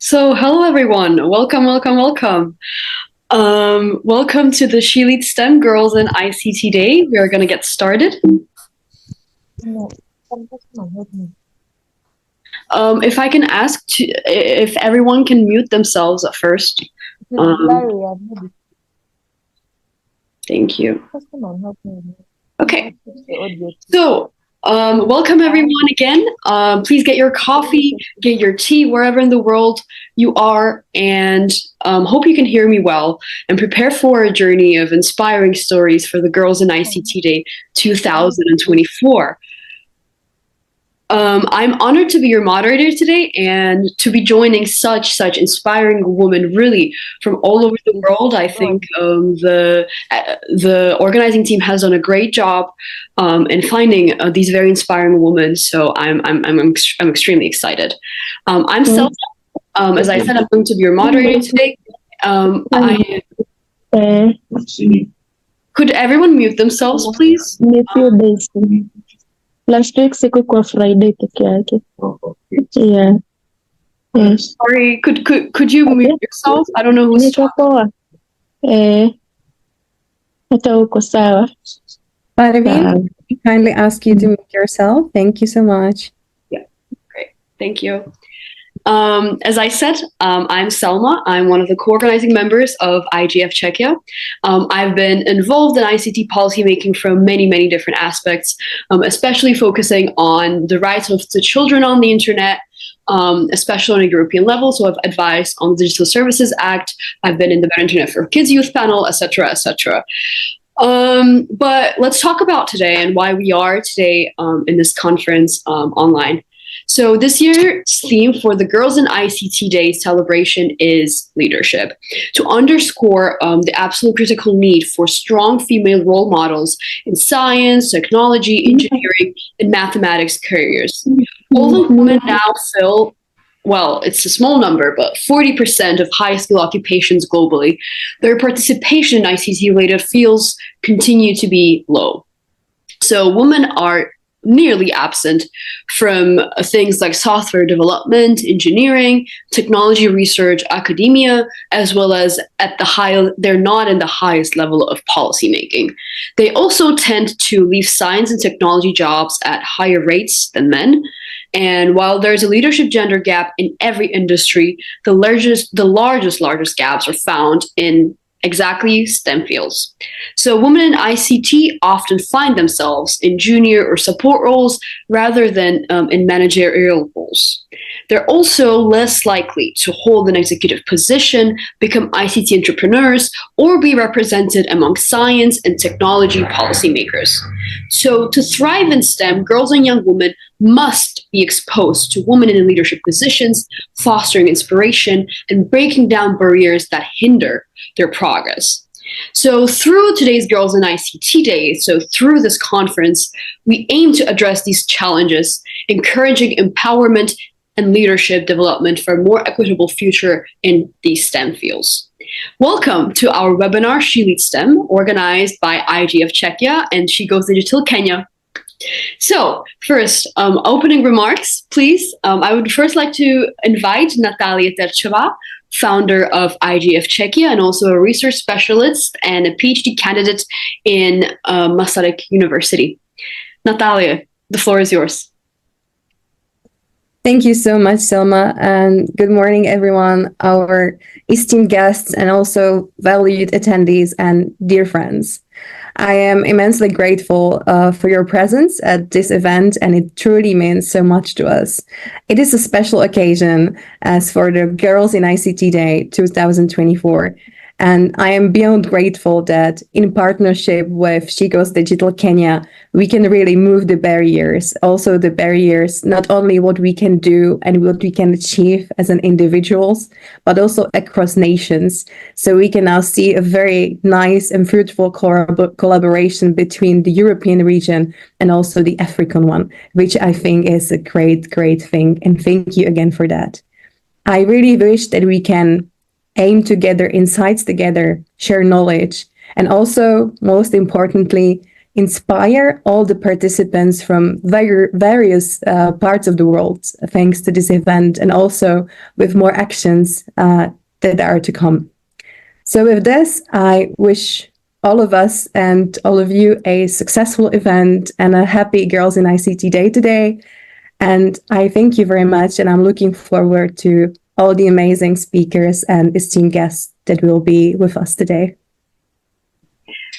So, hello everyone. Welcome, welcome, welcome. Welcome to the She Leads STEM Girls in ICT Day. We are going to get started. No, customer help me. If I can ask if everyone can mute themselves at first. Larry, I've made it. Thank you. Customer help me. Okay. Fix the audio. So, welcome everyone again. Please get your coffee, get your tea wherever in the world you are, and hope you can hear me well and prepare for a journey of inspiring stories for the Girls in ICT Day 2024. I'm honored to be your moderator today and to be joining such inspiring women, really from all over the world. I think the organizing team has done a great job in finding these very inspiring women. So I'm extremely excited. I'm Selma. As I said, I'm going to be your moderator today. Could everyone mute themselves, please? Ni few days. Last week siku kwa Friday peke yake. Yeah. Yes. Sorry, could you mute yourself? I don't know who's Niko poa. Hata uko sawa. Parveen, I kindly ask you to mute yourself. Thank you so much. Yeah, great. Thank you. As I said, I'm Selma. I'm one of the co-organizing members of IGF Czechia. I've been involved in ICT policymaking from many different aspects, especially focusing on the rights of the children on the internet, especially on a European level. So I've advised on the Digital Services Act. I've been in the Better Internet for Kids Youth panel, etc., etc. But let's talk about today and why we are today in this conference online. So this year's theme for the Girls in ICT Day celebration is leadership, to underscore the absolute critical need for strong female role models in science, technology, engineering, and mathematics careers. Although women now fill, well, it's a small number, but 40% of high skill occupations globally, their participation in ICT-related fields continue to be low. So women are nearly absent from things like software development, engineering, technology research, academia, as well as they're not in the highest level of policymaking. They also tend to leave science and technology jobs at higher rates than men. And while there's a leadership gender gap in every industry, the largest gaps are found in exactly STEM fields. So women in ICT often find themselves in junior or support roles rather than in managerial roles. They're also less likely to hold an executive position, become ICT entrepreneurs, or be represented among science and technology policymakers. So to thrive in STEM, girls and young women must be exposed to women in leadership positions, fostering inspiration and breaking down barriers that hinder their progress. So through today's Girls in ICT Day, so through this conference, we aim to address these challenges, encouraging empowerment and leadership development for a more equitable future in these STEM fields. Welcome to our webinar, She Leads STEM, organized by IGF Czechia and She Goes Digital Kenya. So first, opening remarks, please. I would first like to invite Natalia Tercheva, founder of IGF Czechia and also a research specialist and a PhD candidate in Masaryk University. Natalia, the floor is yours. Thank you so much, Selma, and good morning, everyone, our esteemed guests and also valued attendees and dear friends. I am immensely grateful for your presence at this event, and it truly means so much to us. It is a special occasion as for the Girls in ICT Day 2024. And I am beyond grateful that in partnership with She Goes Digital Kenya, we can really move the barriers. Also the barriers, not only what we can do and what we can achieve as an individuals, but also across nations. So we can now see a very nice and fruitful collaboration between the European region and also the African one, which I think is a great thing. And thank you again for that. I really wish that we can aim together, insights together, share knowledge, and also, most importantly, inspire all the participants from various parts of the world thanks to this event, and also with more actions that are to come. So with this, I wish all of us and all of you a successful event and a happy Girls in ICT Day today. And I thank you very much, and I'm looking forward to all the amazing speakers and esteemed guests that will be with us today.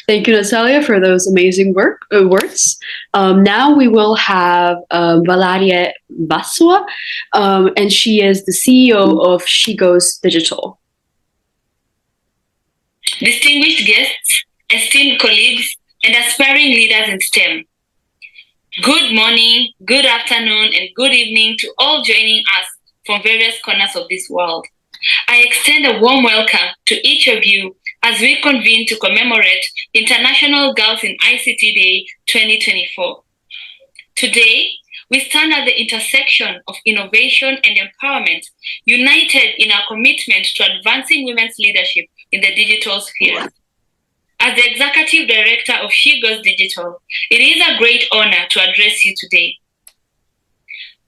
Thank you, Natalia, for those amazing words. Now we will have Valeria Basua, and she is the CEO of She Goes Digital. Distinguished guests, esteemed colleagues, and aspiring leaders in STEM. Good morning, good afternoon, and good evening to all joining us from various corners of this world. I extend a warm welcome to each of you as we convene to commemorate International Girls in ICT Day 2024. Today, we stand at the intersection of innovation and empowerment, united in our commitment to advancing women's leadership in the digital sphere. As the Executive Director of She Goes Digital, it is a great honor to address you today.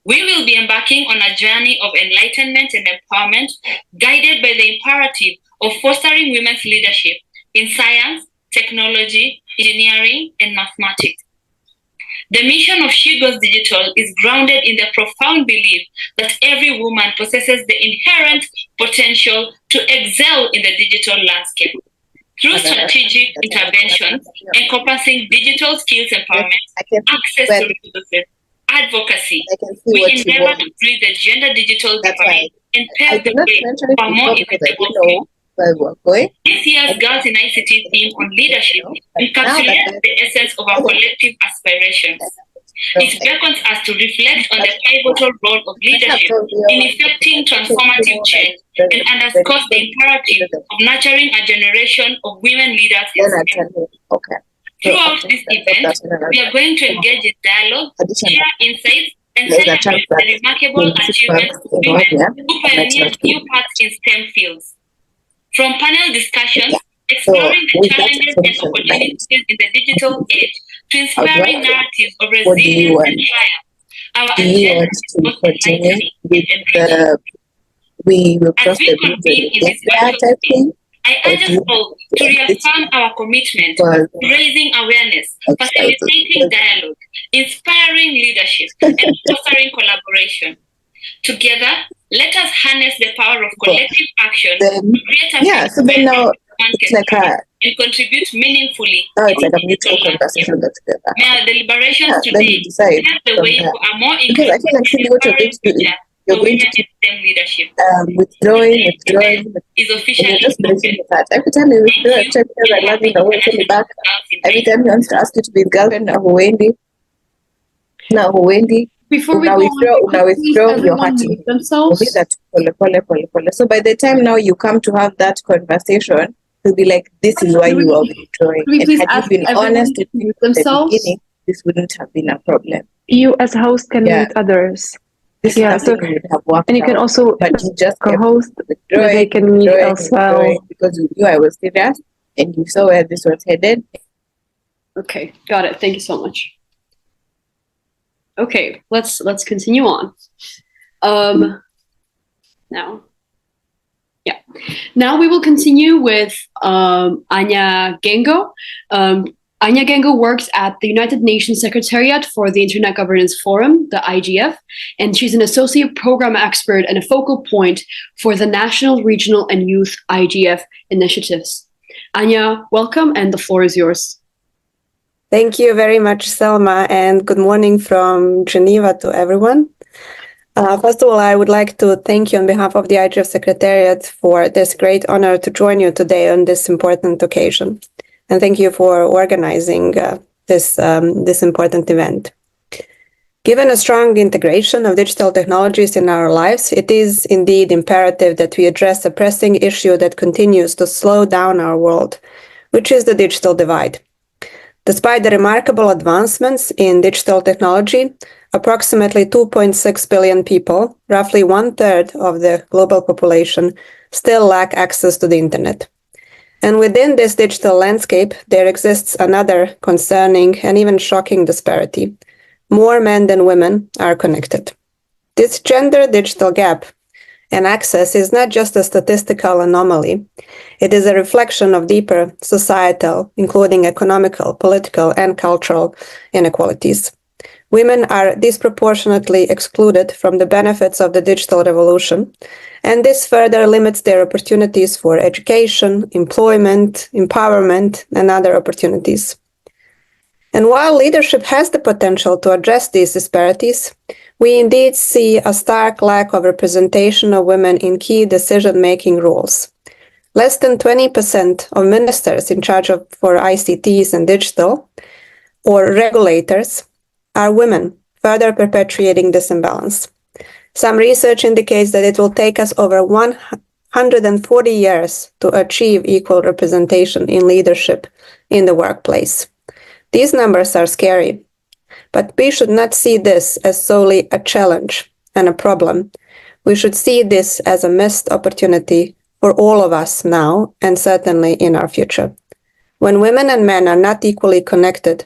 We will be embarking on a journey of enlightenment and empowerment, guided by the imperative of fostering women's leadership in science, technology, engineering, and mathematics. The mission of She Goes Digital is grounded in the profound belief that every woman possesses the inherent potential to excel in the digital landscape. Through strategic interventions encompassing digital skills empowerment, access to resources, advocacy, we endeavor to bridge the gender digital divide and pave the way for more equitable future. This year's Girls in ICT theme on leadership encapsulates the essence of our collective aspirations. It beckons us to reflect on the pivotal role of leadership in effecting transformative change and underscores the imperative of nurturing a generation of women leaders in STEM. Throughout this event, we are going to engage in dialogue, share insights, and celebrate the remarkable achievements of women who pioneered new paths in STEM fields. From panel discussions, exploring the challenges and opportunities in the digital age, to inspiring narratives of resilience and triumph, our agenda is both enlightening and enriching. As we convene in this virtual space, I urge us all to reaffirm our commitment to raising awareness, facilitating dialogue, inspiring leadership, and fostering collaboration. Together, let us harness the power of collective action to create a future and contribute meaningfully. It's like a mutual conversation that's together. May our deliberations Then today you decide pave the way for a more because I feel like inclusive what you're going to do is future you're for going women to in STEM leadership. withdrawing, Is and officially you're just breaking open. the fat. Every time you withdraw, Thank you, check because I and love happy you, I want to back. Girls in Every ICT. time he wants to ask you to be girlfriend na huendi. Na huendi. Before we Una go withdraw, on, please your everyone heart. mute themselves. So by the time now you come to have that conversation, you'll be like, this is why you are withdrawing. Could we And please had ask you been everyone honest to mute at the themselves? beginning, this wouldn't have been a problem. You as a host can Yeah. meet others. This Yeah, is something so- we would have worked And you can out. also But you just kept co-host that withdrawing, they can meet withdrawing, as well. withdrawing, because you knew I was serious and you saw where this was headed. Okay, got it. Thank you so much. Okay, let's continue on. Now we will continue with Anya Gengo. Anya Gengo works at the United Nations Secretariat for the Internet Governance Forum, the IGF, and she's an associate program expert and a focal point for the national, regional, and youth IGF initiatives. Anya, welcome, and the floor is yours. Thank you very much, Selma, and good morning from Geneva to everyone. First of all, I would like to thank you on behalf of the IGF Secretariat for this great honor to join you today on this important occasion. And thank you for organizing this important event. Given a strong integration of digital technologies in our lives, it is indeed imperative that we address a pressing issue that continues to slow down our world, which is the digital divide. Despite the remarkable advancements in digital technology, approximately 2.6 billion people, roughly 1/3 of the global population, still lack access to the internet. And within this digital landscape, there exists another concerning and even shocking disparity. More men than women are connected. This gender digital gap and access is not just a statistical anomaly. It is a reflection of deeper societal, including economical, political, and cultural inequalities. Women are disproportionately excluded from the benefits of the digital revolution, and this further limits their opportunities for education, employment, empowerment, and other opportunities. And while leadership has the potential to address these disparities, we indeed see a stark lack of representation of women in key decision-making roles. Less than 20% of ministers in charge for ICTs and digital, or regulators, are women, further perpetuating this imbalance. Some research indicates that it will take us over 140 years to achieve equal representation in leadership in the workplace. These numbers are scary, but we should not see this as solely a challenge and a problem. We should see this as a missed opportunity for all of us now and certainly in our future. When women and men are not equally connected,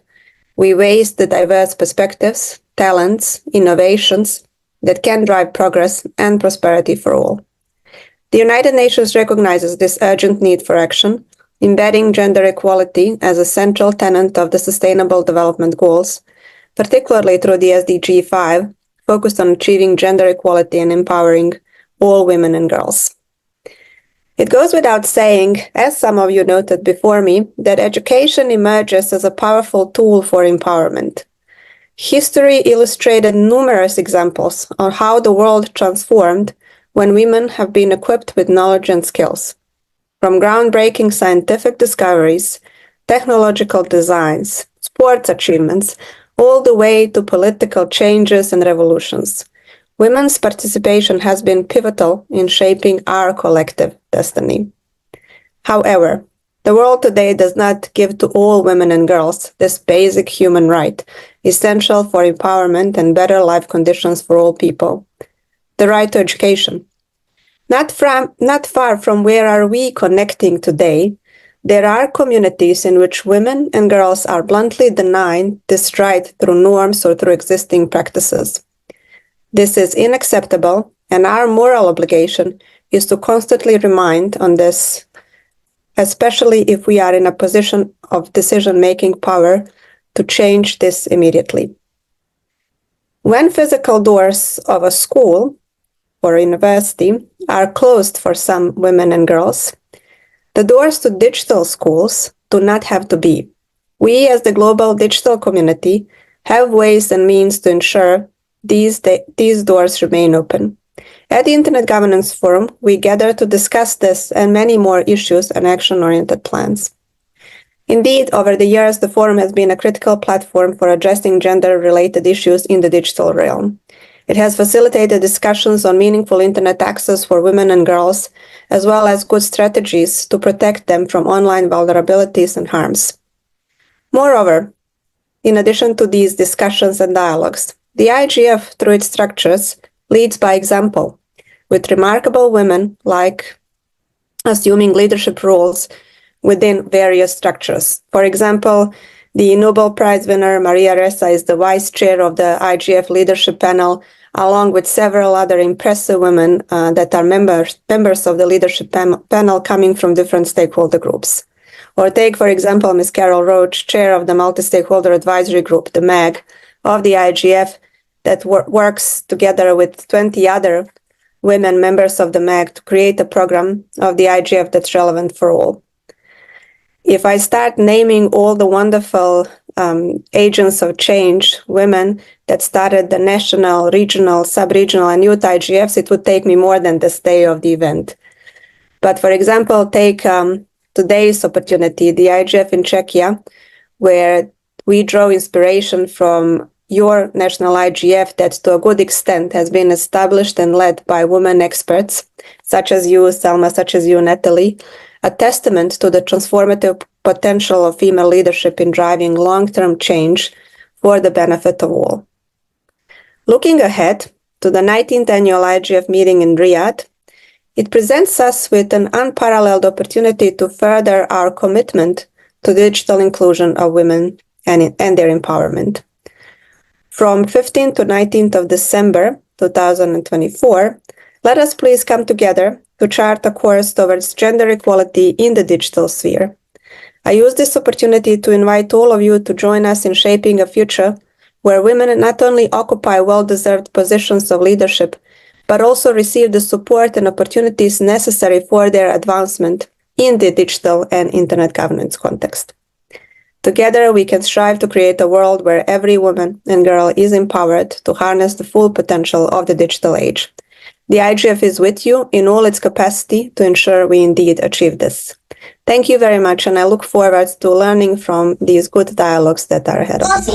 we waste the diverse perspectives, talents, innovations that can drive progress and prosperity for all. The United Nations recognizes this urgent need for action, embedding gender equality as a central tenet of the Sustainable Development Goals, particularly through the SDG 5, focused on achieving gender equality and empowering all women and girls. It goes without saying, as some of you noted before me, that education emerges as a powerful tool for empowerment. History illustrated numerous examples on how the world transformed when women have been equipped with knowledge and skills. From groundbreaking scientific discoveries, technological designs, sports achievements, all the way to political changes and revolutions. Women's participation has been pivotal in shaping our collective destiny. However, the world today does not give to all women and girls this basic human right, essential for empowerment and better life conditions for all people: the right to education. Not far from where are we connecting today, there are communities in which women and girls are bluntly denied this right through norms or through existing practices. This is unacceptable, and our moral obligation is to constantly remind on this, especially if we are in a position of decision-making power, to change this immediately. When physical doors of a school or university are closed for some women and girls, the doors to digital schools do not have to be. We, as the global digital community, have ways and means to ensure these doors remain open. At the Internet Governance Forum, we gather to discuss this and many more issues and action-oriented plans. Indeed, over the years, the forum has been a critical platform for addressing gender-related issues in the digital realm. It has facilitated discussions on meaningful Internet access for women and girls, as well as good strategies to protect them from online vulnerabilities and harms. Moreover, in addition to these discussions and dialogues, the IGF, through its structures, leads by example, with remarkable women assuming leadership roles within various structures. For example, the Nobel Prize winner Maria Ressa is the vice chair of the IGF leadership panel, along with several other impressive women that are members of the leadership panel coming from different stakeholder groups. Or take, for example, Ms. Carol Roach, chair of the Multi-Stakeholder Advisory Group, the MAG, of the IGF, that works together with 20 other women members of the MAG to create a program of the IGF that's relevant for all. If I start naming all the wonderful agents of change, women that started the national, regional, sub-regional, and youth IGFs, it would take me more than this day of the event. But for example, take today's opportunity, the IGF in Czechia, where we draw inspiration from your national IGF that to a good extent has been established and led by women experts, such as you, Selma, such as you, Natalie, a testament to the transformative potential of female leadership in driving long-term change for the benefit of all. Looking ahead to the 19th annual IGF meeting in Riyadh, It presents us with an unparalleled opportunity to further our commitment to digital inclusion of women and their empowerment. From 15th to 19th of December 2024, let us please come together to chart a course towards gender equality in the digital sphere. I use this opportunity to invite all of you to join us in shaping a future where women not only occupy well-deserved positions of leadership, but also receive the support and opportunities necessary for their advancement in the digital and internet governance context. Together, we can strive to create a world where every woman and girl is empowered to harness the full potential of the digital age. The IGF is with you in all its capacity to ensure we indeed achieve this. Thank you very much, and I look forward to learning from these good dialogues that are ahead of us.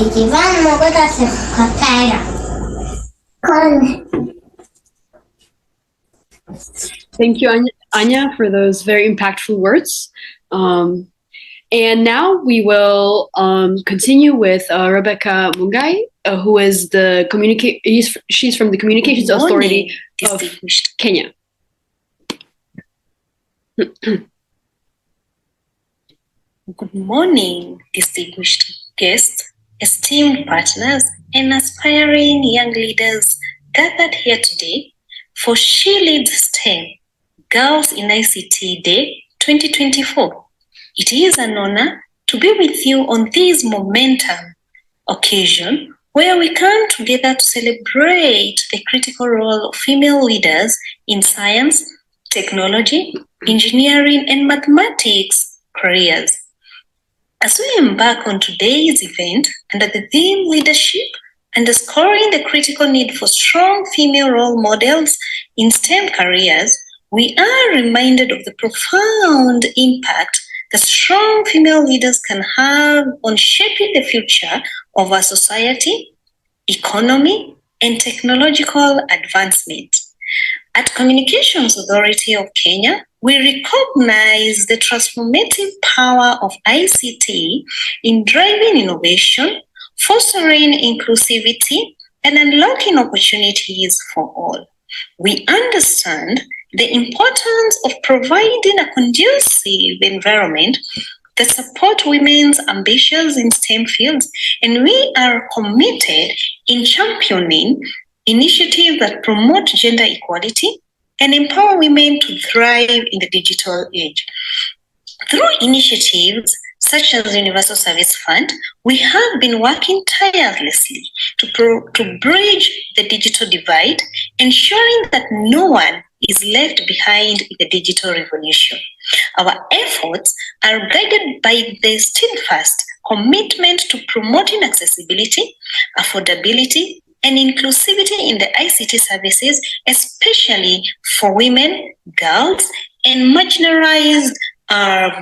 Thank you, Anya, for those very impactful words. And now we will continue with Rebecca Mungai, who is the she's from the Communications Authority of Kenya. Good morning, distinguished guests, esteemed partners, and aspiring young leaders gathered here today for She Leads STEM Girls in ICT Day 2024. It is an honor to be with you on this momentum occasion where we come together to celebrate the critical role of female leaders in science, technology, engineering, and mathematics careers. As we embark on today's event under the theme Leadership, underscoring the critical need for strong female role models in STEM careers, we are reminded of the profound impact that strong female leaders can have on shaping the future of our society, economy, and technological advancement. At Communications Authority of Kenya, we recognize the transformative power of ICT in driving innovation, fostering inclusivity, and unlocking opportunities for all. We understand the importance of providing a conducive environment that supports women's ambitions in STEM fields, and we are committed in championing initiatives that promote gender equality and empower women to thrive in the digital age. Through initiatives such as the Universal Service Fund, we have been working tirelessly to bridge the digital divide, ensuring that no one is left behind in the digital revolution. Our efforts are guided by the steadfast commitment to promoting accessibility, affordability, and inclusivity in the ICT services, especially for women, girls, and marginalized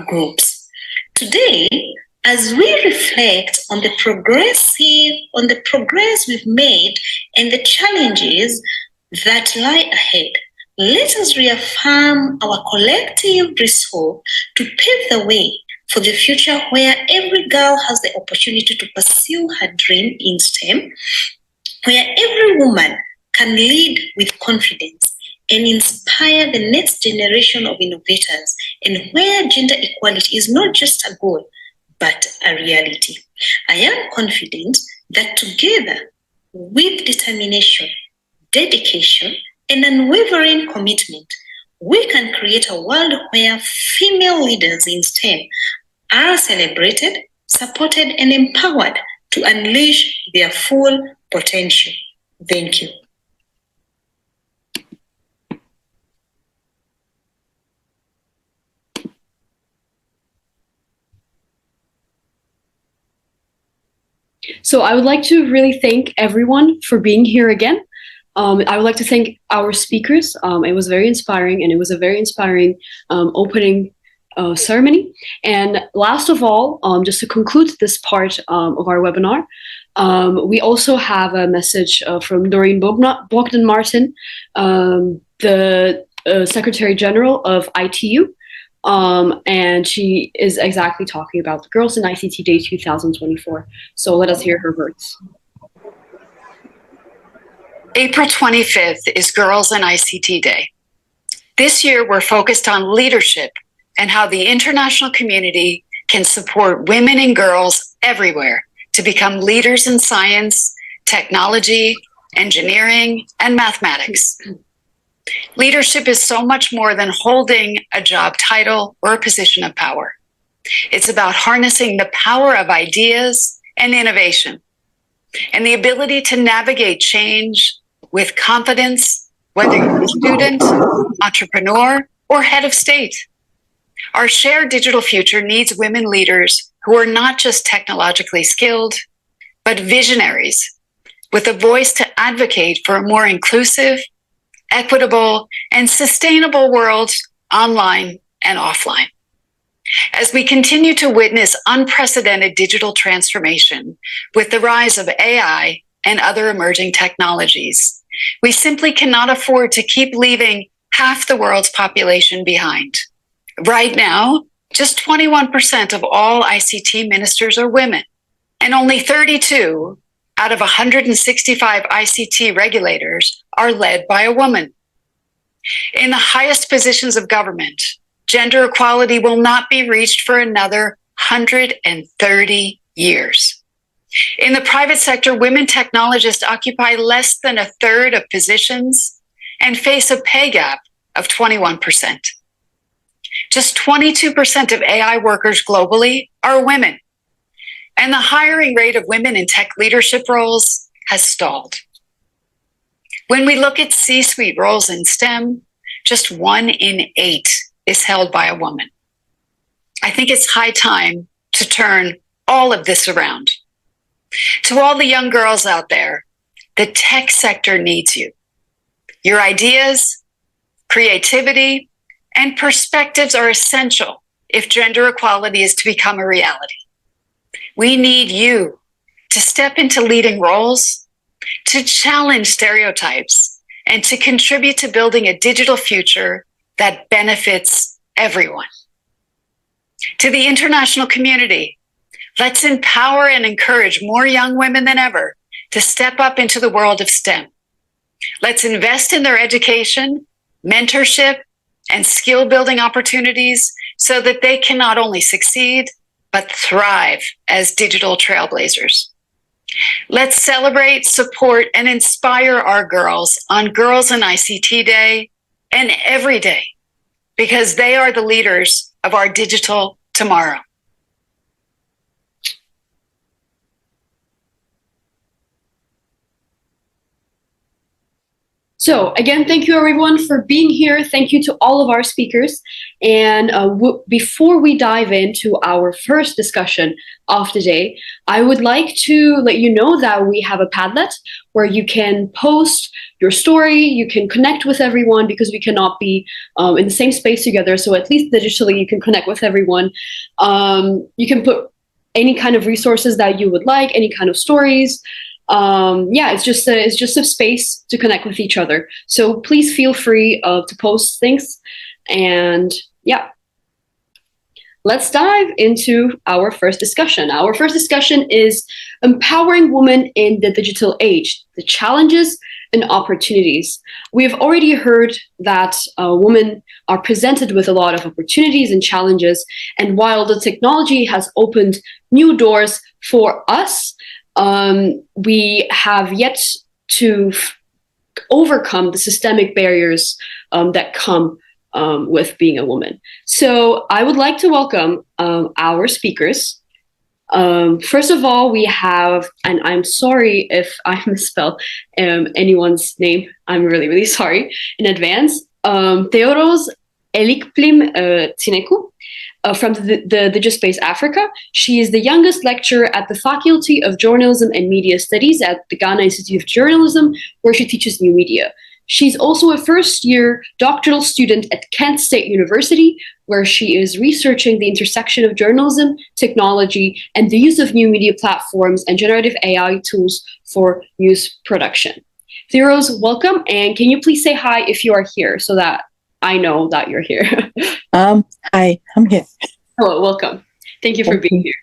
groups. Today, as we reflect on the progress we've made and the challenges that lie ahead, let us reaffirm our collective resolve to pave the way for the future where every girl has the opportunity to pursue her dream in STEM, where every woman can lead with confidence and inspire the next generation of innovators, and where gender equality is not just a goal, but a reality. I am confident that together, with determination, dedication, and unwavering commitment, we can create a world where female leaders in STEM are celebrated, supported, and empowered to unleash their full potential. Thank you. So I would like to really thank everyone for being here again. I would like to thank our speakers. It was very inspiring, and it was a very inspiring opening ceremony. And last of all, just to conclude this part of our webinar, we also have a message from Doreen Bogdan-Martin, the Secretary General of ITU. And she is exactly talking about the Girls in ICT Day 2024. So let us hear her words. April 25th is Girls in ICT Day. This year, we're focused on leadership and how the international community can support women and girls everywhere to become leaders in science, technology, engineering, and mathematics. Leadership is so much more than holding a job title or a position of power. It's about harnessing the power of ideas and innovation and the ability to navigate change with confidence, whether you're a student, entrepreneur, or head of state. Our shared digital future needs women leaders who are not just technologically skilled, but visionaries with a voice to advocate for a more inclusive, equitable, and sustainable world online and offline. As we continue to witness unprecedented digital transformation with the rise of AI and other emerging technologies, we simply cannot afford to keep leaving half the world's population behind. Right now, just 21% of all ICT ministers are women, and only 32 out of 165 ICT regulators are led by a woman. In the highest positions of government, gender equality will not be reached for another 130 years. In the private sector, women technologists occupy less than a third of positions and face a pay gap of 21%. Just 22% of AI workers globally are women, and the hiring rate of women in tech leadership roles has stalled. When we look at C-suite roles in STEM, just 1 in 8 is held by a woman. I think it's high time to turn all of this around. To all the young girls out there, the tech sector needs you. Your ideas, creativity, and perspectives are essential if gender equality is to become a reality. We need you to step into leading roles, to challenge stereotypes, and to contribute to building a digital future that benefits everyone. To the international community, let's empower and encourage more young women than ever to step up into the world of STEM. Let's invest in their education, mentorship, and skill building opportunities so that they can not only succeed, but thrive as digital trailblazers. Let's celebrate, support, and inspire our girls on Girls in ICT Day and every day, because they are the leaders of our digital tomorrow. So again, thank you everyone for being here. Thank you to all of our speakers. And before we dive into our first discussion of the day, I would like to let you know that we have a Padlet where you can post your story, you can connect with everyone because we cannot be in the same space together. So at least digitally, you can connect with everyone. You can put any kind of resources that you would like, any kind of stories. It's just a space to connect with each other. So please feel free to post things. And yeah, let's dive into our first discussion. Our first discussion is empowering women in the digital age, the challenges and opportunities. We have already heard that women are presented with a lot of opportunities and challenges. And while the technology has opened new doors for us, we have yet to overcome the systemic barriers that come with being a woman. So I would like to welcome our speakers. First of all, we have, and I'm sorry if I misspell anyone's name, I'm really, really sorry in advance, Theoros Elikplim Tsineku. From the DigiSpace Africa. She is the youngest lecturer at the Faculty of Journalism and Media Studies at the Ghana Institute of Journalism, where she teaches new media. She's also a first-year doctoral student at Kent State University, where she is researching the intersection of journalism, technology, and the use of new media platforms and generative AI tools for news production. Theoros, welcome, and can you please say hi if you are here so that I know that you're here? Hi, I'm here. Hello, welcome. Thank you for being here.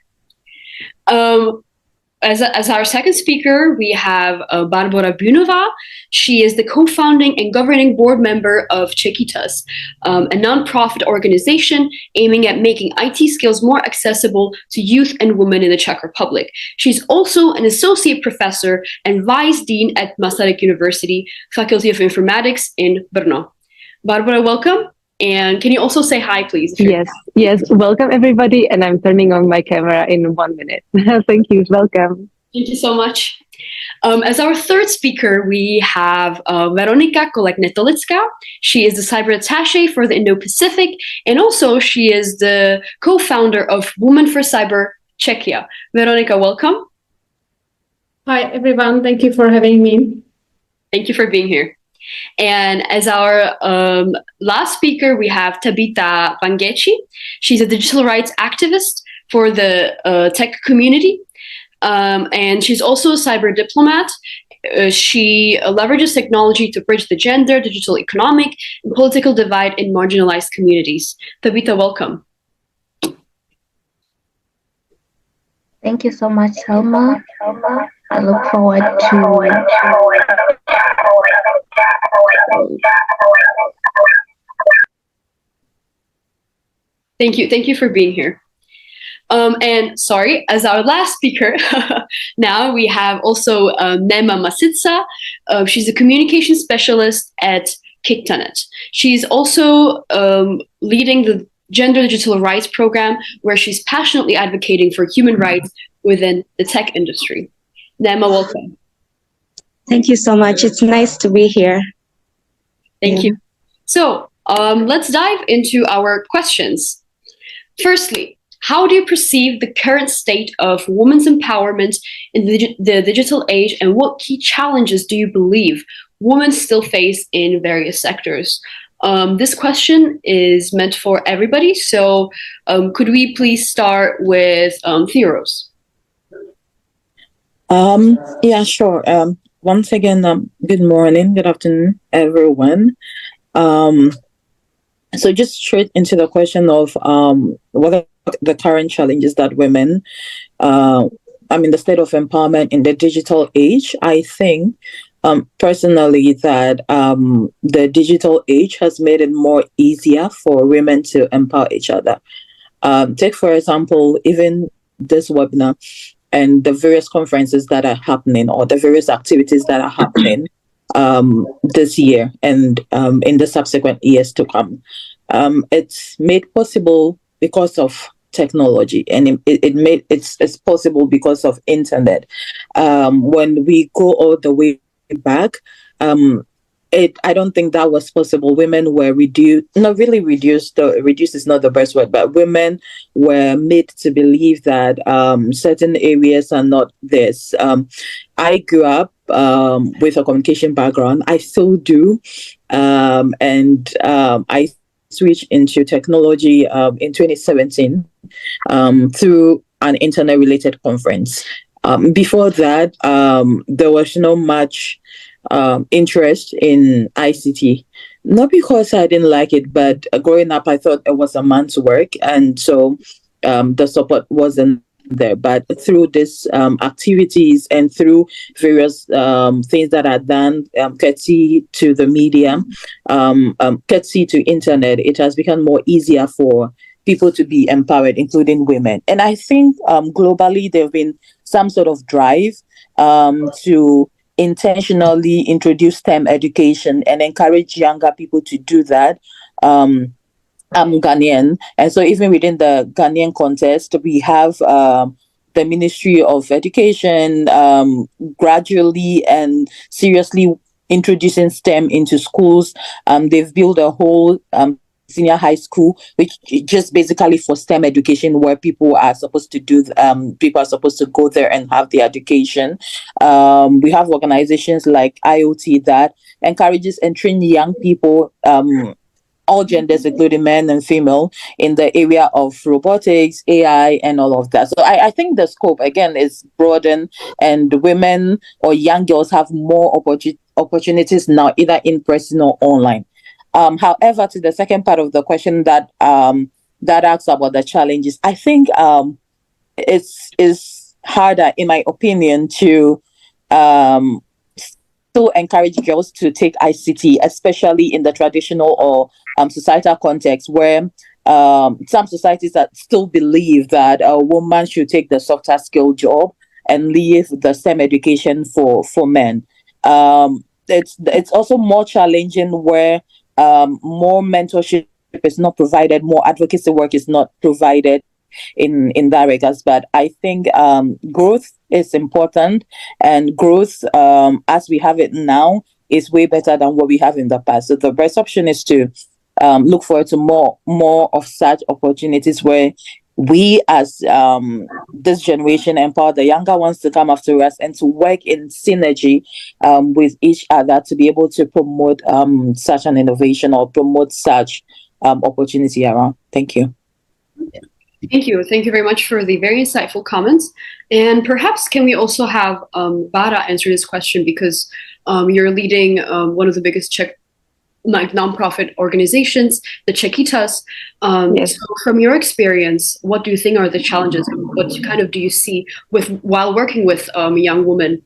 As our second speaker, we have Barbara Bunova. She is the co-founding and governing board member of Czechitas, a nonprofit organization aiming at making IT skills more accessible to youth and women in the Czech Republic. She's also an associate professor and vice dean at Masaryk University, Faculty of Informatics in Brno. Barbara, welcome. And can you also say hi, please? Yes. Welcome, everybody. And I'm turning on my camera in 1 minute. Thank you. Welcome. Thank you so much. As our third speaker, we have Veronika Kolek-Netolická. She is the cyber attaché for the Indo-Pacific, and also she is the co-founder of Women for Cyber Czechia. Veronika, welcome. Hi, everyone. Thank you for having me. Thank you for being here. And as our last speaker, we have Tabita Bangeci. She's a digital rights activist for the tech community. And she's also a cyber diplomat. She leverages technology to bridge the gender, digital economic, and political divide in marginalized communities. Tabita, welcome. Thank you so much, Selma. I look forward to Thank you for being here. And sorry, as our last speaker, now we have also Nema Masitsa. She's a communication specialist at Kiktanet. She's also leading the Gender Digital Rights Program, where she's passionately advocating for human rights within the tech industry. Nema, welcome. Thank you so much. It's nice to be here. Thank you. So let's dive into our questions. Firstly, how do you perceive the current state of women's empowerment in the digital age, and what key challenges do you believe women still face in various sectors? This question is meant for everybody, so could we please start with Theoros? Yeah, sure. Once again, good morning, good afternoon, everyone. So just straight into the question of what are the current challenges that women, the state of empowerment in the digital age. I think personally that the digital age has made it more easier for women to empower each other. Take, for example, even this webinar and the various conferences that are happening, or the various activities that are happening this year and in the subsequent years to come. It's made possible because of technology, and it's possible because of internet. When we go all the way back, I don't think that was possible. Women were not really reduced. Reduced is not the best word, but women were made to believe that certain areas are not this. I grew up with a communication background. I still do, and I switched into technology in 2017 through an internet-related conference. Before that, there was not much interest in ICT. Not because I didn't like it, but growing up, I thought it was a man's work, and so the support wasn't there. But through these activities and through various things that are done, courtesy to the media, courtesy to internet, it has become more easier for people to be empowered, including women. And I think globally, there have been some sort of drive to intentionally introduce STEM education and encourage younger people to do that. I'm Ghanaian, and so even within the Ghanaian context, we have the Ministry of Education gradually and seriously introducing STEM into schools. They've built a whole senior high school, which is just basically for STEM education, where people are supposed to go there and have the education. We have organizations like IoT that encourages and train young people, all genders, including men and female, in the area of robotics, AI, and all of that. So I think the scope, again, is broadened, and women or young girls have more opportunities now, either in person or online. However, to the second part of the question that asks about the challenges, I think it's harder, in my opinion, to still encourage girls to take ICT, especially in the traditional or societal context, where some societies that still believe that a woman should take the softer skill job and leave the STEM education for men. It's also more challenging where more mentorship is not provided, more advocacy work is not provided in that regards. But I think growth is important, and growth as we have it now is way better than what we have in the past. So the best option is to look forward to more of such opportunities where we as this generation empower the younger ones to come after us and to work in synergy with each other to be able to promote such an innovation or promote such opportunity around. Thank you. Thank you. Thank you very much for the very insightful comments. And perhaps can we also have Bara answer this question, because you're leading one of the biggest Czech nonprofit organizations, the Czechitas. Yes. So from your experience, what do you think are the challenges? What kind of do you see while working with young women?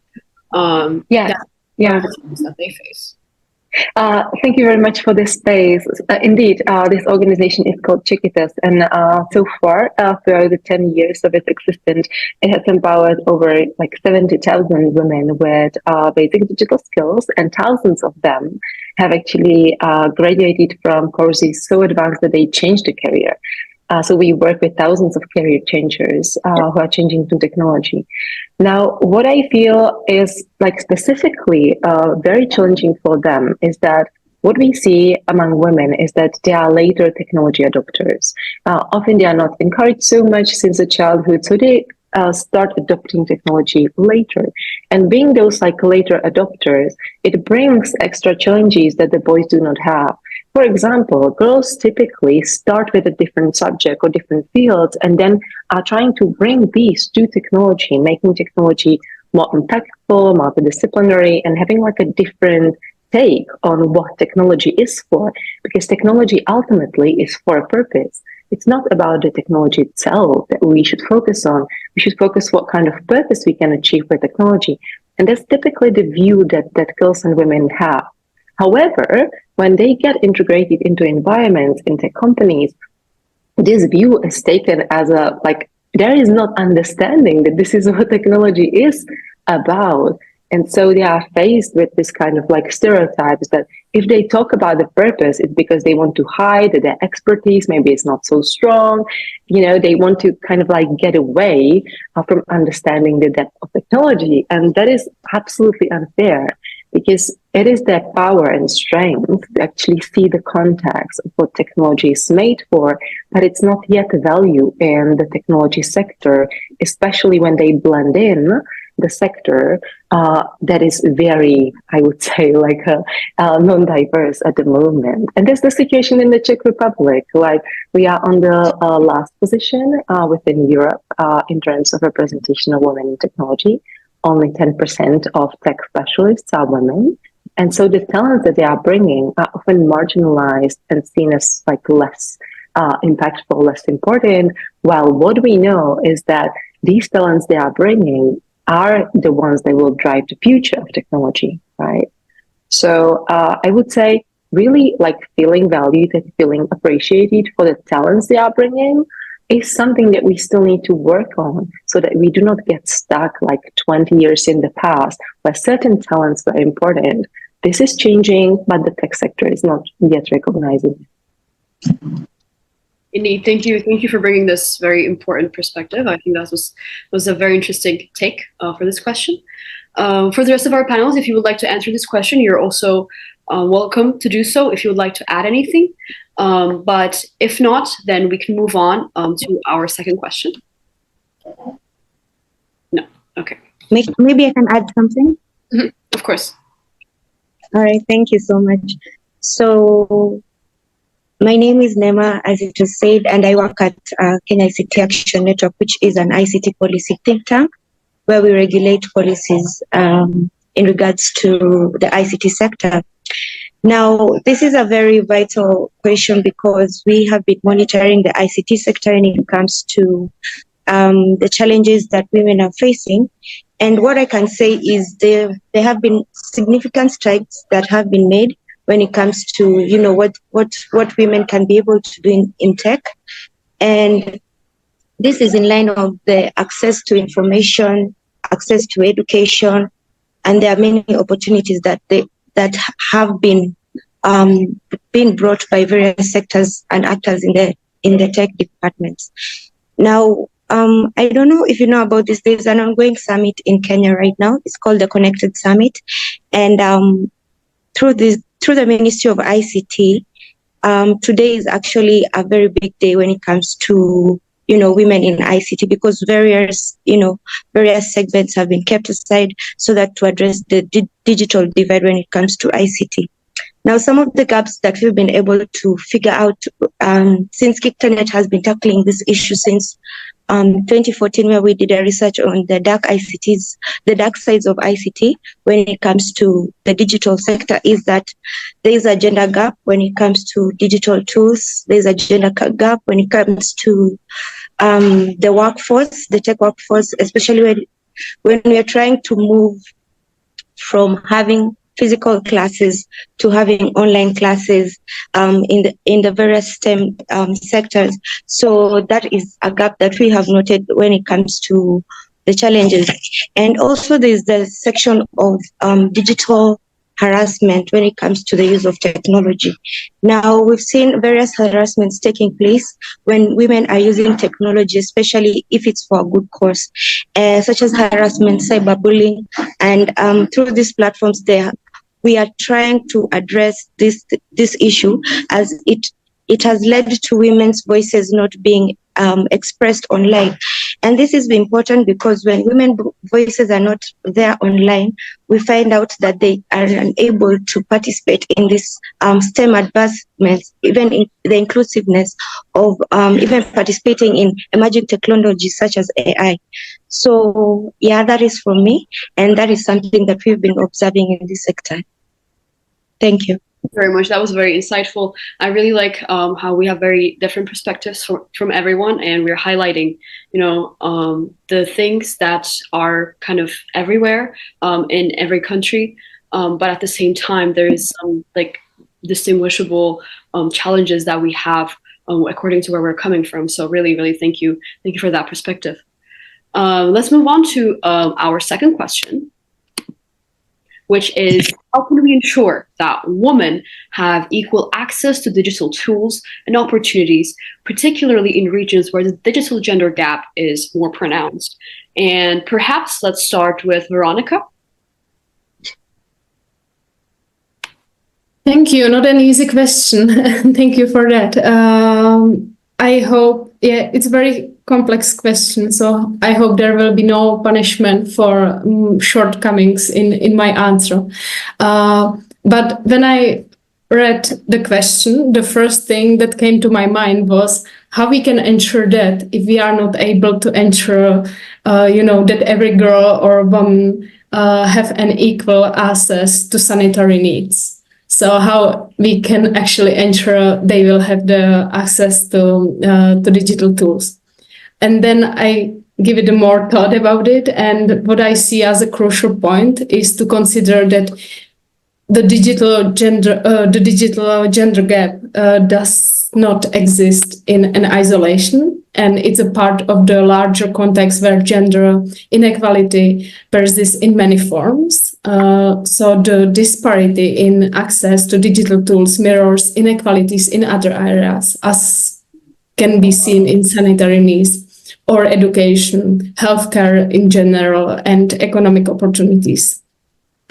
Yeah. That they face. Thank you very much for this space. Indeed, this organization is called Czechitas, and so far, throughout the 10 years of its existence, it has empowered over 70,000 women with basic digital skills, and thousands of them have actually graduated from courses so advanced that they changed their career. So we work with thousands of career changers who are changing to technology. Now, what I feel is specifically very challenging for them is that what we see among women is that they are later technology adopters. Often they are not encouraged so much since a childhood, so they start adopting technology later. And being those later adopters, it brings extra challenges that the boys do not have. For example, girls typically start with a different subject or different fields and then are trying to bring these to technology, making technology more impactful, multidisciplinary, and having a different take on what technology is for, because technology ultimately is for a purpose. It's not about the technology itself that we should focus on. We should focus what kind of purpose we can achieve with technology. And that's typically the view that girls and women have. However, when they get integrated into environments, into companies, this view is taken as there is not understanding that this is what technology is about. And so they are faced with this kind of stereotypes that if they talk about the purpose, it's because they want to hide that their expertise maybe is not so strong. They want to kind of get away from understanding the depth of technology. And that is absolutely unfair, because it is their power and strength to actually see the context of what technology is made for, but it's not yet a value in the technology sector, especially when they blend in the sector that is very, I would say, non-diverse at the moment. And that's the situation in the Czech Republic. We are on the last position within Europe in terms of representation of women in technology. Only 10% of tech specialists are women. And so the talents that they are bringing are often marginalized and seen as less impactful, less important. While what we know is that these talents they are bringing are the ones that will drive the future of technology, right? So I would say really feeling valued and feeling appreciated for the talents they are bringing is something that we still need to work on, so that we do not get stuck 20 years in the past where certain talents were important. This is changing, but the tech sector is not yet recognizing it. Indeed, thank you. Thank you for bringing this very important perspective. I think that was a very interesting take for this question. For the rest of our panels, if you would like to answer this question, you're also welcome to do so if you would like to add anything. But if not, then we can move on to our second question. No, okay. Maybe I can add something. Mm-hmm. Of course. All right, thank you so much. So my name is Nema, as you just said, and I work at Kenya ICT Action Network, which is an ICT policy think tank, where we regulate policies in regards to the ICT sector. Now, this is a very vital question because we have been monitoring the ICT sector when it comes to the challenges that women are facing. And what I can say is there have been significant strides that have been made when it comes to, you know, what women can be able to do in tech. And this is in line of the access to information, access to education, and there are many opportunities that have been brought by various sectors and actors in the tech departments. Now, I don't know if you know about this. There's an ongoing summit in Kenya right now. It's called the Connected Summit, and through the Ministry of ICT, today is actually a very big day when it comes to, you know, women in ICT, because various segments have been kept aside so that to address the digital divide when it comes to ICT. Now, some of the gaps that we've been able to figure out since KICTANET has been tackling this issue since 2014, where we did a research on the dark sides of ICT when it comes to the digital sector, is that there is a gender gap when it comes to digital tools. There's a gender gap when it comes to the workforce, the tech workforce, especially when we are trying to move from having physical classes to having online classes in the various STEM sectors. So that is a gap that we have noted when it comes to the challenges. And also there's the section of digital harassment when it comes to the use of technology. Now, we've seen various harassments taking place when women are using technology, especially if it's for a good cause, such as harassment, cyberbullying, and through these platforms, we are trying to address this issue, as it has led to women's voices not being expressed online. And this is important because when women's voices are not there online, we find out that they are unable to participate in this STEM advancements, even in the inclusiveness of even participating in emerging technologies such as AI. So yeah, that is for me, and that is something that we've been observing in this sector. Thank you. Very much. That was very insightful. I really like how we have very different perspectives from everyone, and we're highlighting, you know, the things that are kind of everywhere in every country, but at the same time, there is some like distinguishable challenges that we have according to where we're coming from. So really, really thank you for that perspective. Let's move on to our second question, which is, how can we ensure that women have equal access to digital tools and opportunities, particularly in regions where the digital gender gap is more pronounced? And perhaps let's start with Veronica. Thank you. Not an easy question. Thank you for that. I hope, it's a very complex question, so I hope there will be no punishment for shortcomings in my answer. But when I read the question, the first thing that came to my mind was how we can ensure that if we are not able to ensure, that every girl or woman have an equal access to sanitary needs. So how we can actually ensure they will have the access to digital tools. And then I give it a more thought about it. And what I see as a crucial point is to consider that the digital gender gap does not exist in an isolation, and it's a part of the larger context where gender inequality persists in many forms. So the disparity in access to digital tools mirrors inequalities in other areas, as can be seen in sanitary needs or education, healthcare in general, and economic opportunities.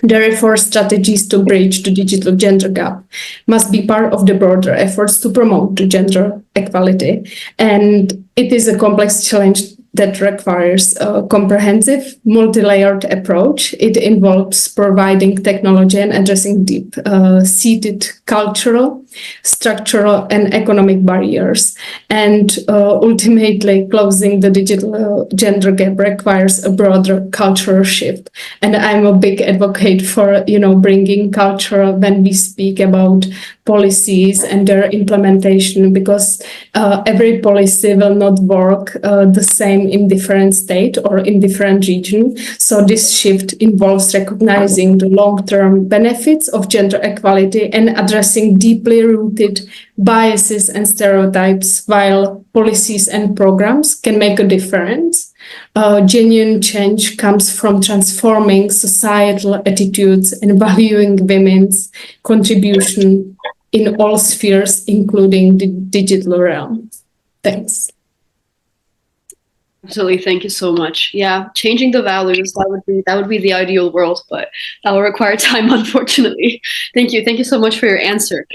Therefore, strategies to bridge the digital gender gap must be part of the broader efforts to promote the gender equality. And it is a complex challenge that requires a comprehensive, multi-layered approach. It involves providing technology and addressing deep-seated cultural, structural, and economic barriers. And ultimately, closing the digital gender gap requires a broader cultural shift. And I'm a big advocate for, bringing culture when we speak about policies and their implementation, because every policy will not work the same time in different state or in different region. So this shift involves recognizing the long-term benefits of gender equality and addressing deeply rooted biases and stereotypes, while policies and programs can make a difference. Genuine change comes from transforming societal attitudes and valuing women's contribution in all spheres, including the digital realm. Thanks. Absolutely, thank you so much. Yeah, changing the values, that would be the ideal world, but that will require time, unfortunately. Thank you so much for your answer.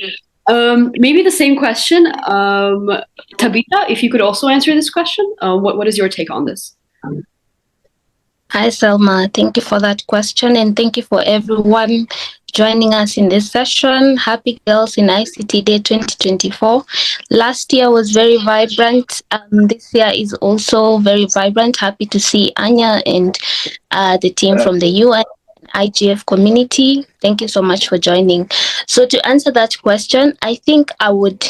Maybe the same question, Tabitha, if you could also answer this question. What is your take on this? Hi, Selma. Thank you for that question, and thank you for everyone joining us in this session. Happy Girls in ICT Day 2024. Last year was very vibrant. This year is also very vibrant. Happy to see Anya and the team from the UN IGF community. Thank you so much for joining. So to answer that question, I think I would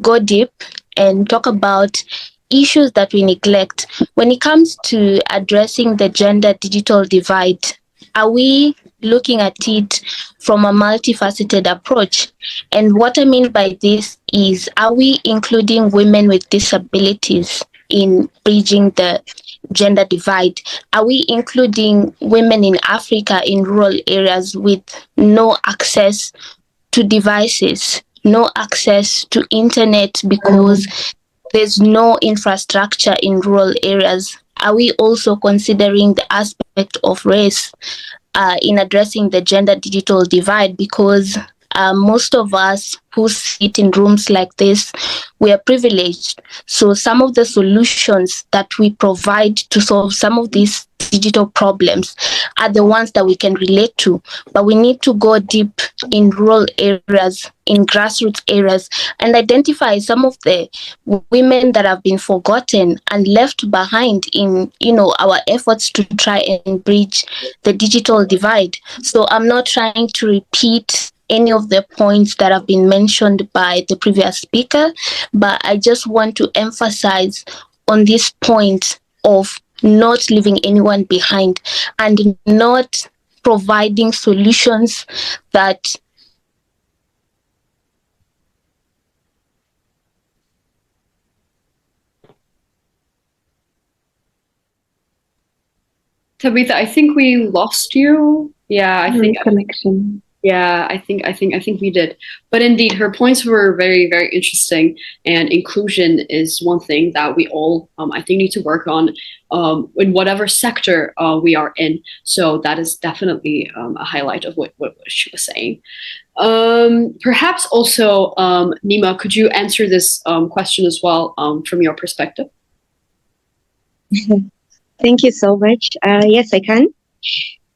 go deep and talk about issues that we neglect when it comes to addressing the gender digital divide. Are we looking at it from a multifaceted approach? And what I mean by this is, are we including women with disabilities in bridging the gender divide? Are we including women in Africa in rural areas with no access to devices, no access to internet because there's no infrastructure in rural areas? Are we also considering the aspect of race in addressing the gender digital divide? Because most of us who sit in rooms like this, we are privileged. So some of the solutions that we provide to solve some of these digital problems are the ones that we can relate to. But we need to go deep in rural areas, in grassroots areas, and identify some of the women that have been forgotten and left behind in, our efforts to try and bridge the digital divide. So I'm not trying to repeat any of the points that have been mentioned by the previous speaker, but I just want to emphasize on this point of not leaving anyone behind and not providing solutions that Tabitha, I think we lost you. Yeah, I think connection. Yeah, I think we did. But indeed, her points were very, very interesting. And inclusion is one thing that we all, I think, need to work on in whatever sector we are in. So that is definitely a highlight of what she was saying. Perhaps also, Nima, could you answer this question as well from your perspective? Thank you so much. Yes, I can.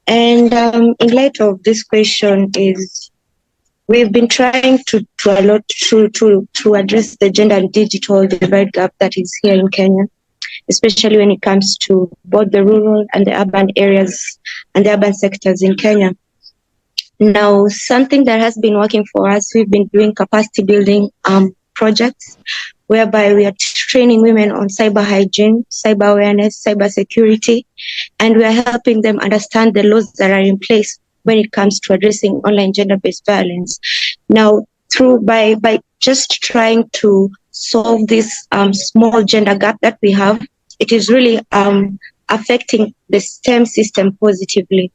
And in light of this question, we've been trying to address the gender and digital divide gap that is here in Kenya, especially when it comes to both the rural and the urban areas and the urban sectors in Kenya. Now, something that has been working for us, we've been doing capacity building projects whereby we are training women on cyber hygiene, cyber awareness, cyber security, and we are helping them understand the laws that are in place when it comes to addressing online gender-based violence. Now, by just trying to solve this small gender gap that we have, it is really affecting the STEM system positively.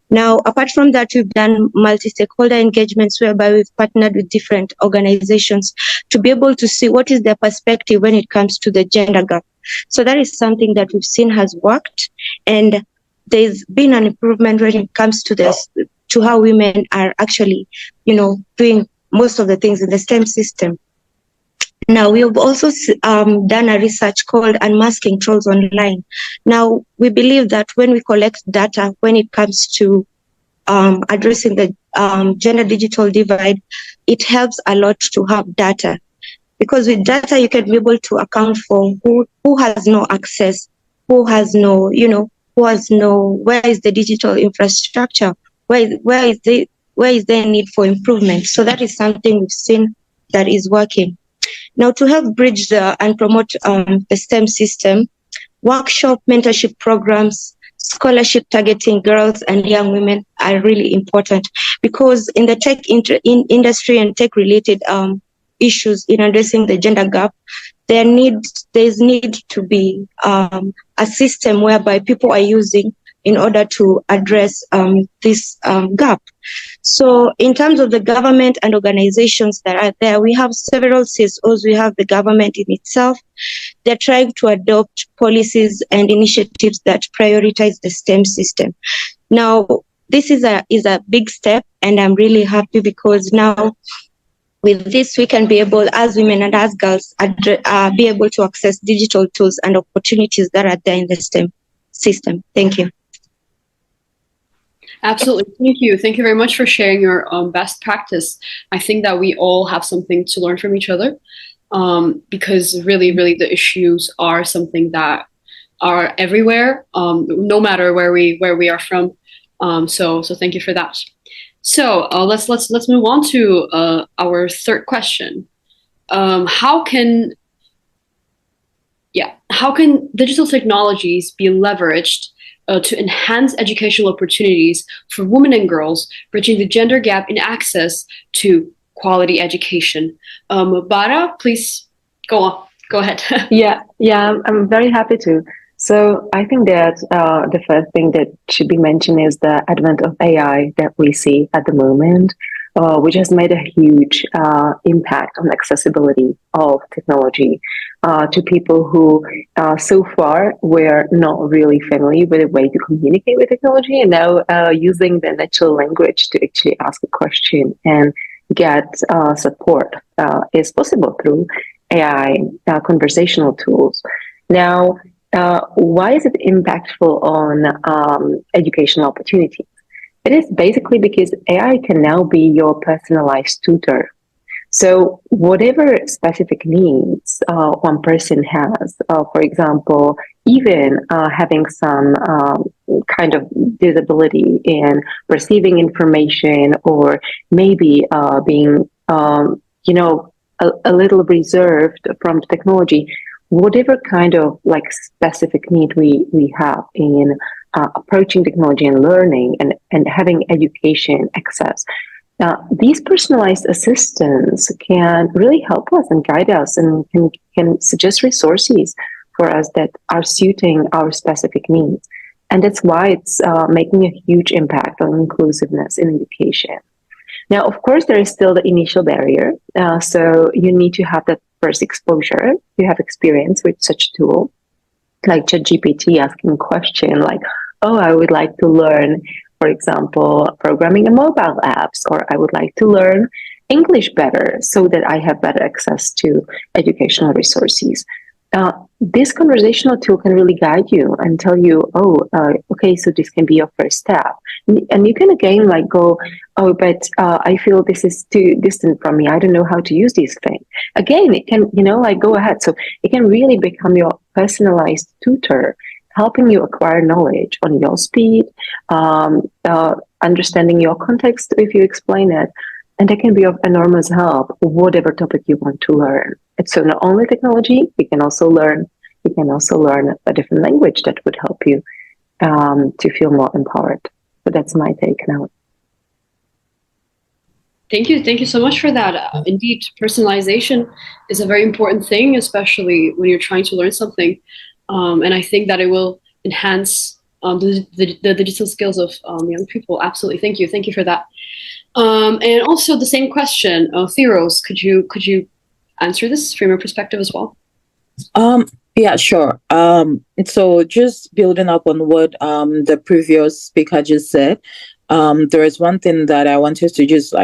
Now, apart from that, we've done multi-stakeholder engagements whereby we've partnered with different organizations to be able to see what is their perspective when it comes to the gender gap. So that is something that we've seen has worked, and there's been an improvement when it comes to this, to how women are actually, doing most of the things in the STEM system. Now, we have also done a research called Unmasking Trolls Online. Now, we believe that when we collect data, when it comes to addressing the gender digital divide, it helps a lot to have data. Because with data, you can be able to account for who has no access, who has no, where is the digital infrastructure, where is there need for improvement. So that is something we've seen that is working. Now, to help bridge and promote the STEM system, workshop mentorship programs, scholarship targeting girls and young women are really important, because in the tech industry and tech related issues in addressing the gender gap, there's need to be a system whereby people are using in order to address this gap. So in terms of the government and organizations that are there, we have several CSOs, we have the government in itself. They're trying to adopt policies and initiatives that prioritize the STEM system. Now, this is a big step, and I'm really happy because now with this, we can be able, as women and as girls, be able to access digital tools and opportunities that are there in the STEM system. Thank you. Absolutely. Thank you. Thank you very much for sharing your best practice. I think that we all have something to learn from each other, because really the issues are something that are everywhere, no matter where we are from. So thank you for that. So let's move on to our third question. How can digital technologies be leveraged to enhance educational opportunities for women and girls, bridging the gender gap in access to quality education? Bara, please go on. Go ahead. Yeah, I'm very happy to. So I think that the first thing that should be mentioned is the advent of AI that we see at the moment, which has made a huge impact on accessibility of technology to people who so far were not really familiar with a way to communicate with technology, and now using the natural language to actually ask a question and get support is possible through AI conversational tools. Now, why is it impactful on educational opportunities? It is basically because AI can now be your personalized tutor. So whatever specific needs one person has, for example, even having some kind of disability in receiving information, or maybe being, a little reserved from technology, whatever kind of like specific need we have in approaching technology and learning and having education access. These personalized assistants can really help us and guide us, and can suggest resources for us that are suiting our specific needs. And that's why it's making a huge impact on inclusiveness in education. Now, of course, there is still the initial barrier. So you need to have that first exposure, you have experience with such a tool, like ChatGPT asking a question like, oh, I would like to learn, for example, programming in mobile apps, or I would like to learn English better so that I have better access to educational resources. This conversational tool can really guide you and tell you, okay, so this can be your first step. And you can again like go, oh, but I feel this is too distant from me. I don't know how to use this thing. Again, it can, like go ahead. So it can really become your personalized tutor, helping you acquire knowledge on your speed, understanding your context if you explain it. And that can be of enormous help, whatever topic you want to learn. And so not only technology, you can also learn a different language that would help you to feel more empowered. So that's my take now. Thank you so much for that. Indeed, personalization is a very important thing, especially when you're trying to learn something. And I think that it will enhance the digital skills of young people. Absolutely. Thank you for that. And also the same question, Theros, could you answer this from your perspective as well? Yeah, sure. So just building up on what the previous speaker just said, there is one thing that I wanted to just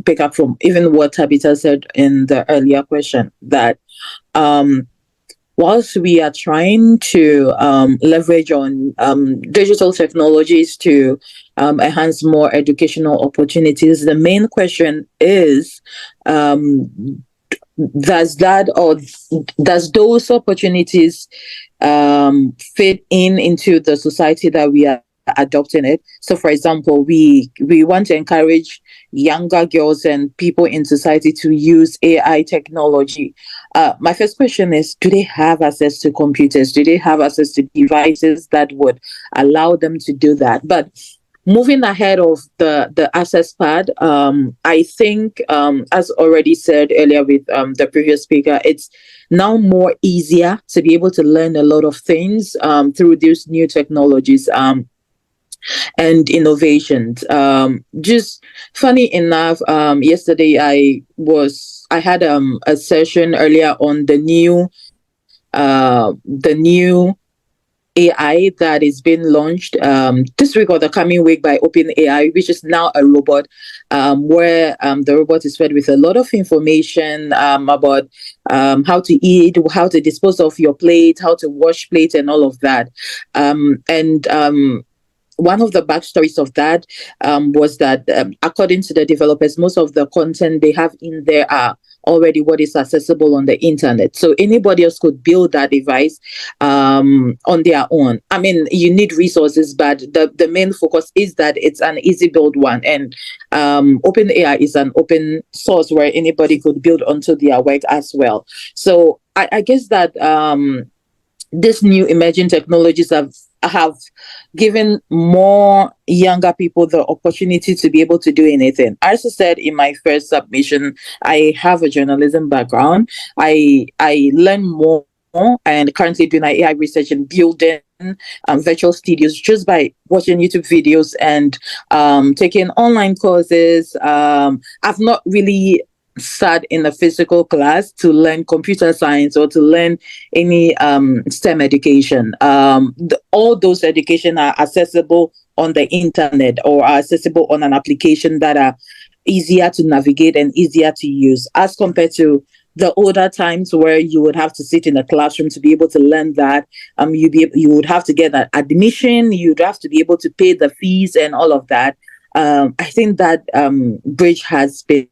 pick up from even what Tabitha said in the earlier question, that whilst we are trying to leverage on digital technologies to enhance more educational opportunities, the main question is, does those opportunities fit into the society that we are adopting it. So, for example, we want to encourage younger girls and people in society to use AI technology. My first question is, do they have access to computers? Do they have access to devices that would allow them to do that? But moving ahead of the access part, I think, as already said earlier with the previous speaker, it's now more easier to be able to learn a lot of things through these new technologies and innovations. Just funny enough, yesterday I had a session earlier on the new AI that is being launched this week or the coming week by OpenAI, which is now a robot, where the robot is fed with a lot of information about how to eat, how to dispose of your plate, how to wash plate, and all of that. One of the backstories of that was that, according to the developers, most of the content they have in there are already what is accessible on the internet. So anybody else could build that device on their own. I mean, you need resources, but the main focus is that it's an easy build one. And OpenAI is an open source where anybody could build onto their work as well. So I guess that these new emerging technologies have given more younger people the opportunity to be able to do anything. As I said in my first submission, I have a journalism background. I learn more and currently doing AI research and building virtual studios just by watching YouTube videos and taking online courses. I've not really sat in a physical class to learn computer science or to learn any STEM education. All those education are accessible on the internet or are accessible on an application that are easier to navigate and easier to use as compared to the older times where you would have to sit in a classroom to be able to learn that. You would have to get an admission, you'd have to be able to pay the fees and all of that. I think that bridge has been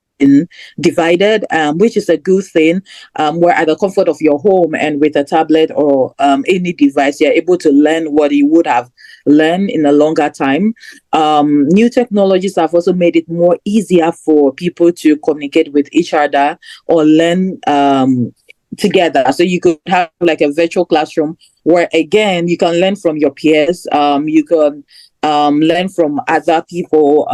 divided, which is a good thing, where at the comfort of your home and with a tablet or any device, you're able to learn what you would have learned in a longer time. New technologies have also made it more easier for people to communicate with each other or learn together. So you could have like a virtual classroom where, again, you can learn from your peers. You can learn from other people.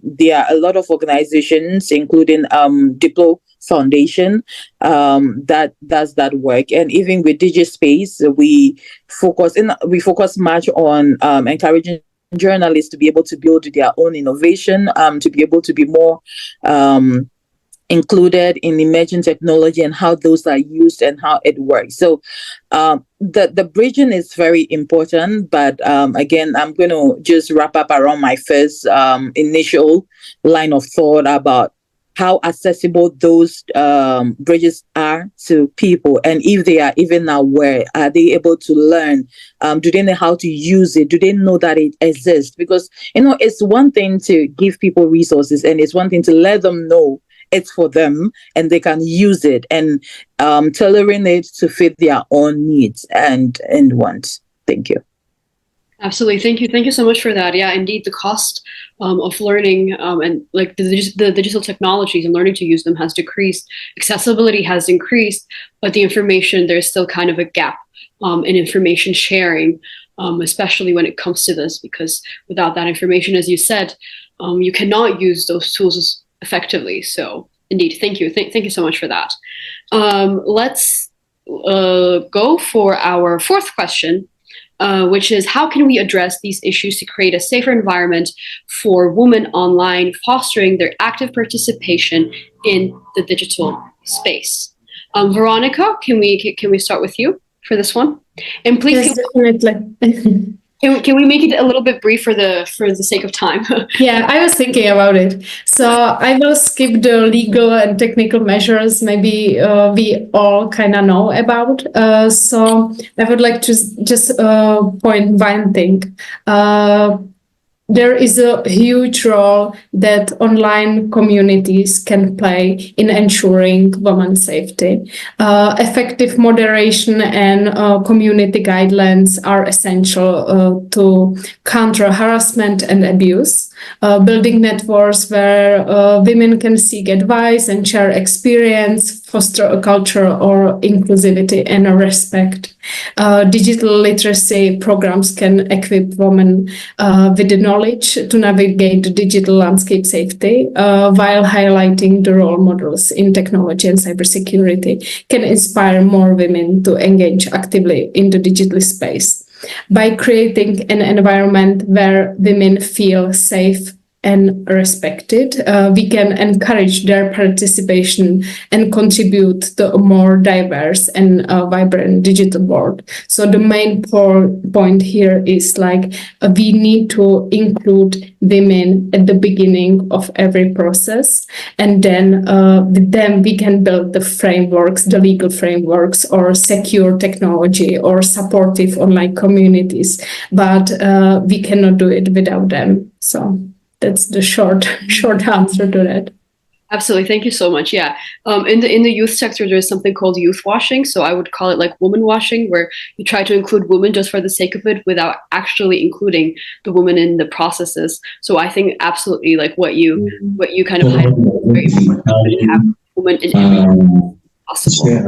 There are a lot of organizations, including Diplo Foundation, that does that work. And even with DigiSpace, we focus much on encouraging journalists to be able to build their own innovation, to be able to be more included in emerging technology and how those are used and how it works. So the bridging is very important, but again, I'm going to just wrap up around my first initial line of thought about how accessible those bridges are to people, and if they are even aware, are they able to learn? Do they know how to use it? Do they know that it exists? Because it's one thing to give people resources, and it's one thing to let them know it's for them and they can use it, and tailoring it to fit their own needs and wants. Thank you. Absolutely. Thank you so much for that. Yeah, indeed, the cost of learning and like the digital technologies and learning to use them has decreased. Accessibility has increased, but the information, there's still kind of a gap in information sharing, especially when it comes to this, because without that information, as you said, you cannot use those tools effectively. So indeed, thank you. Thank you so much for that. Let's go for our fourth question, which is, how can we address these issues to create a safer environment for women online, fostering their active participation in the digital space? Veronica, can we start with you for this one? And please, yes, definitely. Can we make it a little bit brief for the sake of time? Yeah, I was thinking about it. So I will skip the legal and technical measures maybe we all kind of know about. So I would like to just point one thing. there is a huge role that online communities can play in ensuring women's safety. Effective moderation and community guidelines are essential to counter harassment and abuse. Building networks where women can seek advice and share experience, foster a culture of inclusivity and respect. Digital literacy programs can equip women with the knowledge to navigate the digital landscape safety, while highlighting the role models in technology and cybersecurity can inspire more women to engage actively in the digital space. By creating an environment where women feel safe and respected, we can encourage their participation and contribute to a more diverse and vibrant digital world. So the main point here is we need to include women at the beginning of every process, and then with them we can build the frameworks, the legal frameworks, or secure technology or supportive online communities. But we cannot do it without them. So that's the short answer to that. Absolutely. Thank you so much. Yeah. In the youth sector, there's something called youth washing. So I would call it like woman washing, where you try to include women just for the sake of it without actually including the women in the processes. So I think absolutely like what you kind of highlighted is very important. To have women in every possible. Thank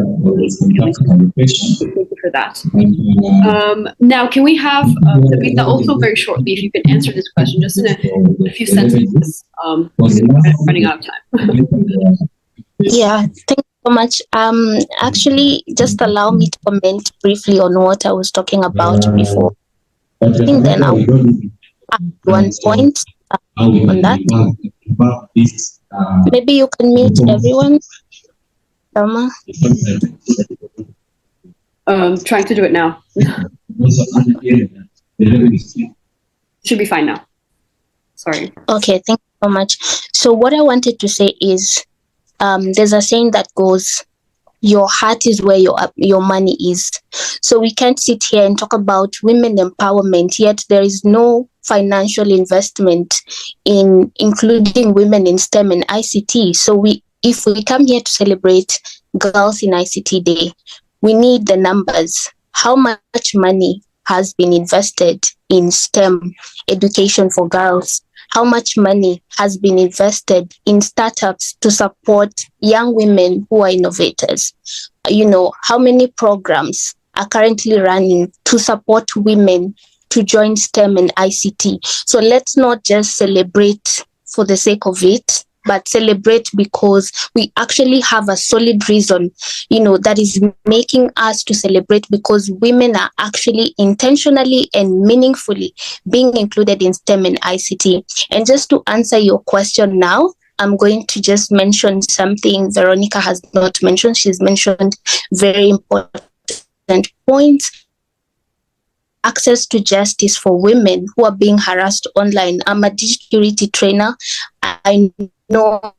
you for that. Now, can we have Tabitha also very shortly, if you can answer this question just in a few sentences, because we're kind of running out of time. Yeah, thank you so much. Actually, just allow me to comment briefly on what I was talking about before. I think then I'll add one point on that. Maybe you can mute everyone. Selma. Trying to do it now. Should be fine now. Sorry. Okay, thank you so much. So what I wanted to say is, there's a saying that goes, your heart is where your money is. So we can't sit here and talk about women empowerment, yet there is no financial investment in including women in STEM and ICT. So if we come here to celebrate Girls in ICT Day, we need the numbers. How much money has been invested in STEM education for girls? How much money has been invested in startups to support young women who are innovators? How many programs are currently running to support women to join STEM and ICT? So let's not just celebrate for the sake of it, but celebrate because we actually have a solid reason, that is making us to celebrate, because women are actually intentionally and meaningfully being included in STEM and ICT. And just to answer your question now, I'm going to just mention something Veronica has not mentioned. She's mentioned very important points. Access to justice for women who are being harassed online. I'm a digital security trainer. I know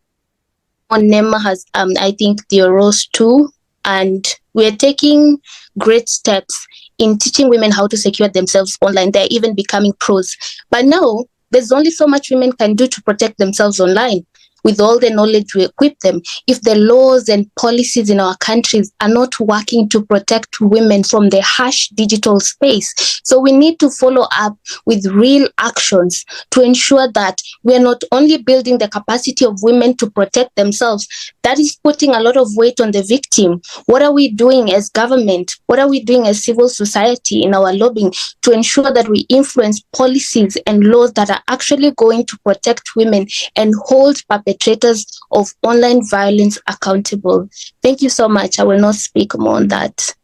Nema has, I think, the roles too, and we're taking great steps in teaching women how to secure themselves online. They're even becoming pros. But now, there's only so much women can do to protect themselves online. With all the knowledge we equip them, if the laws and policies in our countries are not working to protect women from the harsh digital space. So we need to follow up with real actions to ensure that we are not only building the capacity of women to protect themselves, that is putting a lot of weight on the victim. What are we doing as government? What are we doing as civil society in our lobbying to ensure that we influence policies and laws that are actually going to protect women and hold perpetrators of online violence accountable? Thank you so much. I will not speak more on that.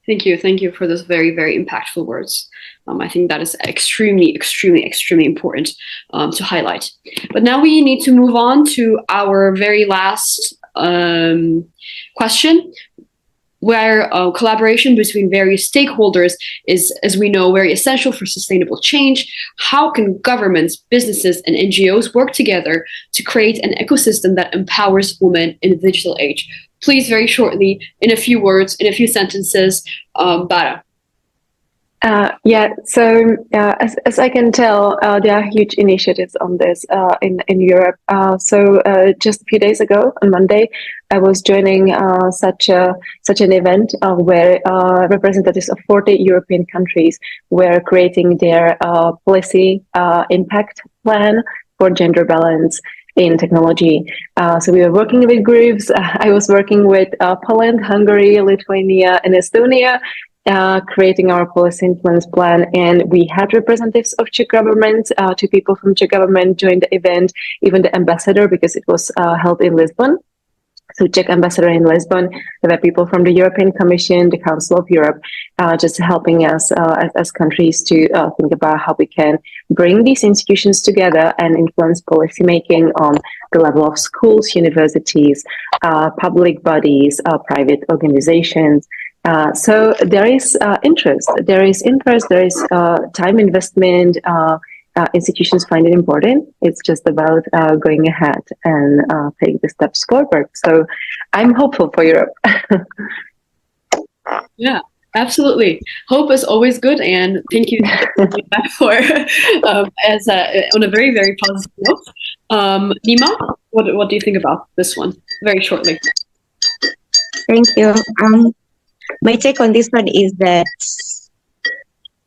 Thank you for those very, very impactful words. I think that is extremely, extremely, extremely important to highlight. But now we need to move on to our very last question, where collaboration between various stakeholders is, as we know, very essential for sustainable change. How can governments, businesses, and NGOs work together to create an ecosystem that empowers women in the digital age? Please, very shortly, in a few words, in a few sentences, Bara. As I can tell, there are huge initiatives on this in Europe. Just a few days ago, on Monday, I was joining such an event where representatives of 40 European countries were creating their policy impact plan for gender balance in technology. So we were working with groups. I was working with Poland, Hungary, Lithuania, and Estonia, creating our policy influence plan, and we had representatives of Czech government. Two people from Czech government joined the event, even the ambassador, because it was held in Lisbon. So Czech ambassador in Lisbon, there were people from the European Commission, the Council of Europe, just helping us as countries to think about how we can bring these institutions together and influence policymaking on the level of schools, universities, public bodies, private organizations. So there is interest, there is time investment, institutions find it important. It's just about going ahead and take the steps forward. So I'm hopeful for Europe. Yeah, absolutely. Hope is always good, and thank you for on a very, very positive note. Nima, what do you think about this one? Very shortly. Thank you. My take on this one is that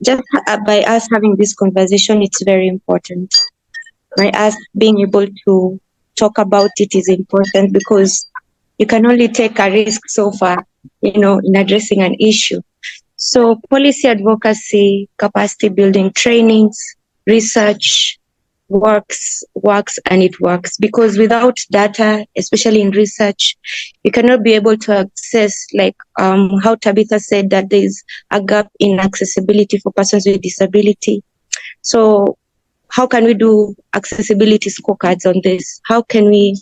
just by us having this conversation, it's very important. By us being able to talk about it is important, because you can only take a risk so far, in addressing an issue. So policy advocacy, capacity building trainings, research works, and it works, because without data, especially in research, you cannot be able to access, like how Tabitha said, that there is a gap in accessibility for persons with disability. So how can we do accessibility scorecards on this? How can we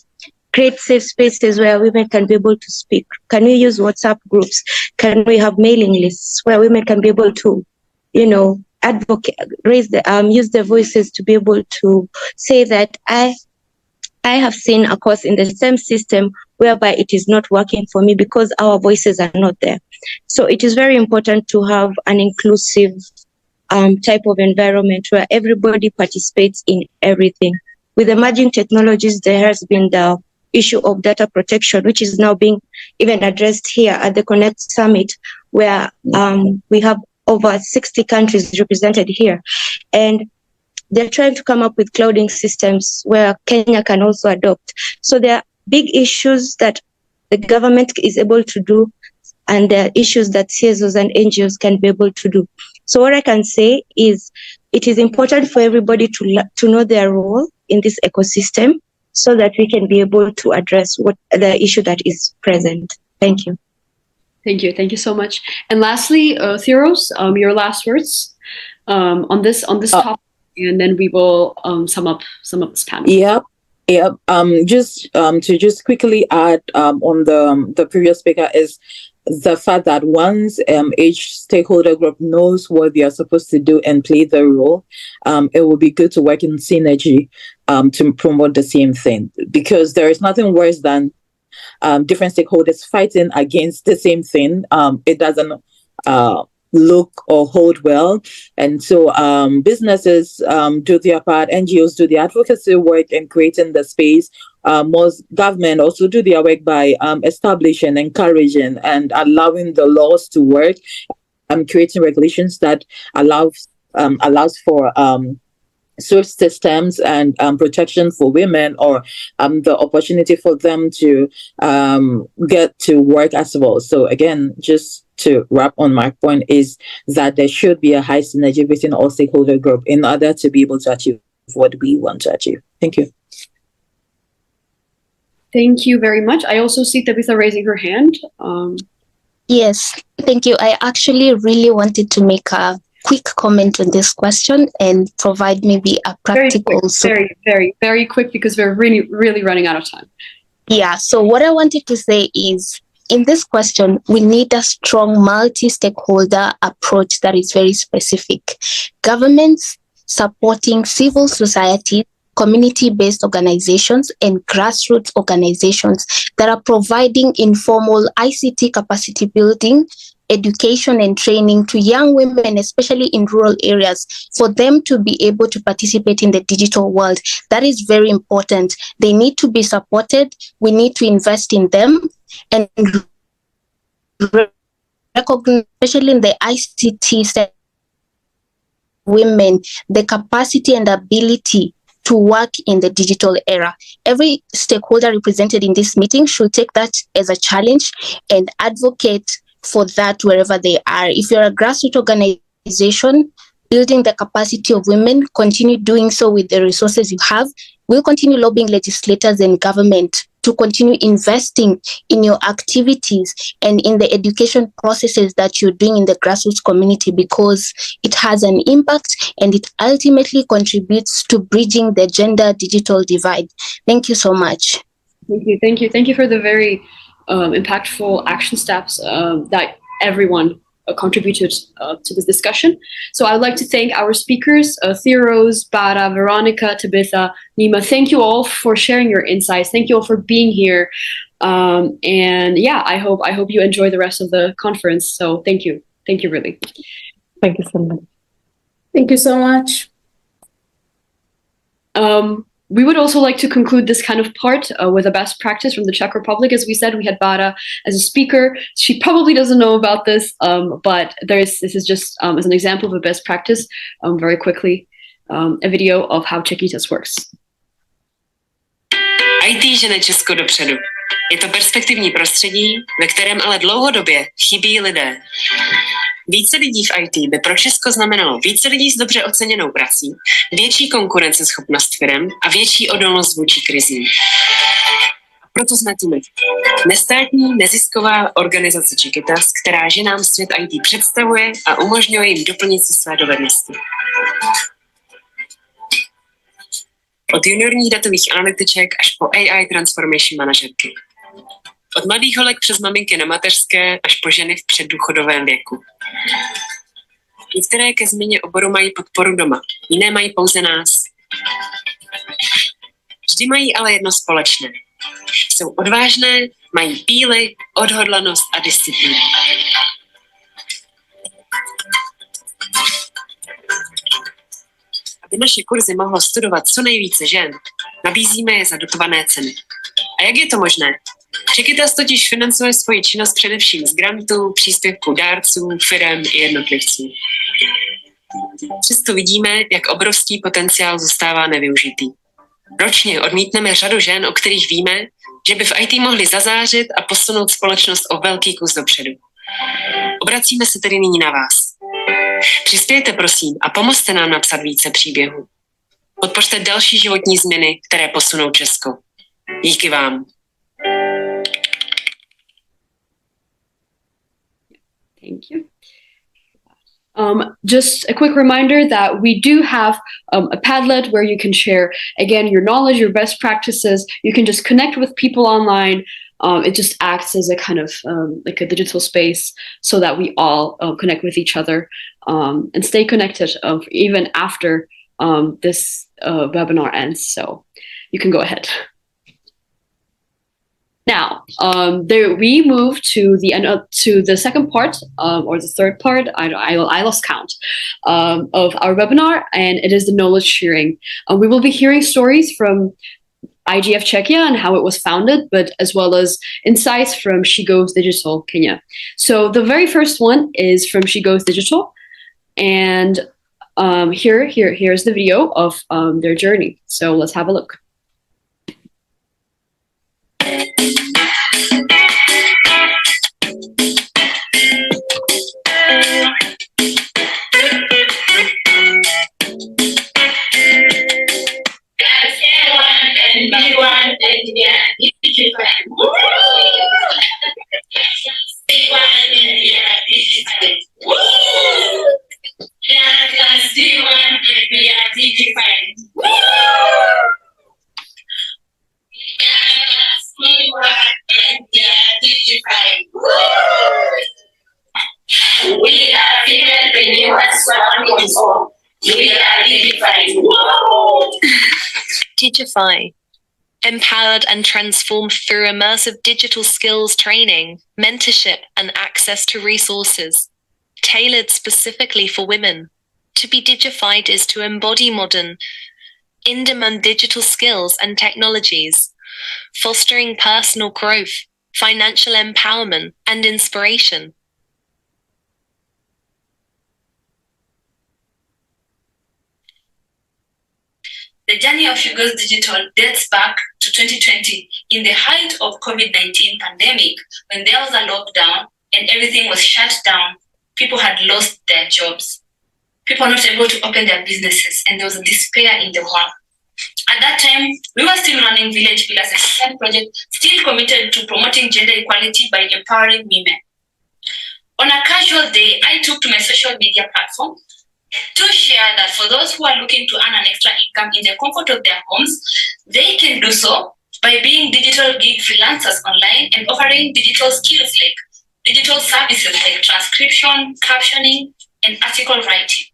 create safe spaces where women can be able to speak? Can we use WhatsApp groups? Can we have mailing lists where women can be able to, advocate, use their voices to be able to say that I have seen a course in the same system whereby it is not working for me because our voices are not there. So it is very important to have an inclusive type of environment where everybody participates in everything. With emerging technologies, there has been the issue of data protection, which is now being even addressed here at the Connect Summit, where we have over 60 countries represented here. And they're trying to come up with clouding systems where Kenya can also adopt. So there are big issues that the government is able to do, and there are issues that CSOs and NGOs can be able to do. So what I can say is it is important for everybody to know their role in this ecosystem, so that we can be able to address what the issue that is present. Thank you. Thank you. Thank you so much. And lastly, Theros, your last words on this topic, and then we will sum up this panel. Yeah. Just quickly add on the previous speaker is the fact that once each stakeholder group knows what they are supposed to do and play their role, it will be good to work in synergy to promote the same thing, because there is nothing worse than different stakeholders fighting against the same thing. It doesn't look or hold well. And so businesses do their part, NGOs do the advocacy work and creating the space. Most government also do their work by establishing, encouraging, and allowing the laws to work, creating regulations that allows for swift systems and protection for women, or the opportunity for them to get to work as well. So again, just to wrap on my point is that there should be a high synergy between all stakeholder group in order to be able to achieve what we want to achieve. Thank you. Thank you very much. I also see Tabitha raising her hand. Yes, thank you. I actually really wanted to make a quick comment on this question and provide maybe a practical... Very quick, because we're really, really running out of time. Yeah, so what I wanted to say is, in this question, we need a strong multi-stakeholder approach that is very specific. Governments supporting civil society, community-based organizations, and grassroots organizations that are providing informal ICT capacity building education and training to young women, especially in rural areas, for them to be able to participate in the digital world. That is very important. They need to be supported. We need to invest in them and recognize, especially in the ICT sector, women, the capacity and ability to work in the digital era. Every stakeholder represented in this meeting should take that as a challenge and advocate for that wherever they are. If you're a grassroots organization building the capacity of women, continue doing so with the resources you have. We'll continue lobbying legislators and government to continue investing in your activities and in the education processes that you're doing in the grassroots community, because it has an impact and it ultimately contributes to bridging the gender digital divide. Thank you so much. Thank you for the very impactful action steps that everyone contributed to this discussion. So I'd like to thank our speakers, Theros, Bara, Veronica, Tabitha, Nima. Thank you all for sharing your insights. Thank you all for being here. And yeah, I hope you enjoy the rest of the conference. So thank you really. Thank you so much. Thank you so much. We would also like to conclude this kind of part with a best practice from the Czech Republic. As we said, we had Bara as a speaker. She probably doesn't know about this, but this is just as an example of a best practice, very quickly, a video of how Czechitas works. IT žene Česko dopředu. Je to perspektivní prostředí, ve kterém ale dlouhodobě chybí lidé. Více lidí v IT by pro Česko znamenalo více lidí s dobře oceněnou prací, větší konkurenceschopnost firem a větší odolnost vůči krizím. Proto jsme tu my. Nestátní nezisková organizace Czechitas, která ženám svět IT představuje a umožňuje jim doplnit si své dovednosti. Od juniorních datových analytiček až po AI transformation manažerky. Od mladých holek přes maminky na mateřské až po ženy v předdůchodovém věku. Některé ke změně oboru mají podporu doma, jiné mají pouze nás. Vždy mají ale jedno společné. Jsou odvážné, mají píly, odhodlanost a disciplínu. Aby naše kurzy mohlo studovat co nejvíce žen, nabízíme je za dotované ceny. A jak je to možné? Czechitas totiž financuje svoji činnost především z grantů, příspěvků dárců, firem i jednotlivců. Přesto vidíme, jak obrovský potenciál zůstává nevyužitý. Ročně odmítneme řadu žen, o kterých víme, že by v IT mohly zazářit a posunout společnost o velký kus dopředu. Obracíme se tedy nyní na vás. Přispějte prosím a pomozte nám napsat více příběhů. Podpořte další životní změny, které posunou Česko. Díky vám. Thank you. Just a quick reminder that we do have a Padlet where you can share, again, your knowledge, your best practices. You can just connect with people online. It just acts as a kind of like a digital space so that we all connect with each other and stay connected even after this webinar ends. So you can go ahead. Now, we move to the end to the second part or the third part. I lost count of our webinar, and it is the knowledge sharing. We will be hearing stories from IGF Czechia and how it was founded, but as well as insights from She Goes Digital Kenya. So the very first one is from She Goes Digital, and here's the video of their journey. So let's have a look. We are entrepreneurs from Teachify. empowered and transformed through immersive digital skills training, mentorship, and access to resources tailored specifically for women. To be digified is to embody modern, in-demand digital skills and technologies, fostering personal growth, financial empowerment, and inspiration. The journey of Hugo's Digital dates back to 2020 in the height of COVID-19 pandemic, when there was a lockdown and everything was shut down. People had lost their jobs. People were not able to open their businesses, and there was despair in the world. At that time, we were still running Village Pillars as a social project, still committed to promoting gender equality by empowering women. On a casual day, I took to my social media platform to share that for those who are looking to earn an extra income in the comfort of their homes, they can do so by being digital gig freelancers online and offering digital skills like digital services like transcription, captioning, and article writing.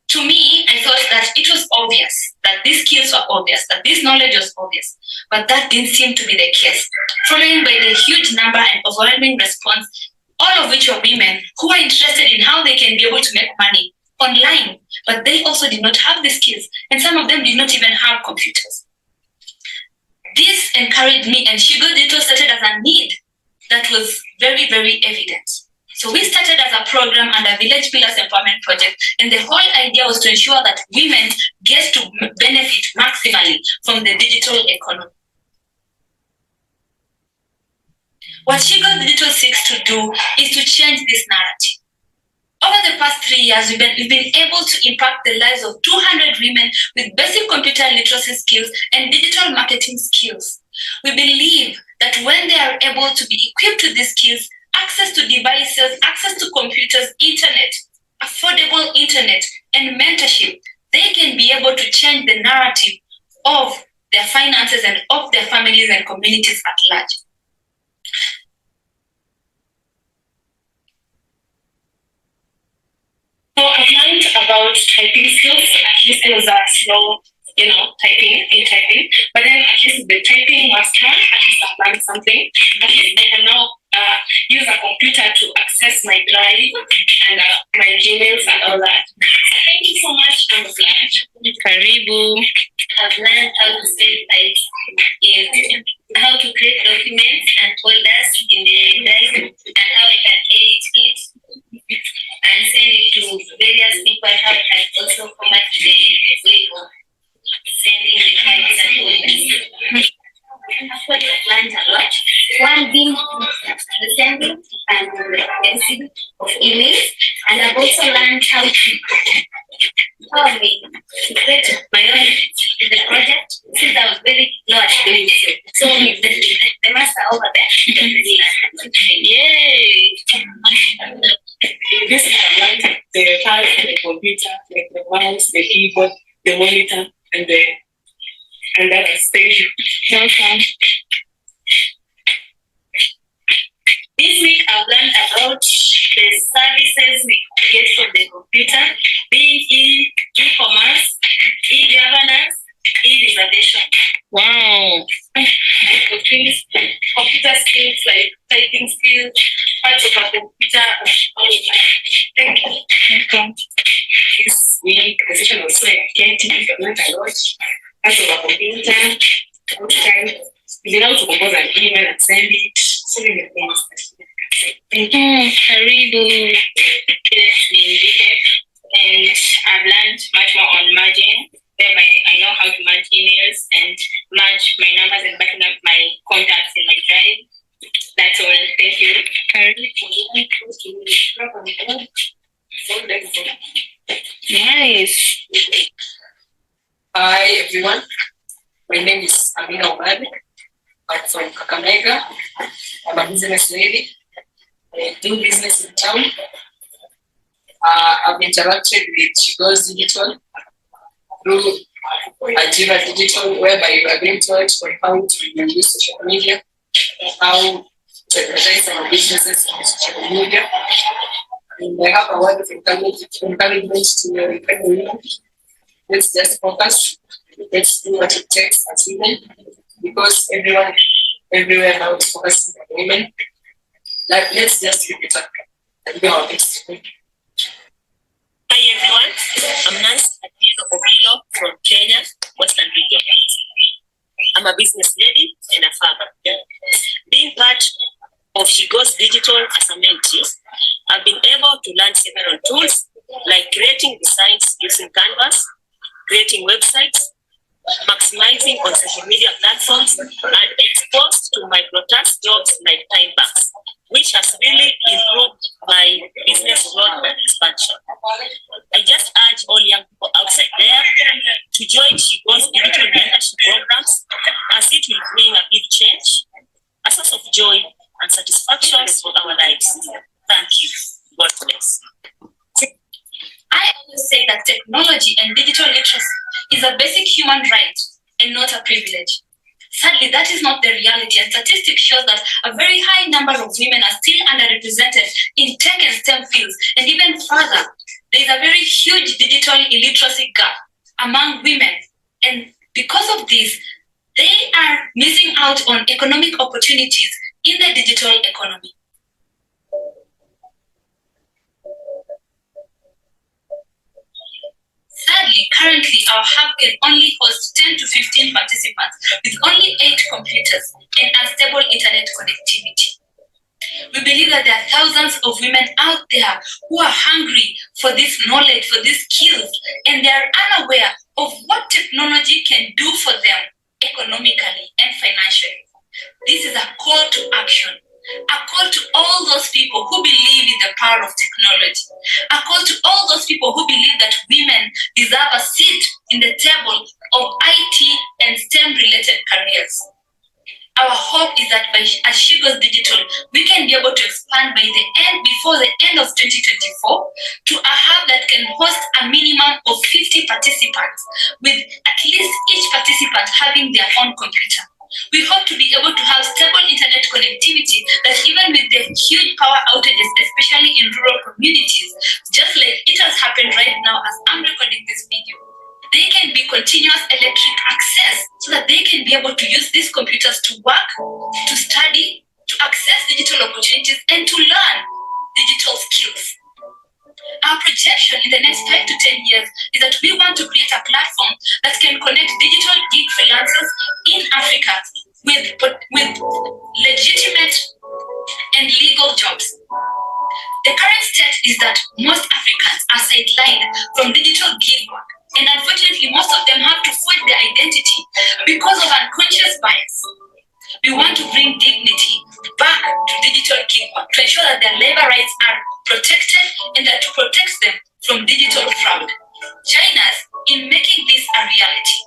To me, I thought that it was obvious, that these skills were obvious, that this knowledge was obvious, but that didn't seem to be the case. Following by the huge number and overwhelming response, all of which were women who were interested in how they can be able to make money online, but they also did not have the skills, and some of them did not even have computers. This encouraged me, and Hugo Digital started as a need that was very, very evident. So we started as a program under Village Pillars Empowerment Project, and the whole idea was to ensure that women get to benefit maximally from the digital economy. What Hugo Digital seeks to do is to change this narrative. Over the past 3 years, we've been able to impact the lives of 200 women with basic computer literacy skills and digital marketing skills. We believe that when they are able to be equipped with these skills, access to devices, access to computers, internet, affordable internet, and mentorship, they can be able to change the narrative of their finances and of their families and communities at large. So I've learned about typing skills. At least I was slow, typing. But then at least the typing was done. At least I've learned something. At least I can now use a computer to access my drive and my Gmails and all that. Thank you so much. I'm glad. Karibu. I've learned how to save files, how to create documents and folders in the drive, and how I can edit it and send it to various people. How I can also format the way of sending the files and folders. Actually, I've learned a lot. One being the sending and the receiving of emails, and I've also learned how to create my own project since I was very low at doing it. So the master over there. Yay! This is the part of the computer, like the mouse, the keyboard, the monitor, and that stage. Okay. This week I've learned about the services we get from the computer, being e-commerce, e-governance, e-reservation. Wow. Computer skills like typing skills, parts of a computer. Thank you. Okay. This week the session was so engaging. I've learned a lot. Parts of a computer, outside. You know, to compose an email and send it. So many things. Thank you. Karibu. And I've learned much more on merging. Thereby, I know how to merge emails and merge my numbers and backing up my contacts in my drive. That's all. Thank you. Nice. Hi, everyone. My name is Amina Omar. I'm from Kakamega. I'm a business lady. I do business in town. I've interacted with Hugo's Digital through Ajiva Digital, whereby we are being taught on how to use social media, how to advertise our businesses on social media. And I have a word of encouragement to everyone. Let's just focus. Let's do what it takes as women. because everywhere now is focusing on women. Like, let's just keep it up. Hi everyone, I'm Nancy Obilo from Kenya, Western region. I'm a business lady and a farmer. Being part of She Goes Digital as a mentee, I've been able to learn several tools like creating designs using Canvas, creating websites, maximizing on social media platforms, and exposed to microtask jobs like time banks, which has really improved my business growth and expansion. I just urge all young people outside there to join She Goes digital mentorship programs, as it will bring a big change, a source of joy and satisfaction for our lives. Thank you. God bless. I always say that technology and digital literacy is a basic human right and not a privilege. Sadly, that is not the reality, and statistics show that a very high number of women are still underrepresented in tech and STEM fields, and even further, there is a very huge digital illiteracy gap among women, and because of this, they are missing out on economic opportunities in the digital economy. Sadly, currently our hub can only host 10 to 15 participants with only 8 computers and unstable internet connectivity. We believe that there are thousands of women out there who are hungry for this knowledge, for these skills, and they are unaware of what technology can do for them economically and financially. This is a call to action. A call to all those people who believe in the power of technology. A call to all those people who believe that women deserve a seat in the table of IT and STEM-related careers. Our hope is that as She Goes Digital, we can be able to expand before the end of 2024 to a hub that can host a minimum of 50 participants, with at least each participant having their own computer. We hope to be able to have stable internet connectivity that even with the huge power outages, especially in rural communities, just like it has happened right now as I'm recording this video, they can be continuous electric access so that they can be able to use these computers to work, to study, to access digital opportunities, and to learn digital skills. Our projection in the next 5 to 10 years is that we want to create a platform that can connect digital gig freelancers in Africa with legitimate and legal jobs. The current state is that most Africans are sidelined from digital gig work, and unfortunately most of them have to forge their identity because of unconscious bias. We want to bring dignity back to digital gig work to ensure that their labor rights are protected and that to protect them from digital fraud. Join us in making this a reality.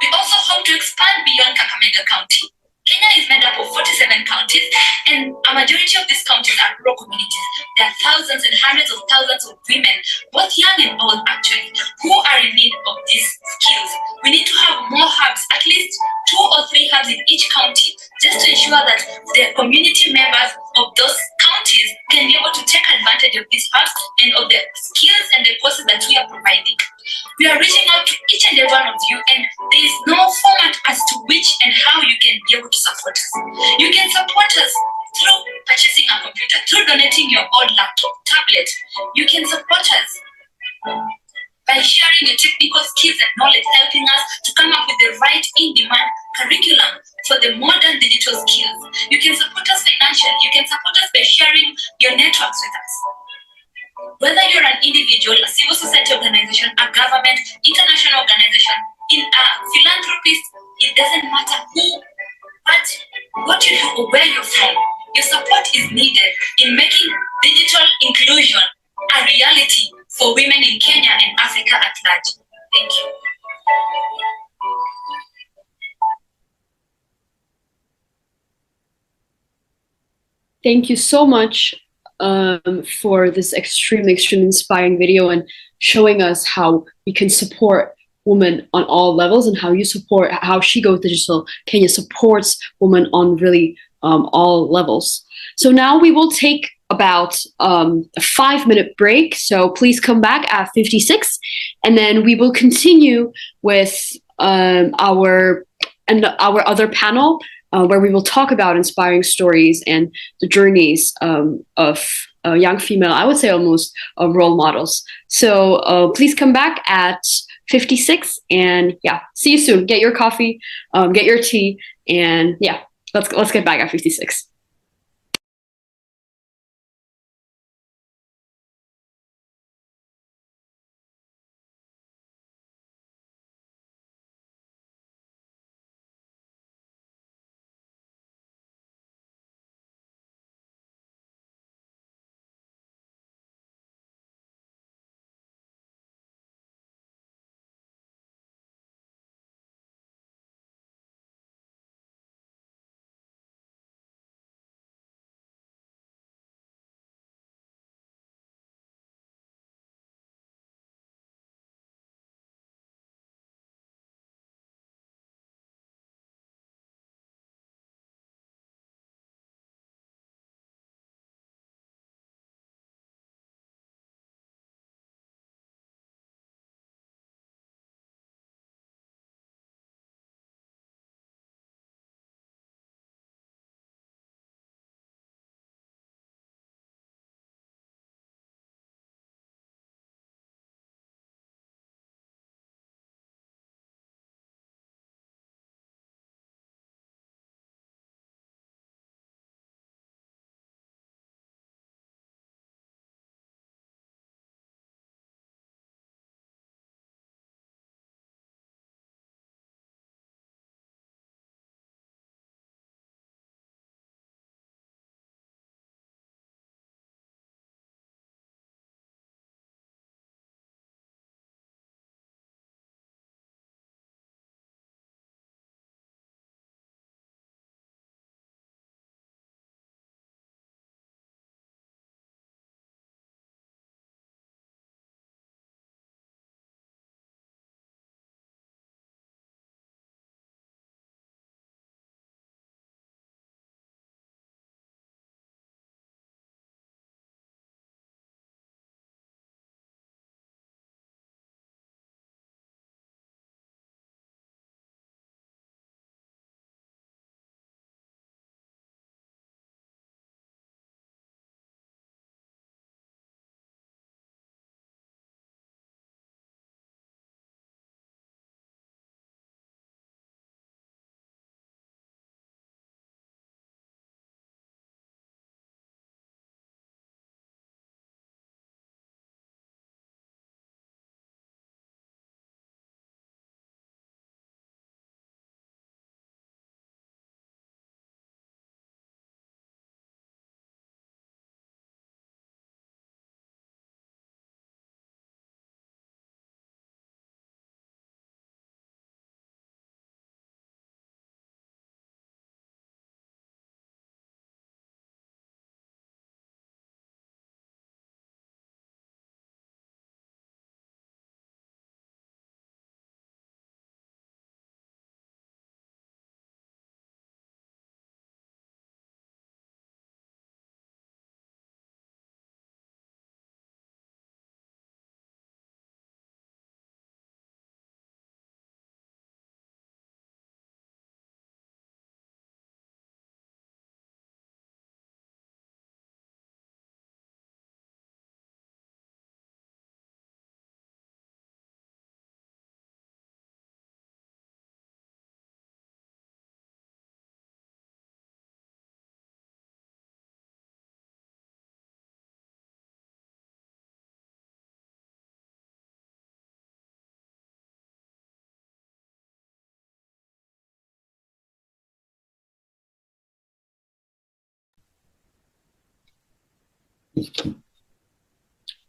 We also hope to expand beyond Kakamega County. Kenya is made up of 47 counties, and a majority of these counties are rural communities. There are thousands and hundreds of thousands of women, both young and old actually, who are in need of these skills. We need to have more hubs, at least 2 or 3 hubs in each county, just to ensure that the community members of those counties can be able to take advantage of these hubs and of the skills and the courses that we are providing. We are reaching out to each and every one of you, and there is no format as to which and how you can be able to support us. You can support us through purchasing a computer, through donating your old laptop, tablet. You can support us by sharing your technical skills and knowledge, helping us to come up with the right in-demand curriculum for the modern digital skills. You can support us financially. You can support us by sharing your networks with us. Whether you're an individual, a civil society organization, a government, international organization, in a philanthropist, it doesn't matter who, what you do or where you're from. Your support is needed in making digital inclusion a reality for women in Kenya and Africa at large. Thank you. Thank you so much for this extremely inspiring video and showing us how we can support women on all levels, and how She Goes Digital Kenya supports women on really all levels. So now we will take about a 5-minute break. So please come back at 56, and then we will continue with our and our other panel, where we will talk about inspiring stories and the journeys of young female, I would say almost role models. So please come back at 56, and yeah, see you soon. Get your coffee, get your tea, and yeah, let's get back at 56.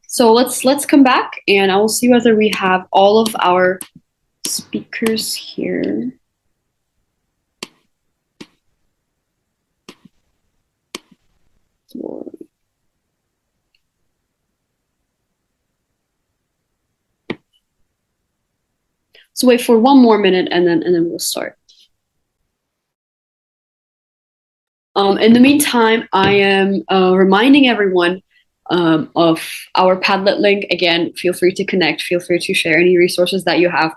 So let's come back, and I will see whether we have all of our speakers here. So wait for one more minute, and then we'll start. In the meantime, I am reminding everyone of our Padlet link. Again, feel free to connect. Feel free to share any resources that you have.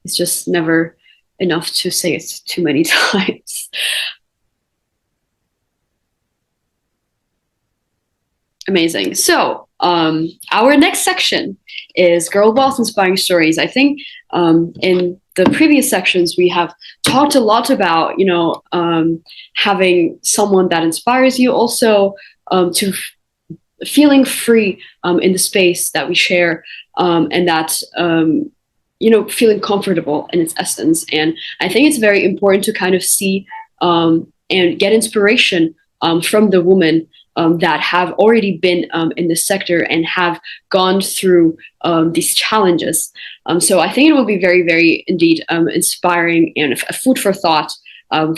It's just never enough to say it too many times. Amazing. So our next section is Girl Boss Inspiring Stories. I think in the previous sections we have talked a lot about, having someone that inspires you, also to feeling free in the space that we share, and that feeling comfortable in its essence. And I think it's very important to kind of see and get inspiration from the women that have already been in this sector and have gone through these challenges. So I think it will be very, very indeed inspiring and a food for thought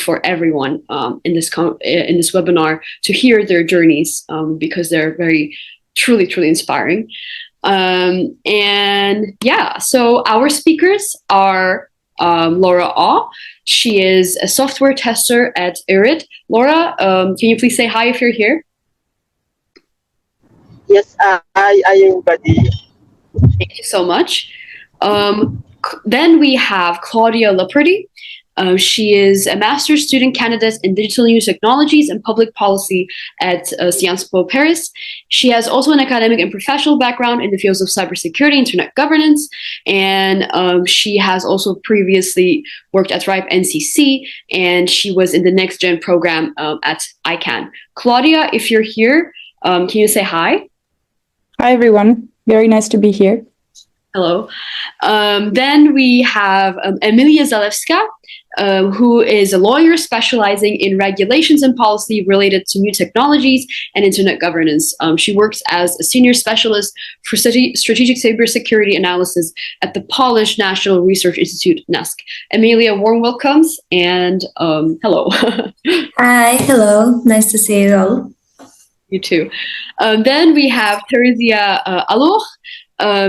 for everyone in this webinar to hear their journeys, because they're very truly, truly inspiring. And yeah, so our speakers are Laura Aw. She is a software tester at IRID. Laura, can you please say hi if you're here? Yes, hi everybody. Thank you so much. Then we have Claudia Lapredi. She is a master's student candidate in digital news technologies and public policy at Sciences Po Paris. She has also an academic and professional background in the fields of cybersecurity, internet governance, and she has also previously worked at RIPE NCC, and she was in the Next Gen program at ICANN. Claudia, if you're here, can you say hi? Hi, everyone. Very nice to be here. Hello. Then we have Emilia Zalewska, who is a lawyer specializing in regulations and policy related to new technologies and internet governance. She works as a senior specialist for strategic cybersecurity analysis at the Polish National Research Institute, NASK. Emilia, warm welcomes and hello. Hi, hello. Nice to see you all. You too. Then we have Teresia Aloch.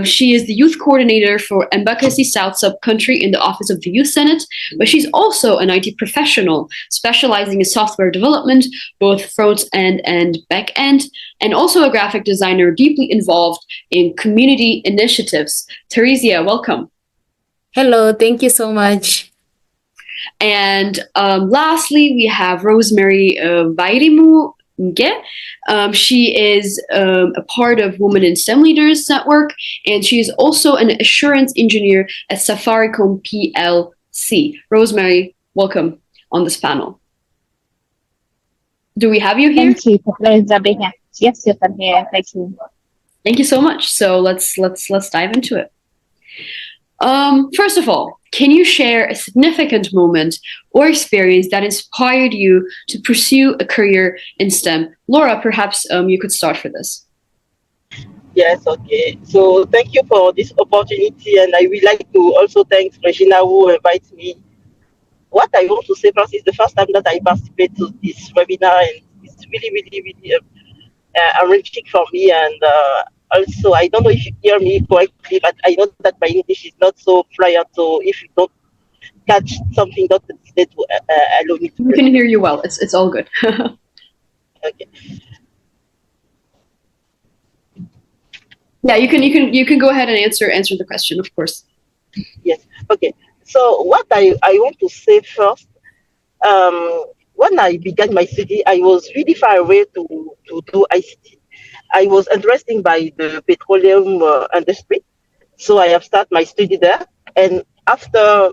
She is the youth coordinator for Embakasi South Subcountry in the Office of the Youth Senate, but she's also an IT professional specializing in software development, both front end and back end, and also a graphic designer deeply involved in community initiatives. Teresia, welcome. Hello, thank you so much. And lastly, we have Rosemary Vairimu. She is a part of Women in STEM Leaders Network, and she is also an assurance engineer at Safaricom PLC. Rosemary, welcome on this panel. Do we have you here? Thank you. Pleasure being here. Yes, yes, I'm here. Thank you. Thank you so much. So let's dive into it. First of all, can you share a significant moment or experience that inspired you to pursue a career in STEM? Laura, perhaps you could start for this. Yes, okay. So thank you for this opportunity, and I would like to also thank Regina who invites me. What I want to say first is the first time that I participate to this webinar, and it's really, really, really enriching for me. And also, I don't know if you hear me correctly, but I know that my English is not so fluent. So if you don't catch something, don't hesitate to allow me to. We can hear you well. It's all good. Okay. Yeah, you can go ahead and answer the question, of course. Yes. Okay. So what I want to say first, when I began my study, I was really far away to do ICT. I was interested by the petroleum industry, so I have started my study there. And after,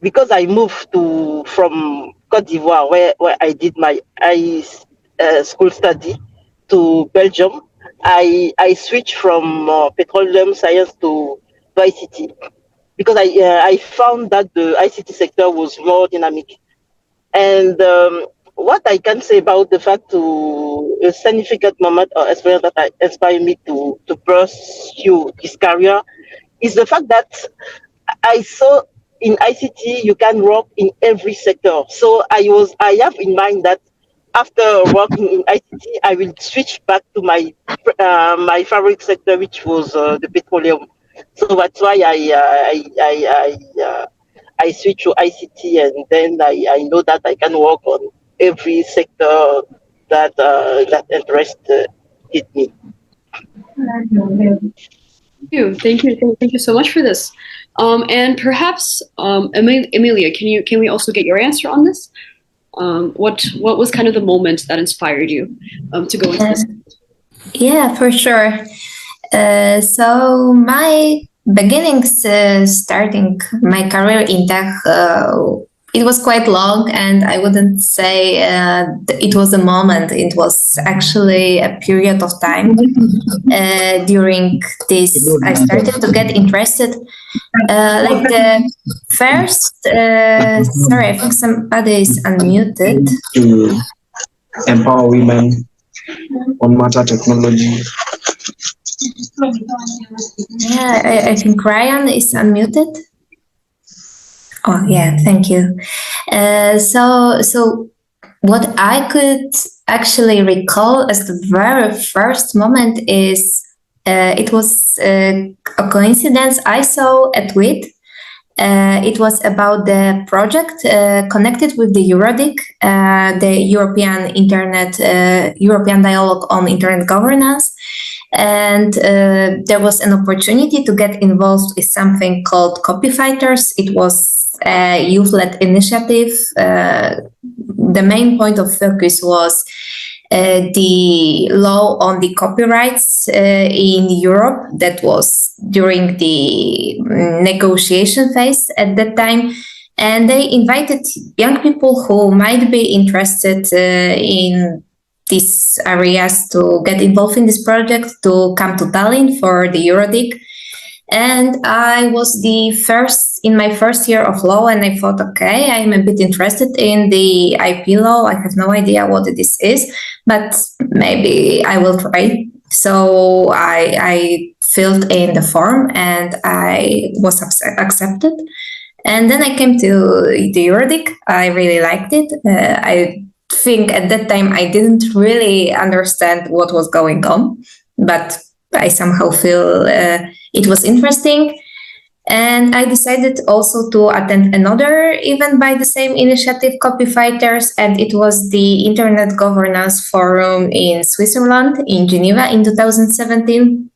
because I moved from Côte d'Ivoire, where I did my school study, to Belgium, I switched from petroleum science to ICT because I found that the ICT sector was more dynamic. And what I can say about the fact to a significant moment or experience that inspired me to pursue this career is the fact that I saw in ICT you can work in every sector. So I have in mind that after working in ICT, I will switch back to my favorite sector, which was the petroleum. So that's why I switch to ICT, and then I know that I can work on every sector that interested me. Thank you so much for this. And perhaps, Emilia, can we also get your answer on this? What was kind of the moment that inspired you to go into this? Yeah, for sure. So my beginnings, starting my career in tech, it was quite long, and I wouldn't say it was a moment. It was actually a period of time. During this, I started to get interested. Like the first, sorry, I think somebody is unmuted. To empower women on matter technology. Yeah, I think Ryan is unmuted. Oh, yeah, thank you. So what I could actually recall as the very first moment is it was a coincidence. I saw a tweet. It was about the project connected with the Eurodic, the European Dialogue on Internet Governance. And there was an opportunity to get involved with something called Copy Fighters. It was a youth-led initiative. The main point of focus was the law on the copyrights in Europe that was during the negotiation phase at that time. And they invited young people who might be interested in these areas to get involved in this project to come to Tallinn for the Eurodic. And I was in my first year of law, and I thought, okay, I'm a bit interested in the IP law. I have no idea what this is, but maybe I will try. So I filled in the form and I was accepted. And then I came to the Eurodic. I really liked it. I think at that time I didn't really understand what was going on, but I somehow feel it was interesting. And I decided also to attend another event by the same initiative, Copy Fighters, and it was the Internet Governance Forum in Switzerland, in Geneva in 2017.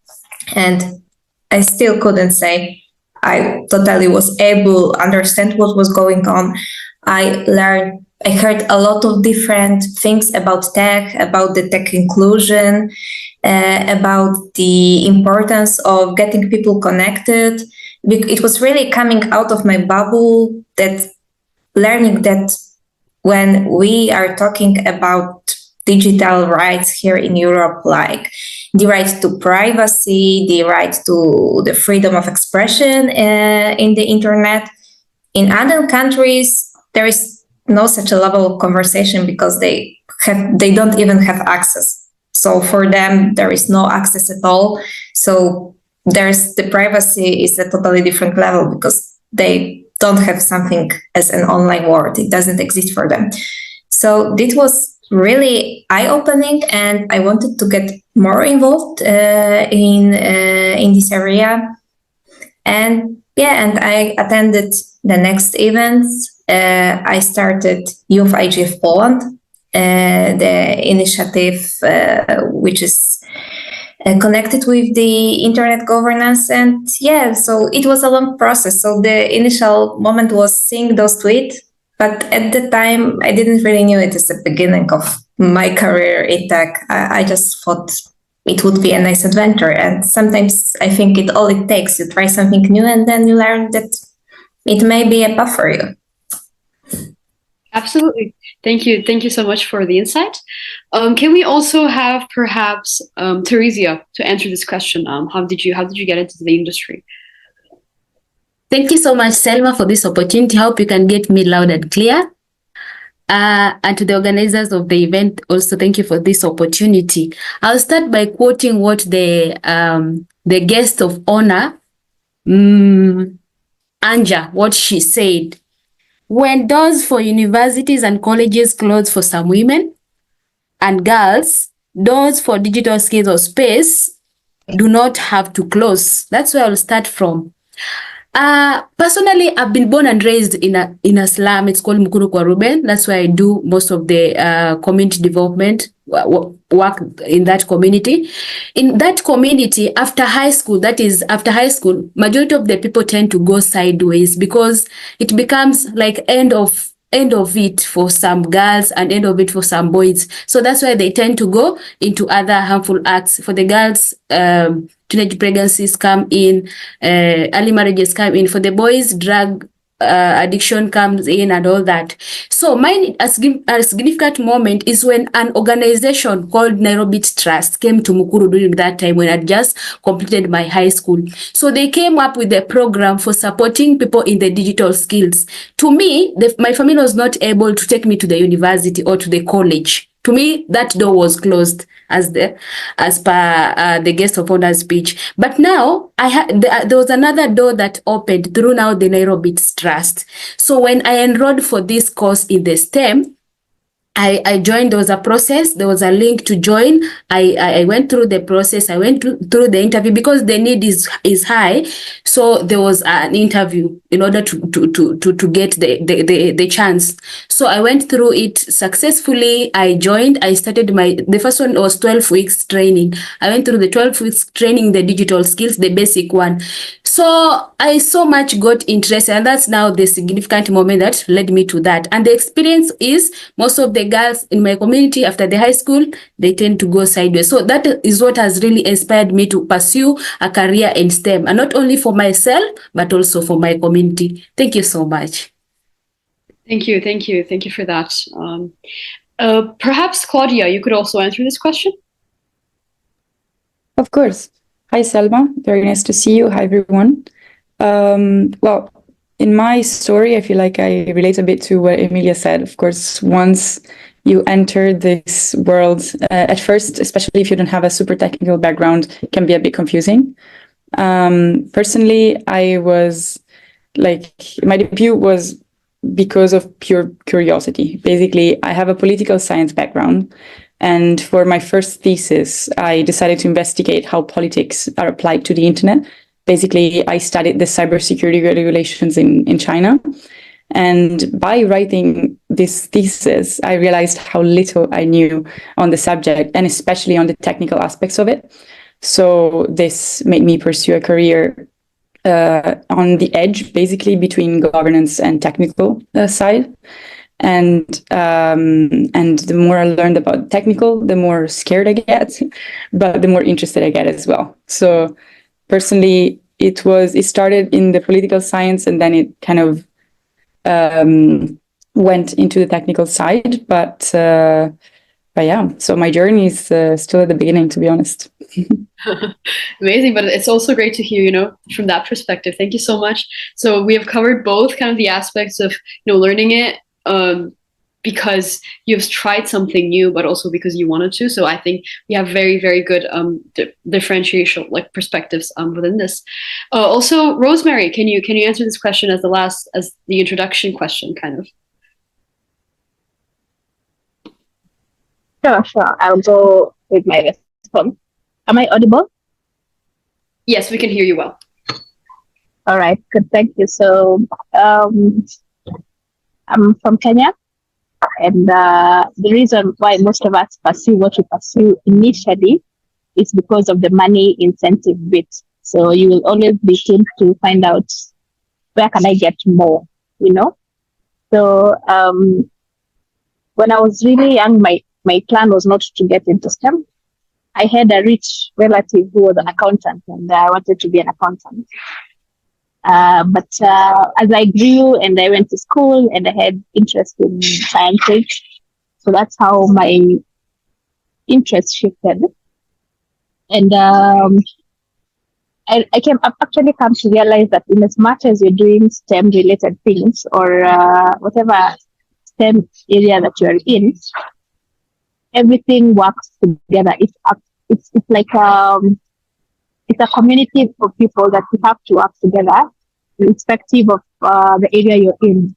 And I still couldn't say I totally was able to understand what was going on. I heard a lot of different things about tech, about the tech inclusion, about the importance of getting people connected. It was really coming out of my bubble, that learning that when we are talking about digital rights here in Europe, like the right to privacy, the right to the freedom of expression in the internet, in other countries, there is no such a level of conversation because they don't even have access. So for them, there is no access at all. So the privacy is a totally different level because they don't have something as an online world. It doesn't exist for them. So this was really eye-opening, and I wanted to get more involved in this area. And I attended the next events. I started Youth IGF Poland, the initiative which is connected with the internet governance. And so it was a long process. So the initial moment was seeing those tweets, but at the time I didn't really knew it as the beginning of my career in tech. I just thought it would be a nice adventure. And sometimes I think all it takes, you try something new and then you learn that it may be a path for you. Absolutely. Thank you. Thank you so much for the insight. Can we also have perhaps Theresia to answer this question? How did you get into the industry? Thank you so much, Selma, for this opportunity. Hope you can get me loud and clear. And to the organizers of the event, also thank you for this opportunity. I'll start by quoting what the guest of honor, Anja, what she said. When doors for universities and colleges close for some women and girls, doors for digital skills or space do not have to close. That's where I'll start from. Personally, I've been born and raised in a slum. It's called Mukuru kwa Ruben. That's where I do most of the community development work in that community. In that community, after high school, majority of the people tend to go sideways because it becomes like end of it for some girls and end of it for some boys. So that's why they tend to go into other harmful acts. For the girls, teenage pregnancies come in, early marriages come in. For the boys, drug addiction comes in and all that. So a significant moment is when an organization called Nairobi Trust came to Mukuru during that time when I just completed my high school. So they came up with a program for supporting people in the digital skills. To me, my family was not able to take me to the university or to the college. To me, that door was closed as per the guest of honor's speech. But now there was another door that opened through now the Nairobi Trust. So when I enrolled for this course in the STEM, I joined. There was a process. There was a link to join. I went through the process. I went through the interview because the need is high. So there was an interview in order to get the chance. So I went through it successfully. I joined. I started the first one was 12 weeks training. I went through the 12 weeks training, the digital skills, the basic one. So I so much got interested, and that's now the significant moment that led me to that. And the experience is most of the girls in my community after the high school, they tend to go sideways. So that is what has really inspired me to pursue a career in STEM, and not only for myself, but also for my community. Thank you so much. Thank you for that. Perhaps Claudia, you could also answer this question. Of course. Hi, Selma. Very nice to see you. Hi, everyone. Well, in my story, I feel like I relate a bit to what Emilia said. Of course, once you enter this world, at first, especially if you don't have a super technical background, it can be a bit confusing. Personally, I was like, my debut was because of pure curiosity. Basically, I have a political science background. And for my first thesis, I decided to investigate how politics are applied to the internet. Basically, I studied the cybersecurity regulations in China. And by writing this thesis, I realized how little I knew on the subject, and especially on the technical aspects of it. So this made me pursue a career on the edge, basically between governance and technical side. And the more I learned about technical, the more scared I get, but the more interested I get as well. So personally, it started in the political science, and then it kind of went into the technical side. But yeah, so my journey is still at the beginning, to be honest. Amazing, but it's also great to hear, from that perspective. Thank you so much. So we have covered both kind of the aspects of, learning it because you've tried something new, but also because you wanted to. So I think we have very, very good differentiation, like perspectives within this. Also, Rosemary, can you answer this question as the introduction question, kind of? Sure. I'll go with my response. Am I audible? Yes, we can hear you well. All right, good. Thank you. So I'm from Kenya, and the reason why most of us pursue what we pursue initially is because of the money incentive bit. So you will always be keen to find out where can I get more, So when I was really young, my plan was not to get into STEM. I had a rich relative who was an accountant, and I wanted to be an accountant. But as I grew and I went to school and I had interest in sciences, so that's how my interest shifted. And I actually come to realize that in as much as you're doing STEM related things or whatever STEM area that you're in, everything works together. It's like it's a community of people that you have to work together, irrespective of the area you're in.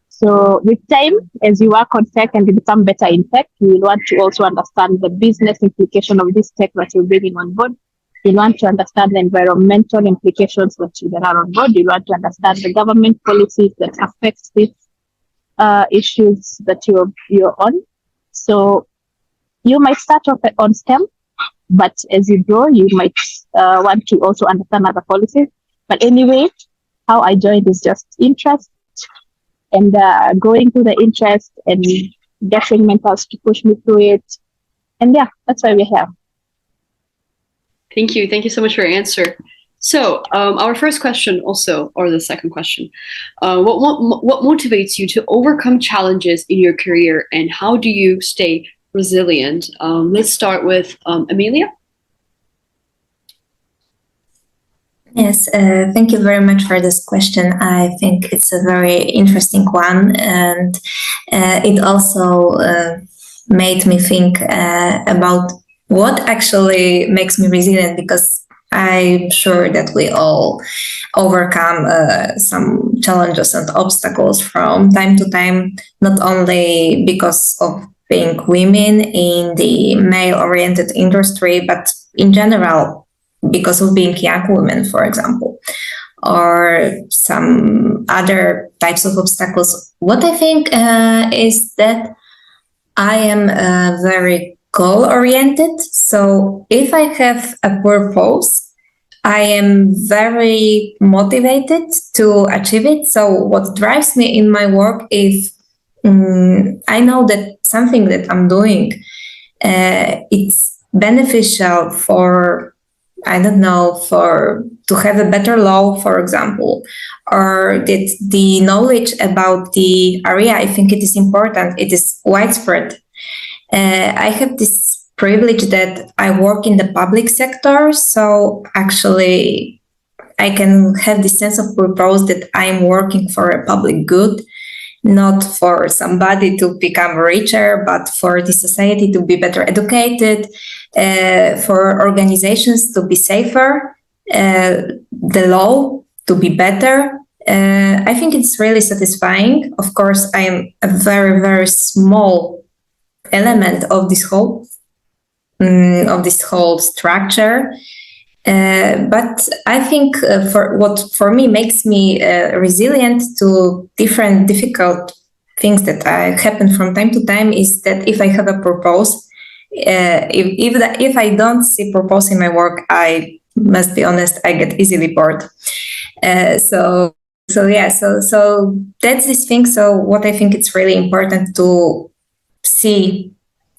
So with time, as you work on tech and you become better in tech, you will want to also understand the business implication of this tech that you're bringing on board. You want to understand the environmental implications that are on board. You want to understand the government policies that affect these issues that you're on. So you might start off on STEM, but as you grow, you might want to also understand other policies. But anyway, how I joined is just interest and going through the interest and getting mentors to push me through it. And yeah, that's why we're here. Thank you. Thank you so much for your answer. So our first question also, or the second question, what motivates you to overcome challenges in your career, and how do you stay resilient? Let's start with Amelia. Yes, thank you very much for this question. I think it's a very interesting one, and it also made me think about what actually makes me resilient, because I'm sure that we all overcome some challenges and obstacles from time to time, not only because of being women in the male-oriented industry, but in general, because of being young women, for example, or some other types of obstacles. What I think is that I am very goal-oriented. So if I have a purpose, I am very motivated to achieve it. So what drives me in my work is I know that something that I'm doing, it's beneficial for, I don't know, to have a better law, for example, or that the knowledge about the area, I think it is important, it is widespread. I have this privilege that I work in the public sector, so actually I can have this sense of purpose that I'm working for a public good, not for somebody to become richer, but for the society to be better educated, for organizations to be safer, the law to be better. I think it's really satisfying. Of course, I am a very, very small element of this whole structure. But I think for me makes me resilient to different difficult things that happen from time to time is that if I have a purpose, if I don't see purpose in my work, I must be honest, I get easily bored. So that's this thing. So what I think it's really important to see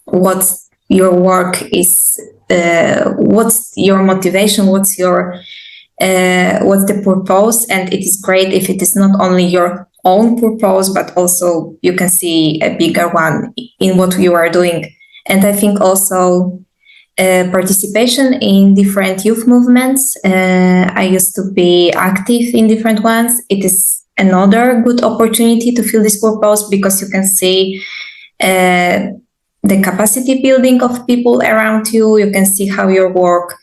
what your work is, what's your motivation, what's the purpose, and it is great if it is not only your own purpose, but also you can see a bigger one in what you are doing. And I think also participation in different youth movements. I used to be active in different ones. It is another good opportunity to feel this purpose, because you can see the capacity building of people around you. You can see how your work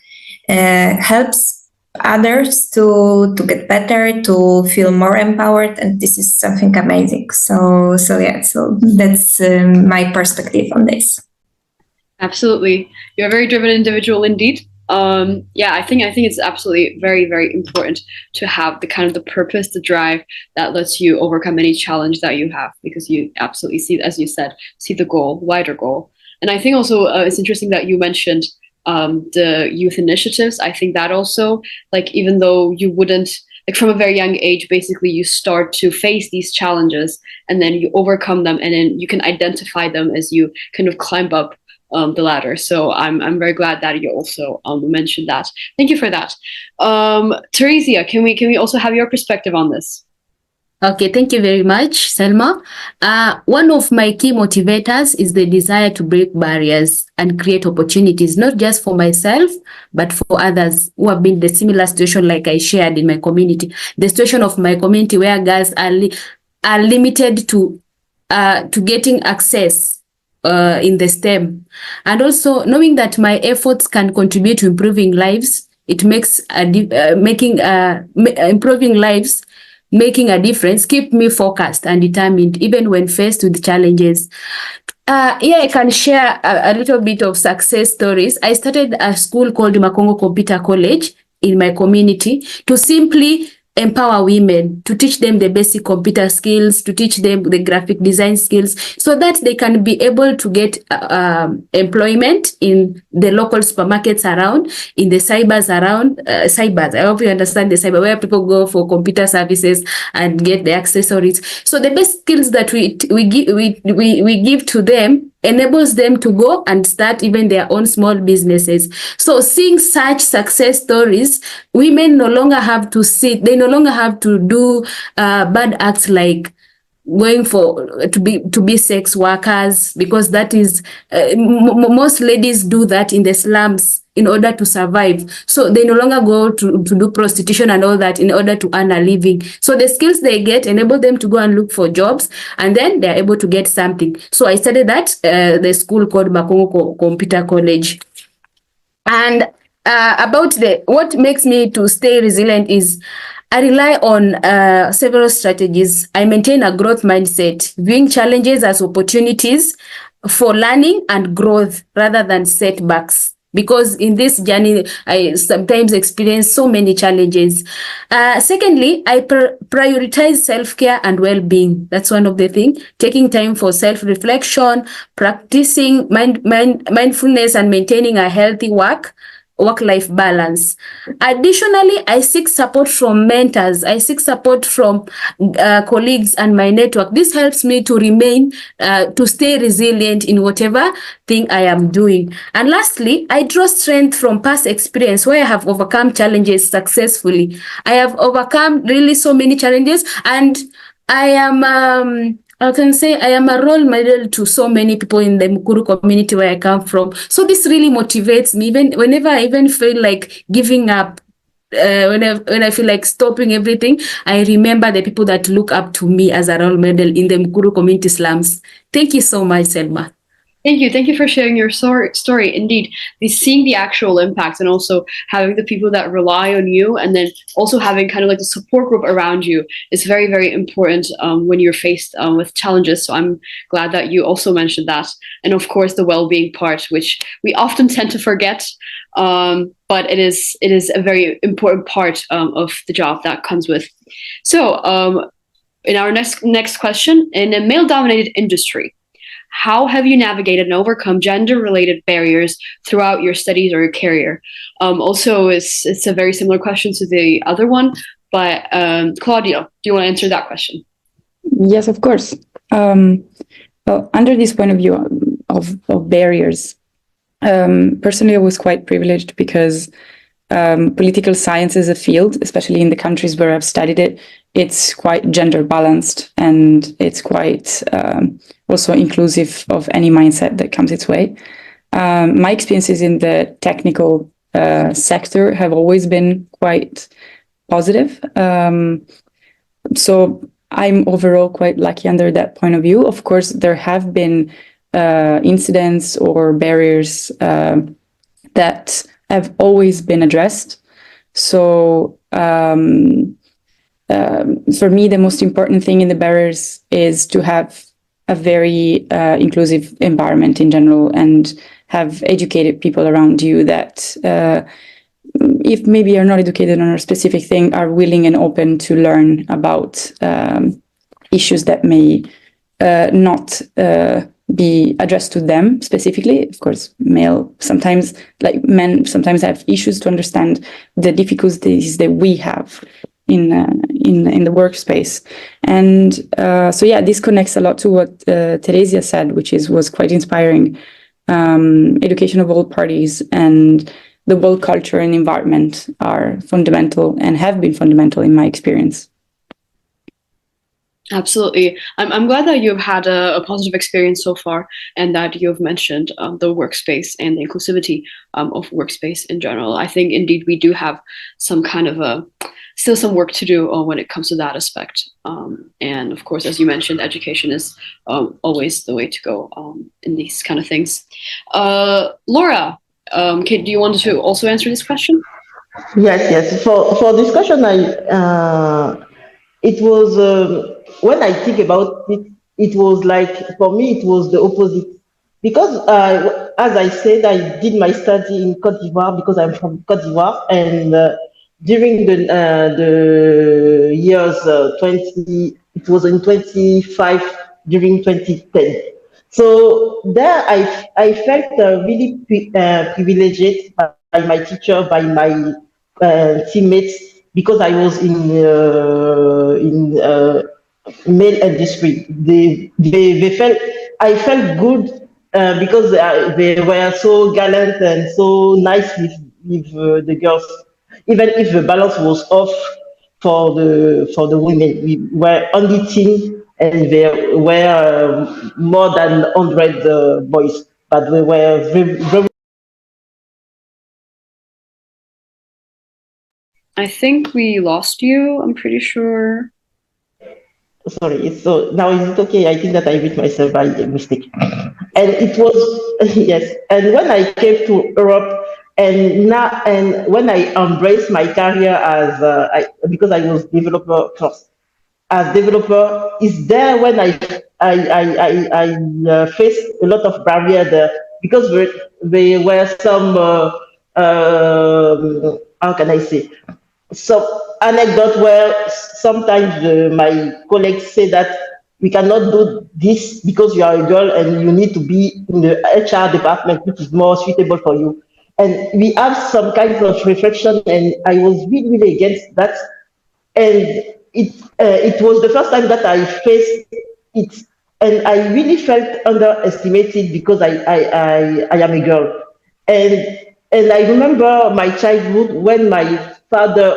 helps others to get better, to feel more empowered, and this is something amazing. So that's my perspective on this. Absolutely, you're a very driven individual indeed. I think it's absolutely very, very important to have the kind of the purpose, the drive that lets you overcome any challenge that you have, because you absolutely see, as you said, see the goal, wider goal. And I think also it's interesting that you mentioned the youth initiatives. I think that also, like, even though you wouldn't, like, from a very young age, basically you start to face these challenges and then you overcome them, and then you can identify them as you kind of climb up the ladder. So I'm very glad that you also mentioned that. Thank you for that. Teresia, can we also have your perspective on this? Okay, thank you very much, Selma. One of my key motivators is the desire to break barriers and create opportunities, not just for myself, but for others who have been in the similar situation like I shared in my community. The situation of my community where girls are limited to getting access in the STEM. And also knowing that my efforts can contribute to improving lives, it makes improving lives, making a difference, keep me focused and determined even when faced with challenges. I can share a little bit of success stories. I started a school called Makongo Computer College in my community to simply empower women, to teach them the basic computer skills, to teach them the graphic design skills, so that they can be able to get employment in the local supermarkets around, in the cybers around, cybers. I hope you understand the cyber, where people go for computer services and get the accessories. So the best skills that we give to them enables them to go and start even their own small businesses. So seeing such success stories, women no longer have to sit, they no longer have to do bad acts like going to be sex workers, because that is most ladies do that in the slums in order to survive. So they no longer go to do prostitution and all that in order to earn a living. So the skills they get enable them to go and look for jobs, and then they're able to get something. So I studied that the school called Makongo Computer College. And about what makes me to stay resilient is I rely on several strategies. I maintain a growth mindset, viewing challenges as opportunities for learning and growth rather than setbacks. Because in this journey, I sometimes experience so many challenges. Secondly, I prioritize self-care and well-being. That's one of the things. Taking time for self-reflection, practicing mindfulness, and maintaining a healthy work-life balance. Additionally, I seek support from mentors. I seek support from colleagues and my network. This helps me to remain, to stay resilient in whatever thing I am doing. And lastly, I draw strength from past experience where I have overcome challenges successfully. I have overcome really so many challenges, and I am I can say I am a role model to so many people in the Mukuru community where I come from. So this really motivates me, even whenever I even feel like giving up, when I feel like stopping everything, I remember the people that look up to me as a role model in the Mukuru community slums. Thank you so much, Selma. Thank you. Thank you for sharing your story. Indeed, seeing the actual impact, and also having the people that rely on you, and then also having kind of like the support group around you is very, very important when you're faced with challenges. So I'm glad that you also mentioned that. And of course, the well-being part, which we often tend to forget, but it is a very important part of the job that comes with. So in our next question, in a male-dominated industry, how have you navigated and overcome gender-related barriers throughout your studies or your career? Also, it's a very similar question to the other one, but Claudia, do you want to answer that question? Yes, of course. Well, under this point of view of barriers, personally, I was quite privileged because political science as a field, especially in the countries where I've studied it, it's quite gender balanced, and it's quite also inclusive of any mindset that comes its way. My experiences in the technical sector have always been quite positive. So I'm overall quite lucky under that point of view. Of course, there have been incidents or barriers that have always been addressed. So for me, the most important thing in the barriers is to have a very inclusive environment in general, and have educated people around you that if maybe you're not educated on a specific thing, are willing and open to learn about issues that may not be addressed to them specifically. Of course, men sometimes have issues to understand the difficulties that we have in the workspace. And so yeah, this connects a lot to what Teresia said, which was quite inspiring. Education of all parties and the work culture and environment are fundamental and have been fundamental in my experience. Absolutely. I'm glad that you've had a positive experience so far, and that you've mentioned the workspace and the inclusivity of workspace in general. I think indeed we do have some kind of still some work to do when it comes to that aspect. And of course, as you mentioned, education is always the way to go in these kind of things. Laura, do you want to also answer this question? Yes. For discussion, it was when I think about it, it was like, for me, it was the opposite. Because as I said, I did my study in Côte d'Ivoire because I'm from Côte d'Ivoire, and during the years 20, it was in 25 during 2010. So there I felt really privileged by my teacher, by my teammates, because I was in male industry. They felt, I felt good because they were so gallant and so nice with the girls, even if the balance was off for the women. We were only team, and there were more than 100 boys, but we were very. I think we lost you. I'm pretty sure. Sorry, so now is it okay? I think that I beat myself by mistake. And it was, yes. And when I came to Europe, and now, and when I embraced my career as, because I was developer first, as developer, is there when I faced a lot of barrier there, because there were some, how can I say, some anecdote where sometimes my colleagues say that we cannot do this because you are a girl and you need to be in the HR department, which is more suitable for you. And we have some kind of reflection, and I was really, really against that. And it was the first time that I faced it, and I really felt underestimated because I am a girl. And I remember my childhood when my father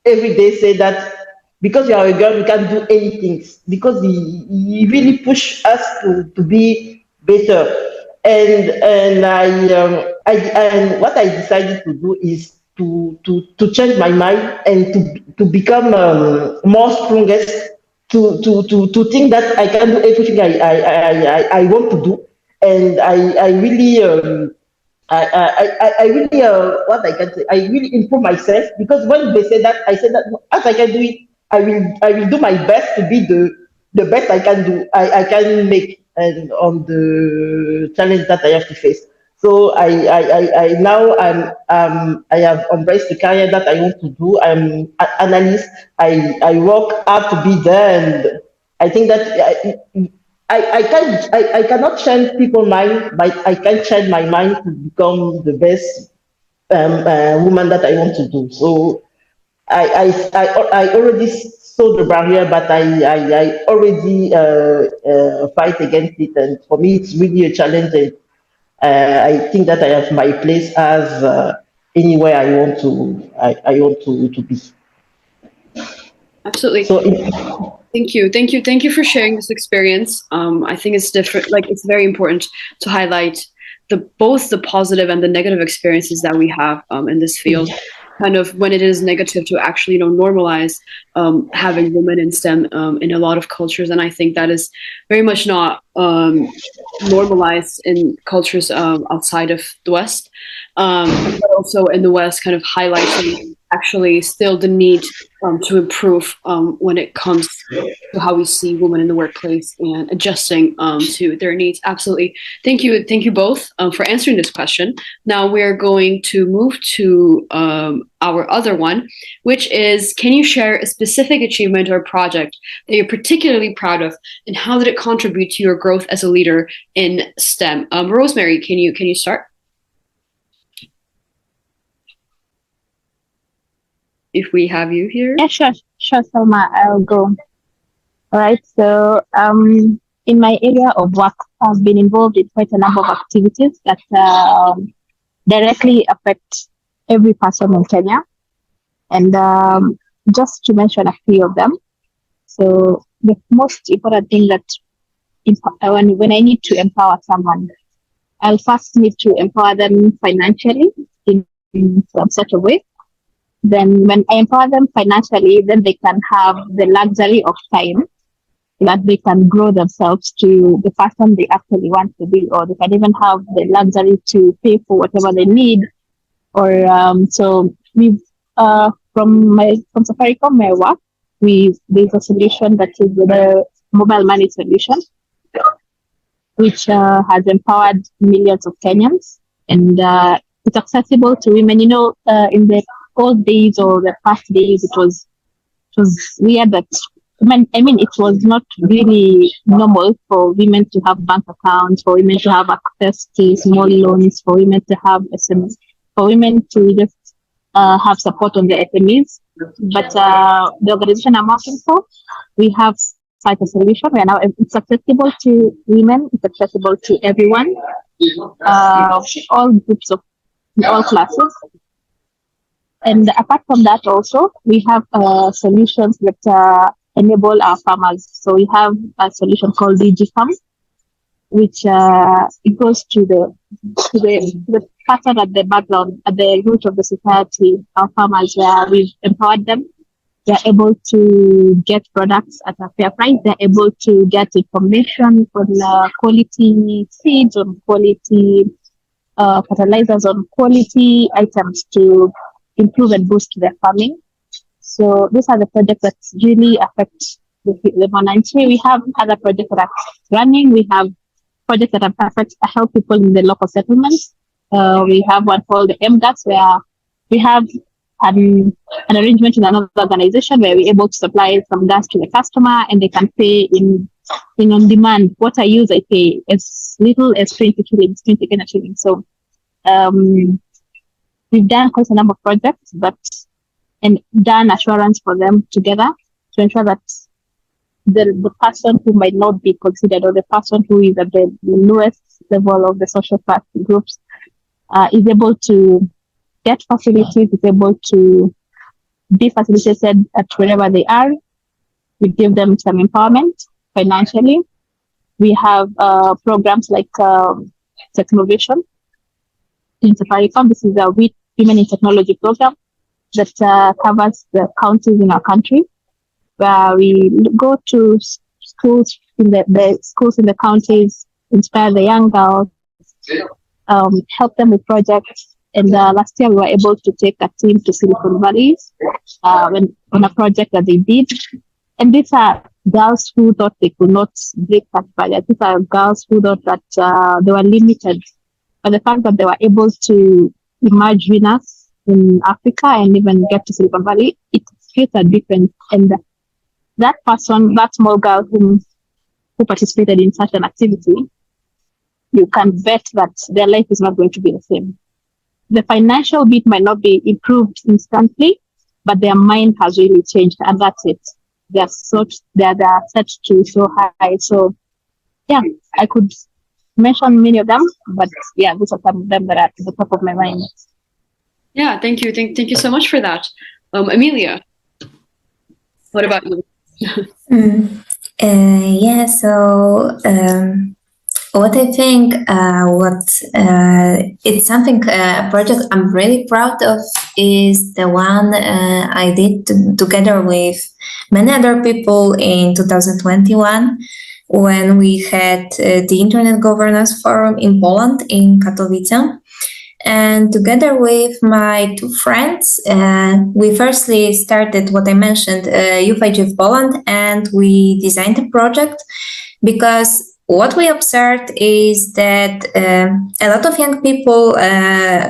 every day say that because you are a girl, you can't do anything, because he really push us to be better. And what I decided to do is to change my mind and to become more strongest, to think that I can do everything I want to do. And I really I really what I can say, I really improve myself, because when they say that, I said that as I can do it, I will do my best to be the best I can do, I can make, and on the challenge that I have to face. So I now I have embraced the career that I want to do. I'm an analyst. I work hard to be there, and I think that I cannot change people's mind, but I can change my mind to become the best woman that I want to do. So I already saw the barrier, but I already fight against it, and for me it's really a challenge. And I think that I have my place as anywhere I want to be. Absolutely. So Thank you for sharing this experience. I think it's different. Like, it's very important to highlight both the positive and the negative experiences that we have in this field. Kind of when it is negative, to actually normalize having women in STEM in a lot of cultures, and I think that is very much not normalized in cultures outside of the West, but also in the West, kind of highlighting actually still the need to improve when it comes to how we see women in the workplace and adjusting to their needs. Absolutely. Thank you both for answering this question. Now we're going to move to our other one, which is, can you share a specific achievement or project that you're particularly proud of, and how did it contribute to your growth as a leader in STEM? Rosemary, can you start? If we have you here. Yeah, sure, Selma, I'll go. All right. So, in my area of work, I've been involved in quite a number of activities that directly affect every person in Kenya. And just to mention a few of them. So, the most important thing that when I need to empower someone, I'll first need to empower them financially in such a way. Then when I empower them financially, then they can have the luxury of time that they can grow themselves to the person they actually want to be, or they can even have the luxury to pay for whatever they need. Or so we've from Safaricom, my work, there's a solution that is the mobile money solution, which has empowered millions of Kenyans, and it's accessible to women. In the old days or the past days, it was weird that it was not really normal for women to have bank accounts, for women to have access to small loans, for women to have SMEs, for women to just have support on their SMEs. But the organization I'm working for, we have such a solution where now it's accessible to women, it's accessible to everyone, all groups of all classes. And apart from that, also we have solutions that enable our farmers. So we have a solution called DigiFarm, which it goes to the pattern at the background, at the root of the society, our farmers, where we've empowered them. They're able to get products at a fair price. They're able to get information on quality seeds, on quality fertilizers, on quality items to improve and boost their farming. So these are the projects that really affect the community. We have other projects that are running. We have projects that help people in the local settlements. We have one called the MGAS, where we have an arrangement in another organization where we're able to supply some gas to the customer, and they can pay in on demand. What I use, I pay as little as 20 Kenya shillings. So we've done quite a number of projects, and done assurance for them together to ensure that the person who might not be considered, or the person who is at the lowest level of the social class groups, is able to get facilities, is able to be facilitated at wherever they are. We give them some empowerment financially. We have programs like Technovation in Safaricom. This is a Women in Technology program that covers the counties in our country, where we go to schools in the schools in the counties, inspire the young girls, help them with projects. And last year we were able to take a team to Silicon Valley on a project that they did. And these are girls who thought they could not break that barrier. These are girls who thought that they were limited. But the fact that they were able to emerge winners in Africa and even get to Silicon Valley, it creates a difference. And that person, that small girl who participated in such an activity, you can bet that their life is not going to be the same. The financial bit might not be improved instantly, but their mind has really changed, and that's it. They're set to so high. So yeah, I could mention many of them, but yeah, those are some of them that are at the top of my mind. Yeah, thank you. Thank you so much for that. Amelia, what about you? Yeah, so what I think, it's something, a project I'm really proud of is the one I did together with many other people in 2021 when we had the Internet Governance Forum in Poland, in Katowice. And together with my two friends, we firstly started what I mentioned, Youth IGF Poland, and we designed a project because what we observed is that a lot of young people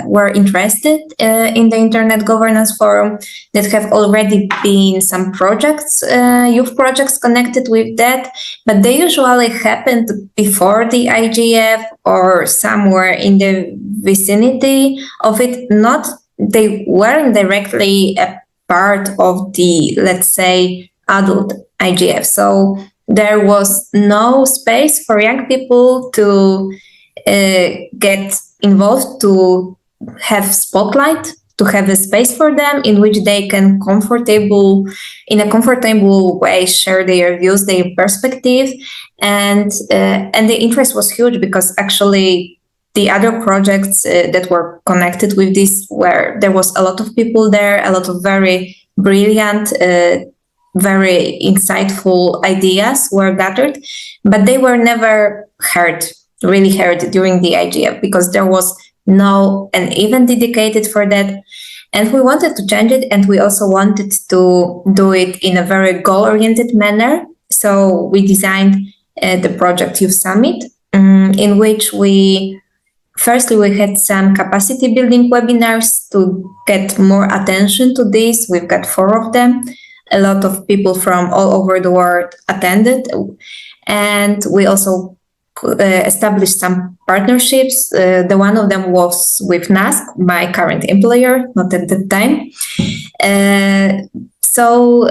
were interested in the Internet Governance Forum. That have already been some projects, youth projects connected with that, but they usually happened before the IGF or somewhere in the vicinity of it. They weren't directly a part of the, let's say, adult IGF. So there was no space for young people to get involved, to have spotlight, to have a space for them in which they can in a comfortable way share their views, their perspective, and the interest was huge because actually the other projects that were connected with this, where there was a lot of people there, a lot of very brilliant, very insightful ideas were gathered, but they were never really heard during the IGF because there was no an event dedicated for that. And we wanted to change it, and we also wanted to do it in a very goal-oriented manner. So we designed the project Youth Summit, in which we Firstly, we had some capacity building webinars to get more attention to this. We've got 4 of them. A lot of people from all over the world attended. And we also established some partnerships. The one of them was with NASC, my current employer, not at the time. So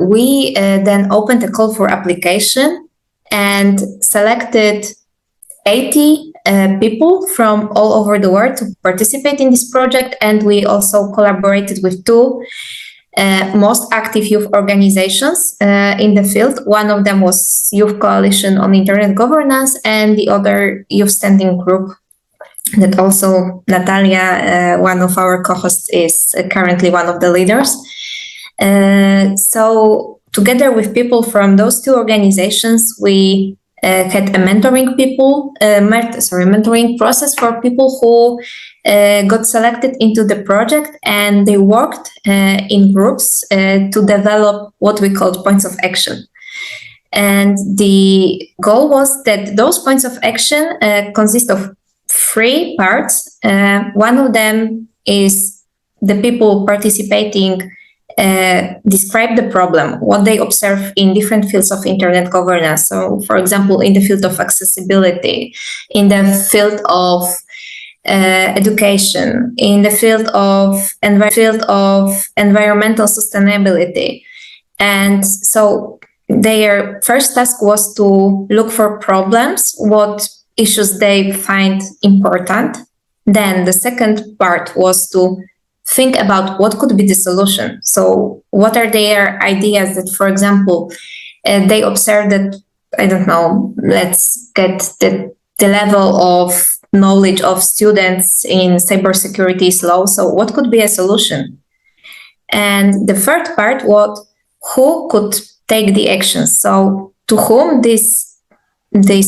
we then opened a call for application and selected 80 people from all over the world to participate in this project. And we also collaborated with 2 most active youth organizations in the field. One of them was Youth Coalition on Internet Governance, and the other Youth Standing Group that also Natalia, one of our co-hosts, is currently one of the leaders. So together with people from those 2 organizations, we had a mentoring process for people who got selected into the project, and they worked in groups to develop what we called points of action. And the goal was that those points of action consist of 3 parts. One of them is the people participating describe the problem, what they observe in different fields of internet governance. So, for example, in the field of accessibility, in the field of education, in the field of environmental sustainability. And so their first task was to look for problems, what issues they find important. Then the second part was to think about what could be the solution. So what are their ideas that, for example, they observe that, I don't know, let's get the level of knowledge of students in cybersecurity is low. So what could be a solution? And the third part was who could take the action. So to whom this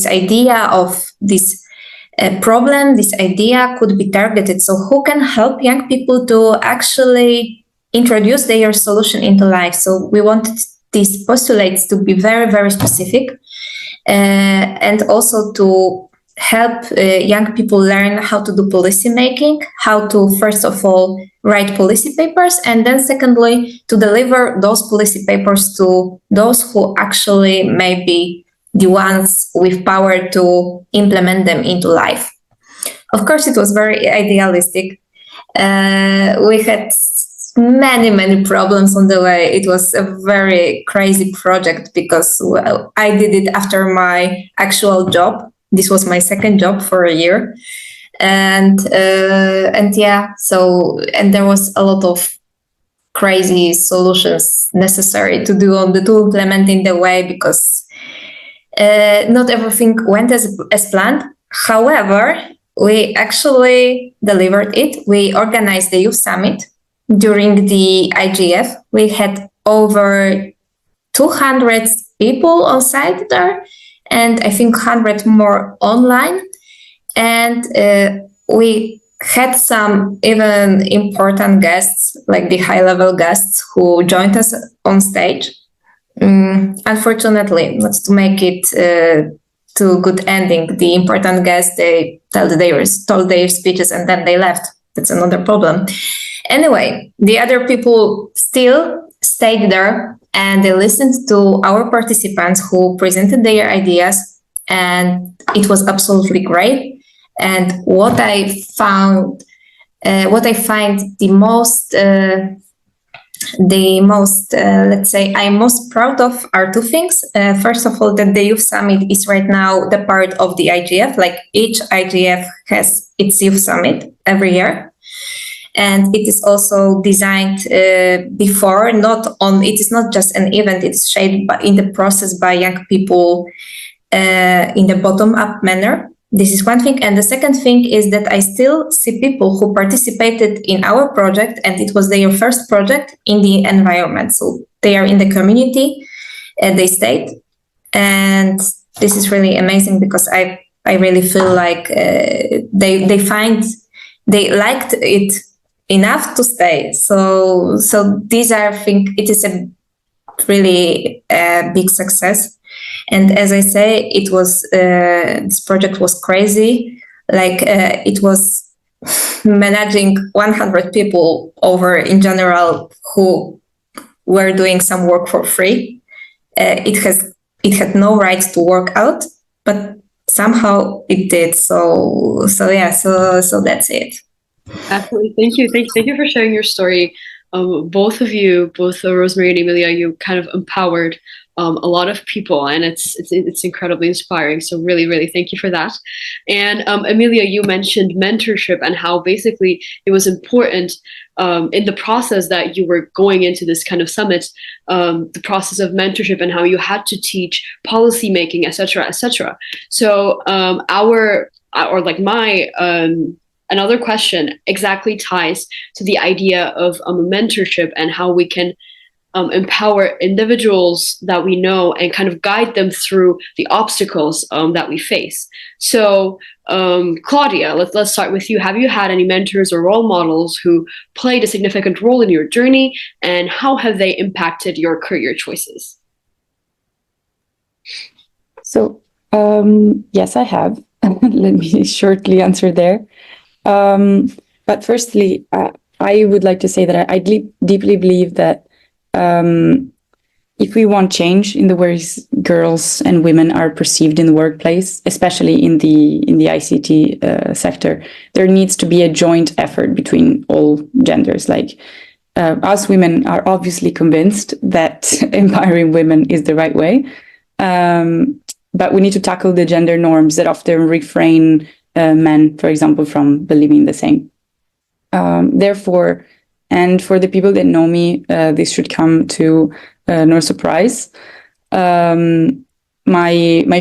idea of this problem, this idea could be targeted. So who can help young people to actually introduce their solution into life? So we wanted these postulates to be very, very specific, and also to help young people learn how to do policy making, how to, first of all, write policy papers, and then secondly, to deliver those policy papers to those who actually may be the ones with power to implement them into life. Of course, it was very idealistic. We had many problems on the way. It was a very crazy project because I did it after my actual job. This was my second job for a year. And yeah, so, and there was a lot of crazy solutions necessary to implement in the way, because not everything went as planned. However, we actually delivered it. We organized the Youth Summit during the IGF. We had over 200 people on site there, and I think 100 more online. And we had some even important guests, like the high-level guests who joined us on stage. Unfortunately, not to make it to a good ending, the important guests, they told their speeches and then they left. That's another problem. Anyway, the other people still stayed there and they listened to our participants who presented their ideas, and it was absolutely great. And what I find the most, let's say, I'm most proud of are 2 things. First of all, that the Youth Summit is right now the part of the IGF. Like each IGF has its Youth Summit every year. And it is also designed before, it is not just an event, it's shaped in the process by young people in the bottom-up manner. This is one thing. And the second thing is that I still see people who participated in our project and it was their first project in the environment. So they are in the community, they stayed. And this is really amazing because I really feel like they liked it enough to stay. So these are, I think, it is a really big success. And as I say, it was this project was crazy. Like it was managing 100 people over in general who were doing some work for free. It had no right to work out, but somehow it did. So that's it. Absolutely. Thank you for sharing your story. Both of you, both Rosemary and Emilia, you kind of empowered a lot of people, and it's incredibly inspiring. So really thank you for that. And Emilia, you mentioned mentorship and how basically it was important in the process that you were going into this kind of summit, the process of mentorship and how you had to teach policy making, etc., etc. So another question exactly ties to the idea of mentorship and how we can empower individuals that we know and kind of guide them through the obstacles that we face. So, Claudia, let's start with you. Have you had any mentors or role models who played a significant role in your journey, and how have they impacted your career choices? So, yes, I have. Let me shortly answer there. But firstly, I would like to say that I deeply believe that if we want change in the ways girls and women are perceived in the workplace, especially in the ICT sector, there needs to be a joint effort between all genders. Like us women are obviously convinced that empowering women is the right way, but we need to tackle the gender norms that often refrain men, for example, from believing the same. Therefore, and for the people that know me, this should come to no surprise. My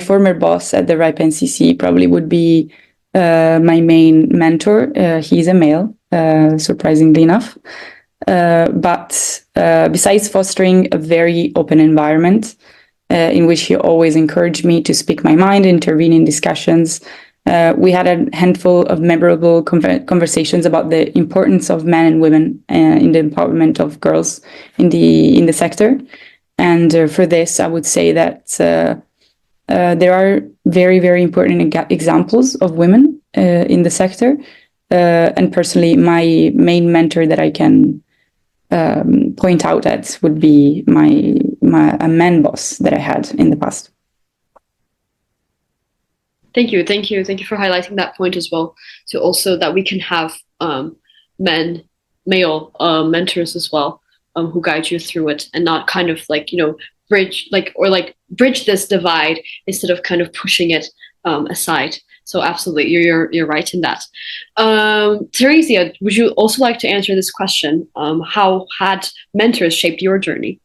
former boss at the RIPE NCC probably would be my main mentor. He's a male, surprisingly enough. But besides fostering a very open environment in which he always encouraged me to speak my mind, intervene in discussions, we had a handful of memorable conversations about the importance of men and women in the empowerment of girls in the sector. And for this, I would say that there are very, very important examples of women in the sector. And personally, my main mentor that I can point out at would be a man boss that I had in the past. Thank you for highlighting that point as well. So also that we can have male mentors as well, who guide you through it, and not kind of bridge this divide instead of kind of pushing it aside. So absolutely, you're right in that. Theresia, would you also like to answer this question? How had mentors shaped your journey?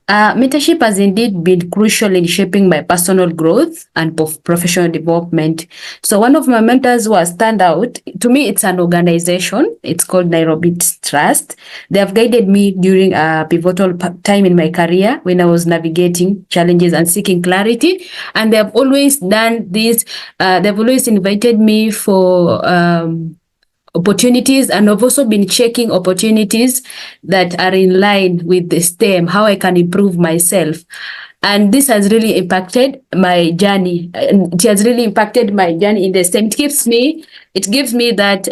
Mentorship has indeed been crucial in shaping my personal growth and professional development. So one of my mentors who has stand out, to me, it's an organization. It's called Nairobi Trust. They have guided me during a pivotal time in my career when I was navigating challenges and seeking clarity. And they have always done this. They've always invited me for opportunities, and I've also been checking opportunities that are in line with the STEM, how I can improve myself. And this has really impacted my journey. It has really impacted my journey in the STEM. It gives me that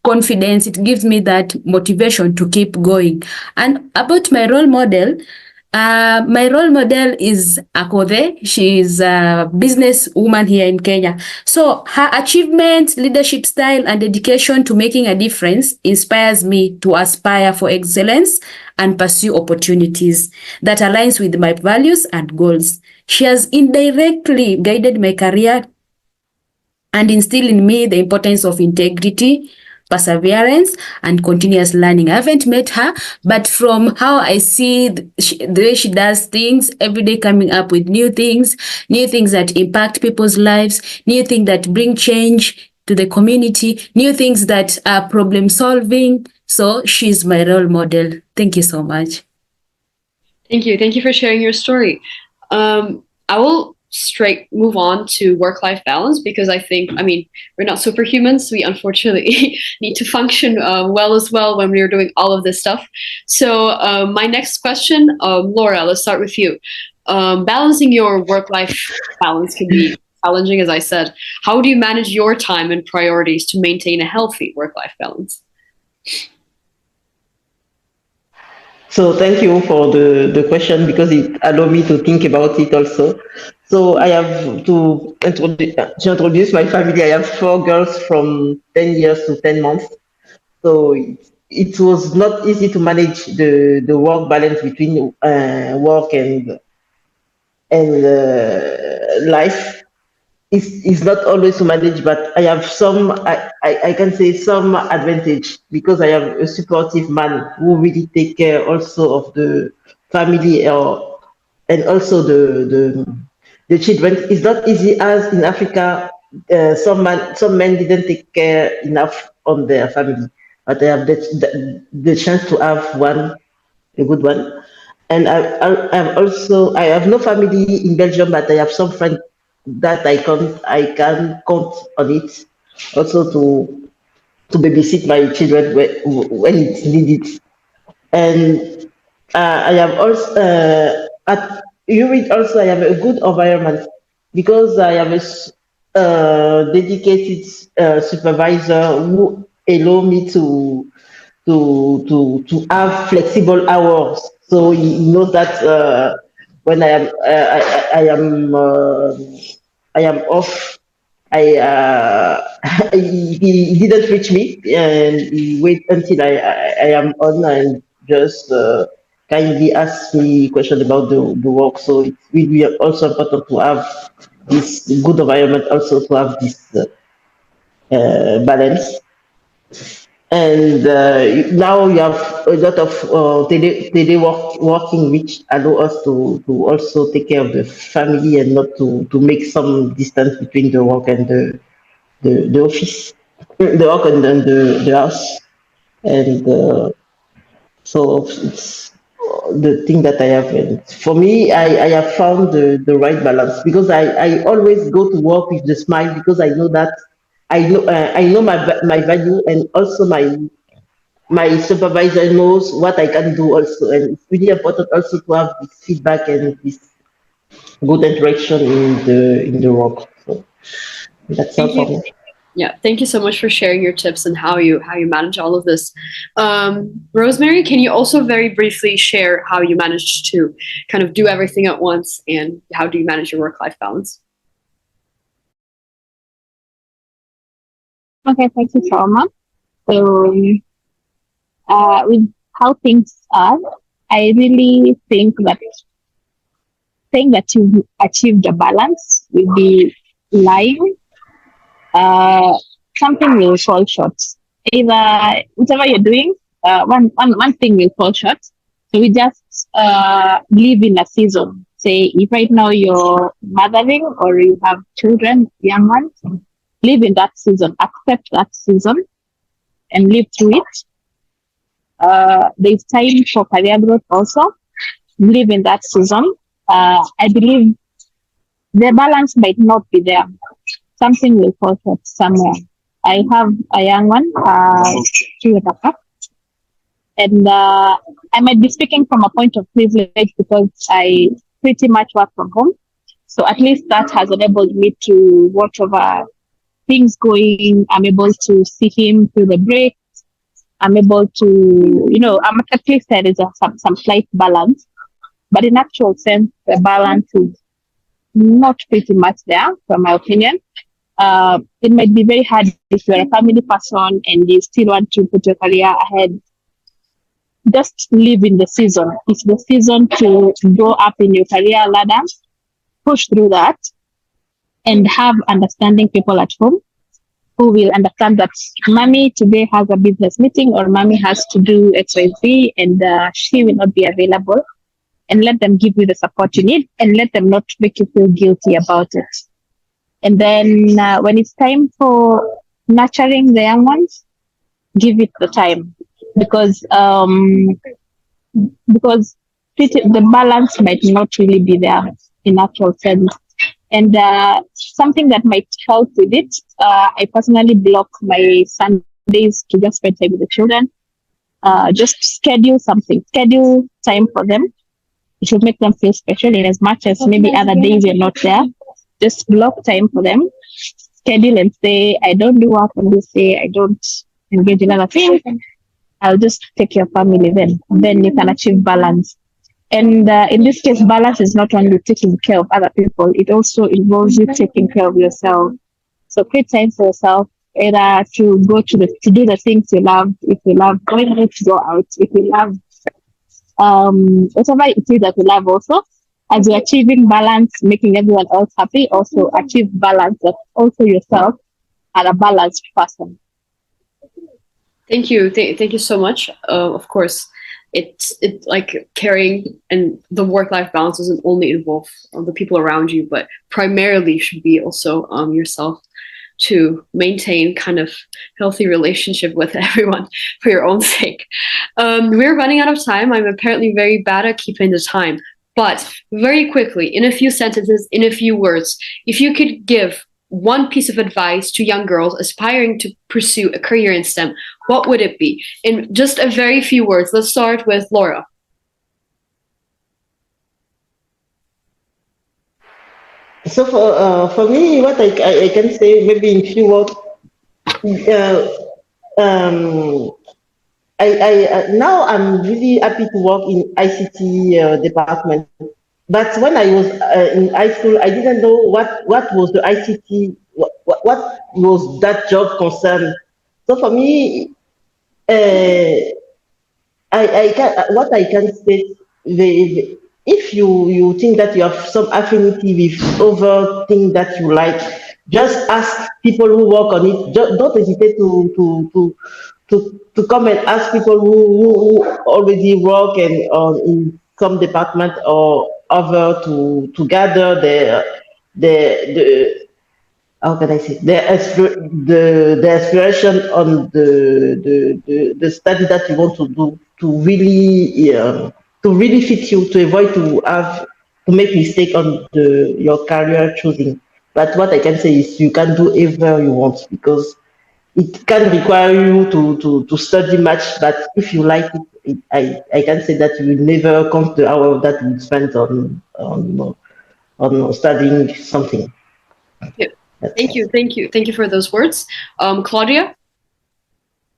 confidence. It gives me that motivation to keep going. And about my role model, is Akode. She is a business woman here in Kenya. So her achievements, leadership style, and dedication to making a difference inspires me to aspire for excellence and pursue opportunities that aligns with my values and goals. She has indirectly guided my career and instilled in me the importance of integrity, perseverance, and continuous learning. I haven't met her, but from how I see the way she does things, every day coming up with new things that impact people's lives, new things that bring change to the community, new things that are problem solving. So she's my role model. Thank you so much. Thank you for sharing your story. I will straight move on to work-life balance, because we're not superhumans. We unfortunately need to function well as well when we're doing all of this stuff. So my next question, Laura, let's start with you. Balancing your work-life balance can be challenging, as I said. How do you manage your time and priorities to maintain a healthy work-life balance? So thank you for the question because it allowed me to think about it also. So I have to introduce my family. I have 4 girls from 10 years to 10 months. So it was not easy to manage the work balance between work and life. It's not always to manage, but I have I can say some advantage because I have a supportive man who really take care also of the family and also the children. It's not easy as in Africa. Some men didn't take care enough on their family, but I have the chance to have a good one. And I have no family in Belgium, but I have some friends that I can count on it also to babysit my children when it's needed. And I have also at URID also I have a good environment because I have dedicated supervisor who allow me to have flexible hours. So he knows that when I am off, I he didn't reach me and he wait until I am on and just kindly ask me question about the work. So it's really also important to have this good environment, also to have this balance. And now you have a lot of working, which allow us to also take care of the family and not to make some distance between the work and the office, the work and the house. And so it's the thing that I have. And for me, I have found the right balance because I always go to work with the smile because I know that I know my value and also my supervisor knows what I can do also. And it's really important also to have this feedback and this good interaction in the work. So that's all Thank for you. me. Yeah, thank you so much for sharing your tips and how you manage all of this. Rosemary, can you also very briefly share how you managed to kind of do everything at once and how do you manage your work-life balance? Okay, thank you, Salma. So, with how things are, I really think that saying that you've achieved a balance will be lying. Something will fall short. Either whatever you're doing, one thing will fall short. So we just live in a season. Say if right now you're mothering or you have children, young ones, live in that season, accept that season, and live through it. There's time for career growth also. Live in that season. I believe the balance might not be there. Something will fall short somewhere. I have a young one, and I might be speaking from a point of privilege because I pretty much work from home. So at least that has enabled me to watch over things going. I'm able to see him through the break. I'm able to, I'm at least there is some slight balance. But in actual sense, the balance is not pretty much there, from my opinion. It might be very hard if you're a family person and you still want to put your career ahead. Just live in the season. It's the season to go up in your career ladder, push through that, and have understanding people at home who will understand that mommy today has a business meeting or mommy has to do XYZ and she will not be available. And let them give you the support you need and let them not make you feel guilty about it. And then when it's time for nurturing the young ones, give it the time because the balance might not really be there in actual sense. And something that might help with it, I personally block my Sundays to just spend time with the children. Just schedule time for them. It will make them feel special in as much as maybe other days you're not there. just block time for them, schedule and say, I don't do work on this day, I don't engage in other things. I'll just take your family then. Then you can achieve balance. And in this case, balance is not only taking care of other people, it also involves you taking care of yourself. So create time for yourself, either to go to do the things you love. If you love going out, to go out. If you love whatever it is that you love also, as you're achieving balance, making everyone else happy, also achieve balance of also yourself and a balanced person. Thank you. Thank you so much. Of course, it's like caring and the work-life balance doesn't only involve the people around you, but primarily should be also yourself, to maintain kind of healthy relationship with everyone for your own sake. We're running out of time. I'm apparently very bad at keeping the time, but very quickly, in a few sentences, in a few words, if you could give one piece of advice to young girls aspiring to pursue a career in STEM, what would it be? In just a very few words. Let's start with Laura. So for me, what I can say maybe in few words, I now I'm really happy to work in ICT department. But when I was in high school, I didn't know what was the ICT, what was that job concerned. So for me, I can, what I can say, if you think that you have some affinity with other thing that you like, just ask people who work on it. Don't hesitate to come and ask people who already work and in some department or other to gather the how can I say the aspiration on the study that you want to do to really fit you, to avoid to make mistake on your career choosing. But what I can say is you can do whatever you want, because it can require you to study much, but if you like it, I can say that you will never come to the hour that you spend on studying something. Yeah. Thank you for those words. Claudia?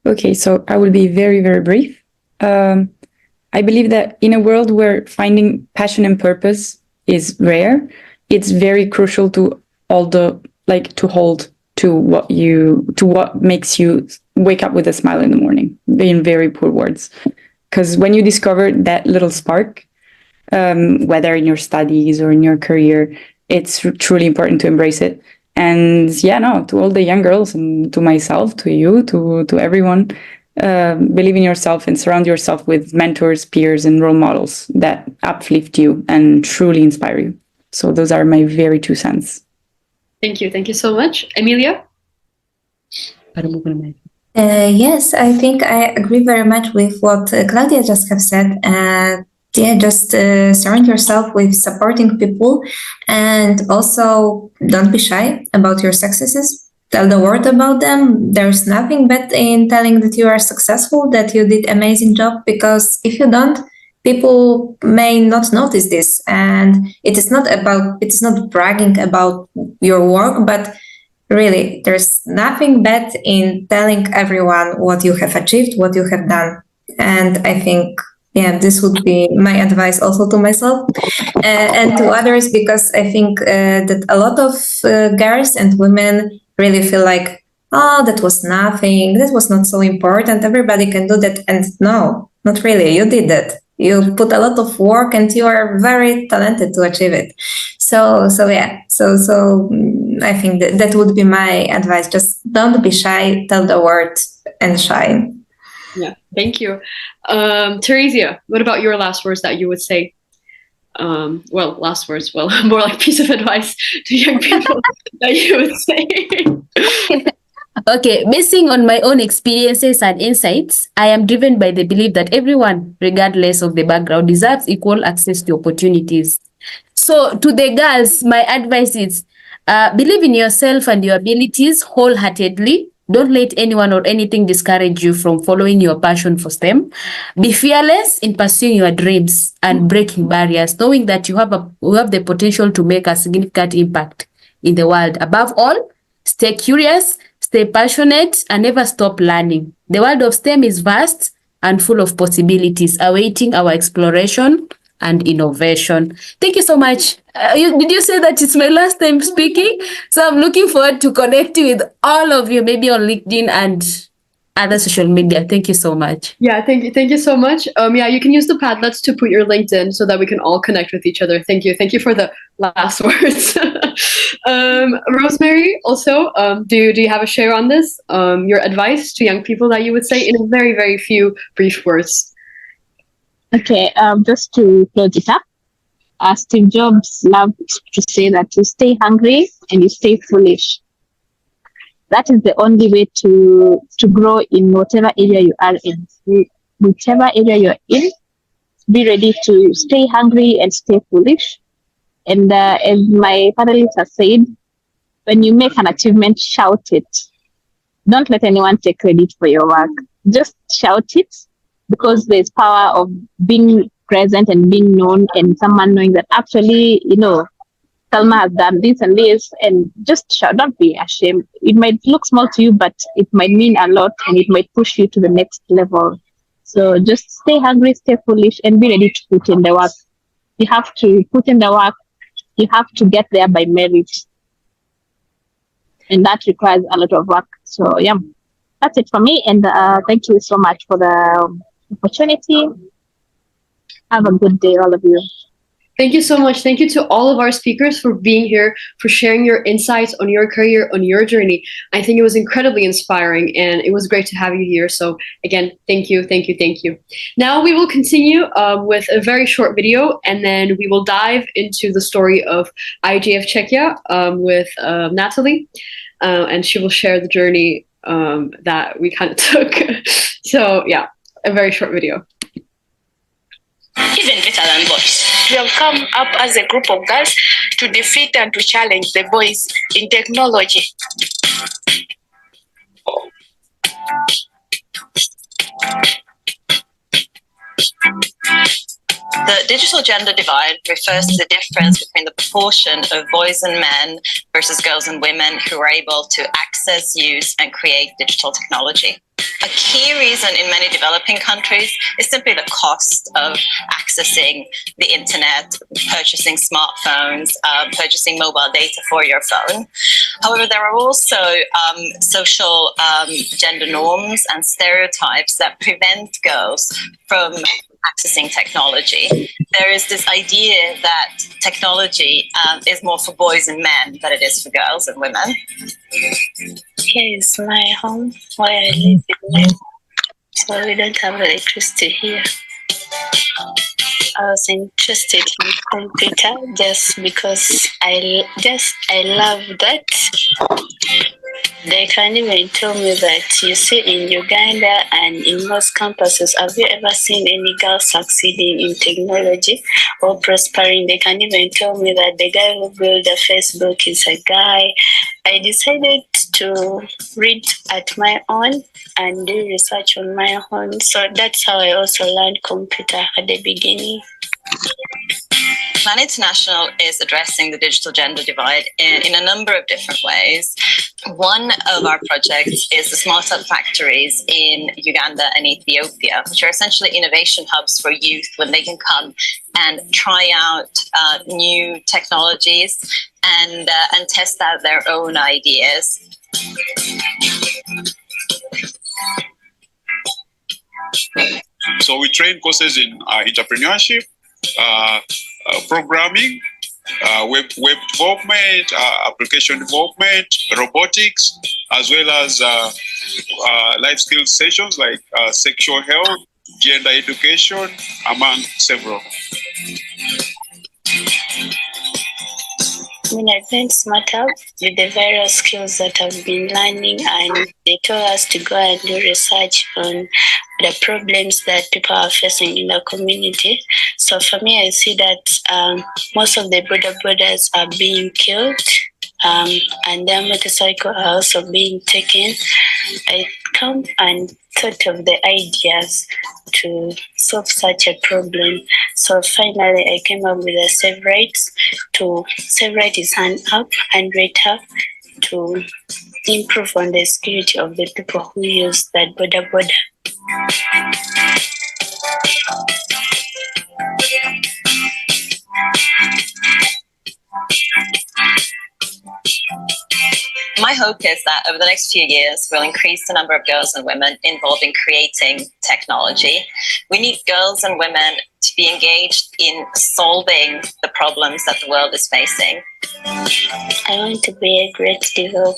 Okay, so I will be very, very brief. I believe that in a world where finding passion and purpose is rare, it's very crucial to to hold to what makes you wake up with a smile in the morning, in very poor words. Because when you discover that little spark, whether in your studies or in your career, it's truly important to embrace it. And yeah, no, to all the young girls and to myself, to you, to everyone, believe in yourself and surround yourself with mentors, peers, and role models that uplift you and truly inspire you. So those are my very 2 cents. Thank you so much. Emilia? Yes, I think I agree very much with what Claudia just have said. Just surround yourself with supporting people, and also don't be shy about your successes. Tell the world about them. There's nothing bad in telling that you are successful, that you did amazing job, because if you don't, people may not notice this. And it is not bragging about your work, but really, there's nothing bad in telling everyone what you have achieved, what you have done. And I think, yeah, this would be my advice also to myself and to others, because I think that a lot of girls and women really feel like, oh, that was nothing, that was not so important, everybody can do that. And no, not really, you did that. You put a lot of work and you are very talented to achieve it. So I think that would be my advice. Just don't be shy, tell the word and shine. Yeah, thank you. Theresia, what about your last words that you would say? Last words, more like piece of advice to young people that you would say. Okay, basing on my own experiences and insights, I am driven by the belief that everyone, regardless of the background, deserves equal access to opportunities. So to the girls, my advice is believe in yourself and your abilities wholeheartedly. Don't let anyone or anything discourage you from following your passion for STEM. Be fearless in pursuing your dreams and breaking barriers, knowing that you have the potential to make a significant impact in the world. Above all, stay curious, stay passionate, and never stop learning. The world of STEM is vast and full of possibilities awaiting our exploration and innovation. Thank you so much. Did you say that it's my last time speaking? So I'm looking forward to connecting with all of you, maybe on LinkedIn and other social media. Thank you so much. Yeah, thank you so much. Yeah, you can use the Padlets to put your LinkedIn so that we can all connect with each other. Thank you for the last words. Rosemary, also, do you have a share on this? Your advice to young people that you would say in a very, very few brief words. Okay, just to close it up, Steve Jobs loved to say that you stay hungry and you stay foolish. That is the only way to grow in whatever area you are in. Whichever area you're in, be ready to stay hungry and stay foolish. And as my panelists have said, when you make an achievement, shout it. Don't let anyone take credit for your work. Just shout it, because there's power of being present and being known, and someone knowing that actually, Salma has done this and this, and just shout. Don't be ashamed. It might look small to you, but it might mean a lot, and it might push you to the next level. So just stay hungry, stay foolish, and be ready to put in the work. You have to put in the work. You have to get there by merit, and that requires a lot of work. So yeah, that's it for me. And thank you so much for the opportunity. Have a good day, all of you. Thank you so much. Thank you to all of our speakers for being here, for sharing your insights on your career, on your journey. I think it was incredibly inspiring, and it was great to have you here. So again, thank you. Now we will continue with a very short video, and then we will dive into the story of IGF Czechia with Natalie, and she will share the journey that we kind of took. So yeah, a very short video. Even better than boys. We have come up as a group of girls to defeat and to challenge the boys in technology. The digital gender divide refers to the difference between the proportion of boys and men versus girls and women who are able to access, use, and create digital technology. A key reason in many developing countries is simply the cost of accessing the internet, purchasing smartphones, purchasing mobile data for your phone. However, there are also social gender norms and stereotypes that prevent girls from accessing technology. There is this idea that technology is more for boys and men than it is for girls and women. Here is my home where I live, so we don't have electricity here. I was interested in computer just because I love that. They can even tell me that you see in Uganda and in most campuses, have you ever seen any girl succeeding in technology or prospering? They can even tell me that the guy who built the Facebook is a guy. I decided to read at my own and do research on my own. So that's how I also learned computer at the beginning. Plan International is addressing the digital gender divide in a number of different ways. One of our projects is the Smart Up Factories in Uganda and Ethiopia, which are essentially innovation hubs for youth when they can come and try out new technologies and test out their own ideas. So we train courses in entrepreneurship, programming, web development, application development, robotics, as well as life skills sessions like sexual health, gender education, among several. I think Smart Up with the various skills that I've been learning, and they told us to go and do research on the problems that people are facing in the community. So for me, I see that most of the brothers are being killed, and their motorcycles are also being taken. I come and thought of the ideas to solve such a problem. So finally, I came up with a Save Rights to Save Right his hand up and rate up to improve on the security of the people who use that border. My hope is that over the next few years, we'll increase the number of girls and women involved in creating technology. We need girls and women to be engaged in solving the problems that the world is facing. I want to be a great developer,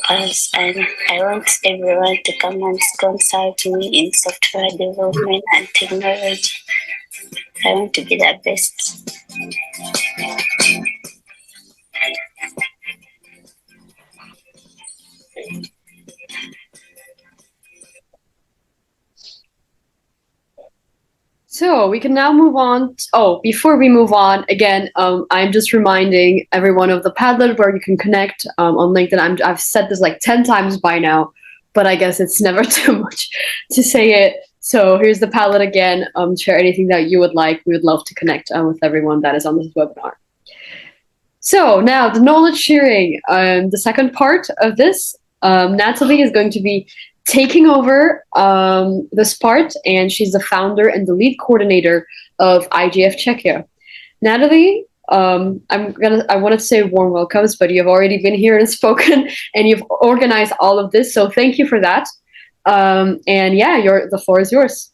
and I want everyone to come and consult me in software development and technology. I want to be the best. So we can now move on. Before we move on, again, I'm just reminding everyone of the Padlet where you can connect on LinkedIn. I've said this like 10 times by now, but I guess it's never too much to say it. So here's the Padlet again. Share anything that you would like. We would love to connect with everyone that is on this webinar. So now the knowledge sharing, the second part of this, Natalie is going to be taking over this part, and she's the founder and the lead coordinator of IGF Czechia. Natalie, I wanted to say warm welcomes, but you've already been here and spoken, and you've organized all of this, so thank you for that. And yeah, the floor is yours.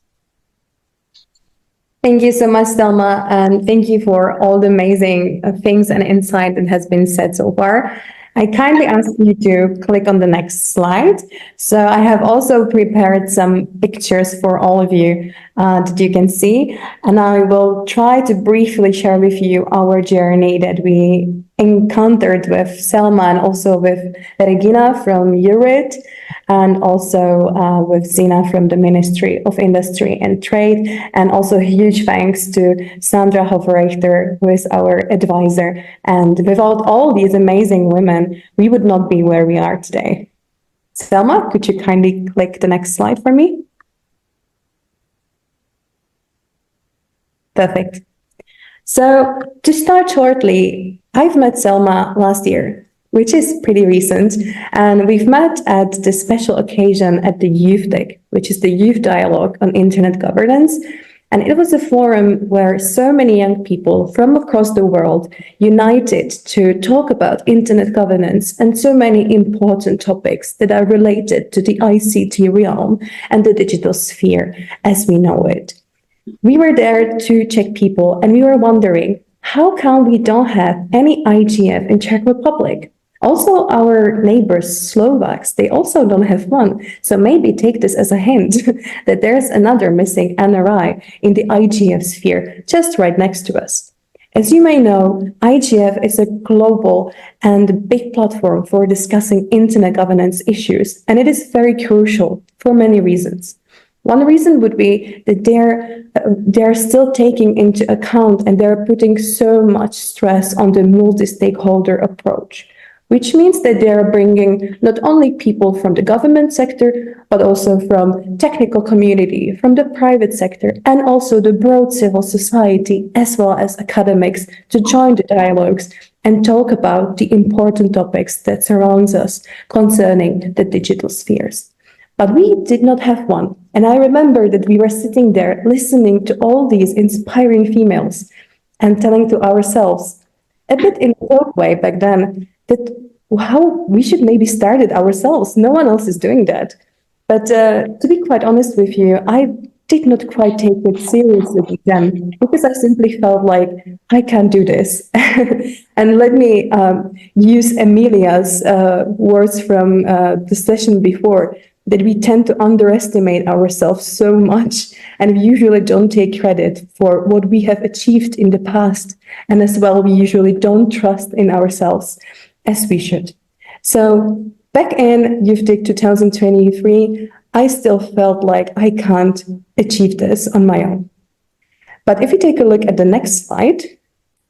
Thank you so much, Selma, and thank you for all the amazing things and insight that has been said so far. I kindly ask you to click on the next slide. So I have also prepared some pictures for all of you that you can see, and I will try to briefly share with you our journey that we encountered with Selma and also with Regina from URIT, and also with Zina from the Ministry of Industry and Trade, and also huge thanks to Sandra Hofrechter, who is our advisor. And without all these amazing women, we would not be where we are today. Selma, could you kindly click the next slide for me? Perfect. So to start shortly, I've met Selma last year, which is pretty recent, and we've met at the special occasion at the Youth Day, which is the Youth Dialogue on Internet Governance. And it was a forum where so many young people from across the world united to talk about internet governance and so many important topics that are related to the ICT realm and the digital sphere as we know it. We were there to Czech people, and we were wondering, how come we don't have any IGF in Czech Republic? Also, our neighbors, Slovaks, they also don't have one. So maybe take this as a hint that there's another missing NRI in the IGF sphere just right next to us. As you may know, IGF is a global and big platform for discussing internet governance issues, and it is very crucial for many reasons. One reason would be that they're still taking into account and they're putting so much stress on the multi-stakeholder approach, which means that they're bringing not only people from the government sector, but also from technical community, from the private sector, and also the broad civil society, as well as academics, to join the dialogues and talk about the important topics that surrounds us concerning the digital spheres. But we did not have one. And I remember that we were sitting there listening to all these inspiring females and telling to ourselves, a bit in a joke way back then, that how we should maybe start it ourselves. No one else is doing that. But to be quite honest with you, I did not quite take it seriously then, because I simply felt like, I can't do this. And let me use Emilia's words from the session before, that we tend to underestimate ourselves so much, and we usually don't take credit for what we have achieved in the past. And as well, we usually don't trust in ourselves as we should. So back in Youth Day 2023, I still felt like I can't achieve this on my own. But if you take a look at the next slide,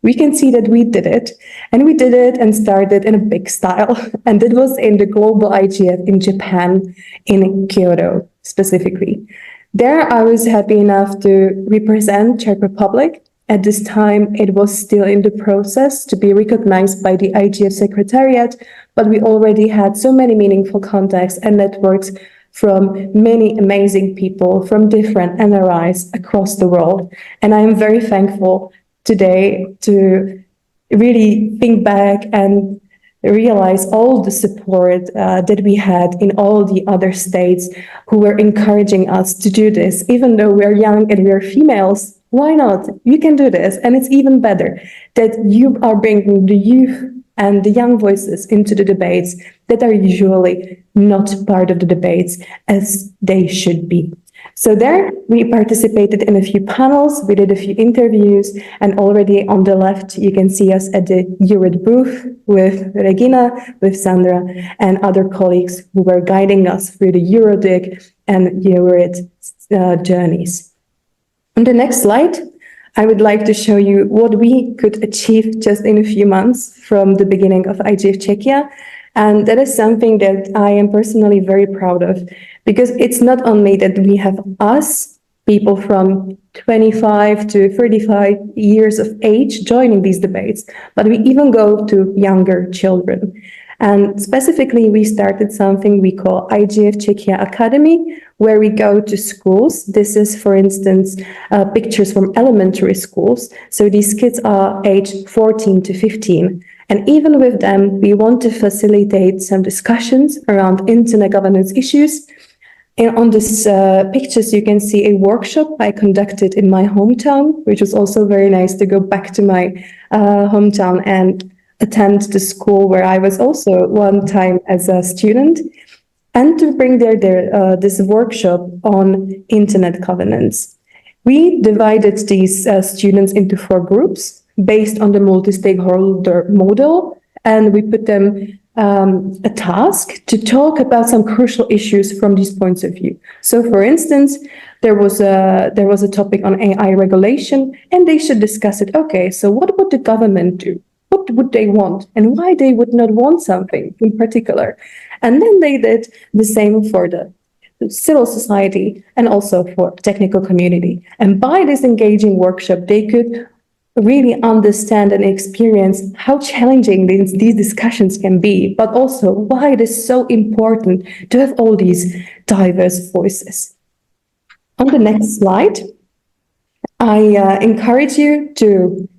we can see that we did it, and we did it and started in a big style. And it was in the Global IGF in Japan, in Kyoto. specifically. There, I was happy enough to represent Czech Republic. At this time, it was still in the process to be recognized by the IGF Secretariat, but we already had so many meaningful contacts and networks from many amazing people from different NRIs across the world. And I am very thankful today to really think back and realize all the support that we had in all the other states who were encouraging us to do this. Even though we're young and we're females, why not? You can do this. And it's even better that you are bringing the youth and the young voices into the debates that are usually not part of the debates as they should be. So there, we participated in a few panels, we did a few interviews, and already on the left, you can see us at the Eurid booth with Regina, with Sandra, and other colleagues who were guiding us through the Eurodic and Eurid journeys. On the next slide, I would like to show you what we could achieve just in a few months from the beginning of IGF Czechia. And that is something that I am personally very proud of, because it's not only that we have us, people from 25 to 35 years of age joining these debates, but we even go to younger children. And specifically, we started something we call IGF Czechia Academy, where we go to schools. This is, for instance, pictures from elementary schools. So these kids are aged 14 to 15. And even with them, we want to facilitate some discussions around internet governance issues. And on these pictures, you can see a workshop I conducted in my hometown, which was also very nice to go back to my hometown and attend the school where I was also one time as a student, and to bring there this workshop on internet governance. We divided these students into 4 groups based on the multi-stakeholder model, and we put them a task to talk about some crucial issues from these points of view. So, for instance, there was a topic on AI regulation, and they should discuss it. Okay, so what would the government do? What would they want, and why they would not want something in particular? And then they did the same for the civil society and also for technical community. And by this engaging workshop, they could really understand and experience how challenging these discussions can be, but also why it is so important to have all these diverse voices. On the next slide, I encourage you to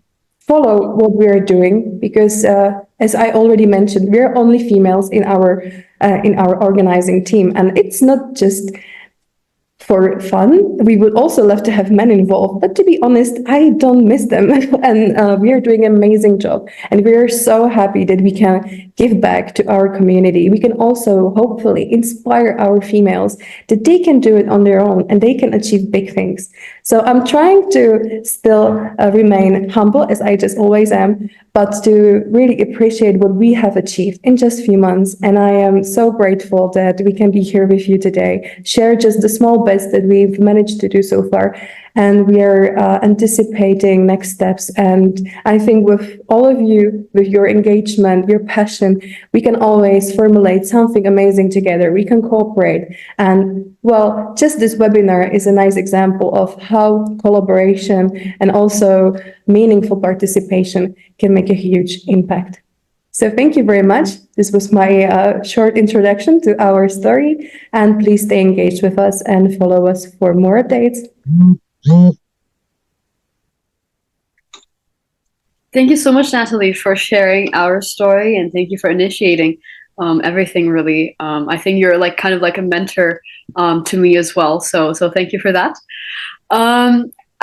follow what we are doing, because as I already mentioned, we're only females in our organizing team, and it's not just for fun. We would also love to have men involved, but to be honest, I don't miss them. And we are doing an amazing job. And we are so happy that we can give back to our community. We can also hopefully inspire our females that they can do it on their own and they can achieve big things. So I'm trying to still remain humble, as I just always am, but to really appreciate what we have achieved in just a few months. And I am so grateful that we can be here with you today, share just the small bits that we've managed to do so far. And we are anticipating next steps. And I think with all of you, with your engagement, your passion, we can always formulate something amazing together. We can cooperate. And well, just this webinar is a nice example of how collaboration and also meaningful participation can make a huge impact. So thank you very much. This was my short introduction to our story, and please stay engaged with us and follow us for more updates. Thank you so much, Natalie, for sharing our story, and thank you for initiating everything, really. I think you're like kind of like a mentor to me as well. So thank you for that.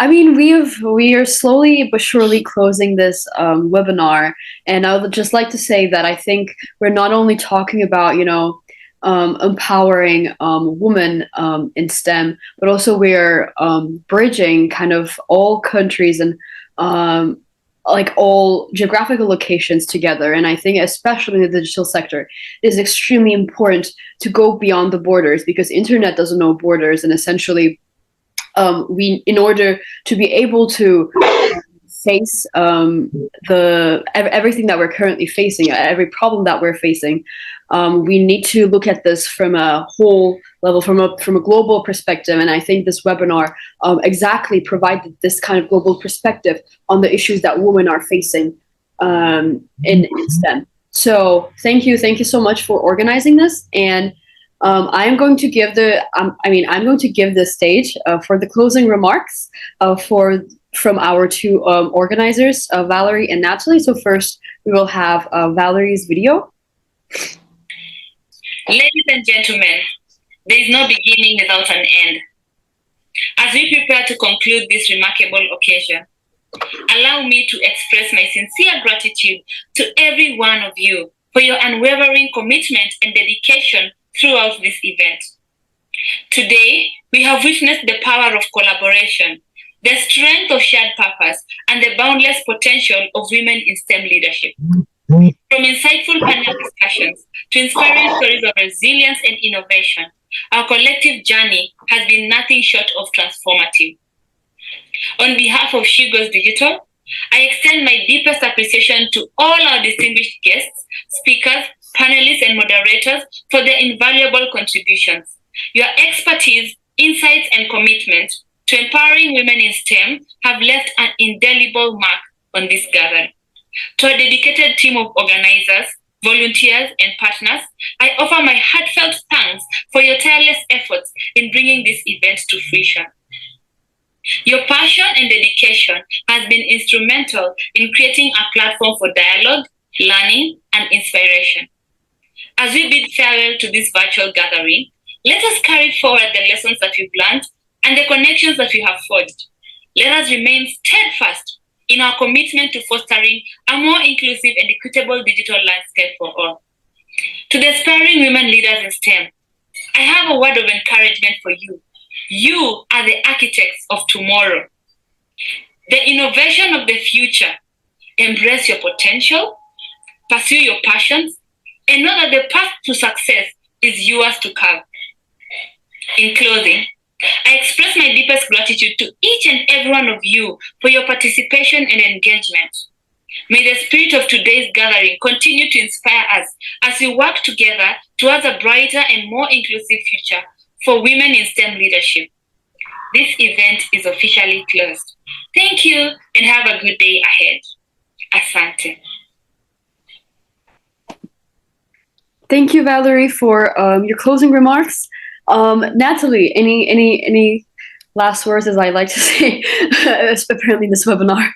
I mean, we are slowly but surely closing this webinar, and I would just like to say that I think we're not only talking about, empowering women in STEM, but also we're bridging kind of all countries and like all geographical locations together. And I think especially in the digital sector, it is extremely important to go beyond the borders, because internet doesn't know borders, and essentially in order to be able to face everything that we're currently facing, every problem that we're facing, we need to look at this from a whole level, from a global perspective. And I think this webinar exactly provided this kind of global perspective on the issues that women are facing in STEM. So thank you so much for organizing this. And I'm going to give the stage for the closing remarks from our two organizers, Valerie and Natalie. So first, we will have Valerie's video. Ladies and gentlemen, there is no beginning without an end. As we prepare to conclude this remarkable occasion, allow me to express my sincere gratitude to every one of you for your unwavering commitment and dedication throughout this event. Today, we have witnessed the power of collaboration, the strength of shared purpose, and the boundless potential of women in STEM leadership. From insightful panel discussions to inspiring stories of resilience and innovation, our collective journey has been nothing short of transformative. On behalf of She Goes Digital, I extend my deepest appreciation to all our distinguished guests, speakers, panelists, and moderators for their invaluable contributions. Your expertise, insights, and commitment to empowering women in STEM have left an indelible mark on this gathering. To a dedicated team of organizers, volunteers, and partners, I offer my heartfelt thanks for your tireless efforts in bringing this event to fruition. Your passion and dedication has been instrumental in creating a platform for dialogue, learning, and inspiration. As we bid farewell to this virtual gathering, let us carry forward the lessons that we've learned and the connections that we have forged. Let us remain steadfast in our commitment to fostering a more inclusive and equitable digital landscape for all. To the aspiring women leaders in STEM, I have a word of encouragement for you. You are the architects of tomorrow, the innovation of the future. Embrace your potential, pursue your passions, and know that the path to success is yours to carve. In closing, I express my deepest gratitude to each and every one of you for your participation and engagement. May the spirit of today's gathering continue to inspire us as we work together towards a brighter and more inclusive future for women in STEM leadership. This event is officially closed. Thank you and have a good day ahead. Asante. Thank you, Valerie, for your closing remarks. Natalie, any last words, as I like to say, apparently this webinar?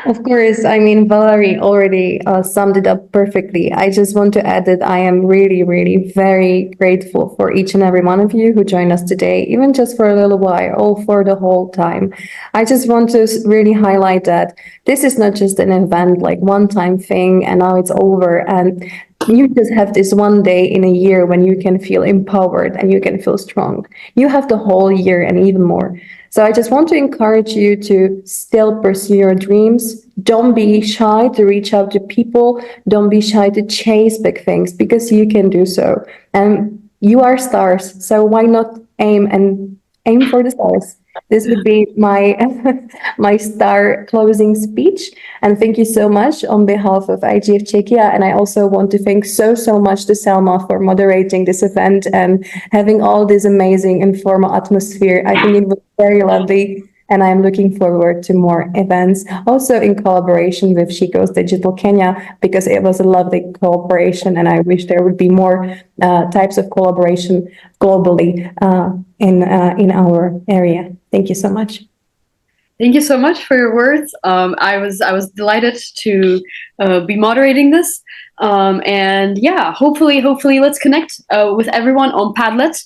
Of course, I mean, Valerie already summed it up perfectly. I just want to add that I am really, really very grateful for each and every one of you who joined us today, even just for a little while, or for the whole time. I just want to really highlight that this is not just an event, like one-time thing, and now it's over. And you just have this one day in a year when you can feel empowered and you can feel strong. You have the whole year and even more. So I just want to encourage you to still pursue your dreams. Don't be shy to reach out to people. Don't be shy to chase big things, because you can do so. And you are stars. So why not aim for the stars? This would be my my star closing speech. And thank you so much on behalf of IGF Czechia. And I also want to thank so much to Selma for moderating this event and having all this amazing informal atmosphere. I think it was very lovely. And I'm looking forward to more events, also in collaboration with She Goes Digital Kenya, because it was a lovely cooperation. And I wish there would be more types of collaboration globally in our area. Thank you so much. Thank you so much for your words. I was delighted to be moderating this. And yeah, hopefully let's connect with everyone on Padlet.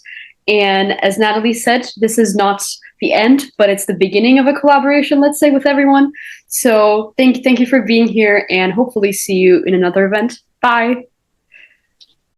And as Natalie said, this is not the end, but it's the beginning of a collaboration, let's say, with everyone. So thank you for being here, and hopefully see you in another event. Bye.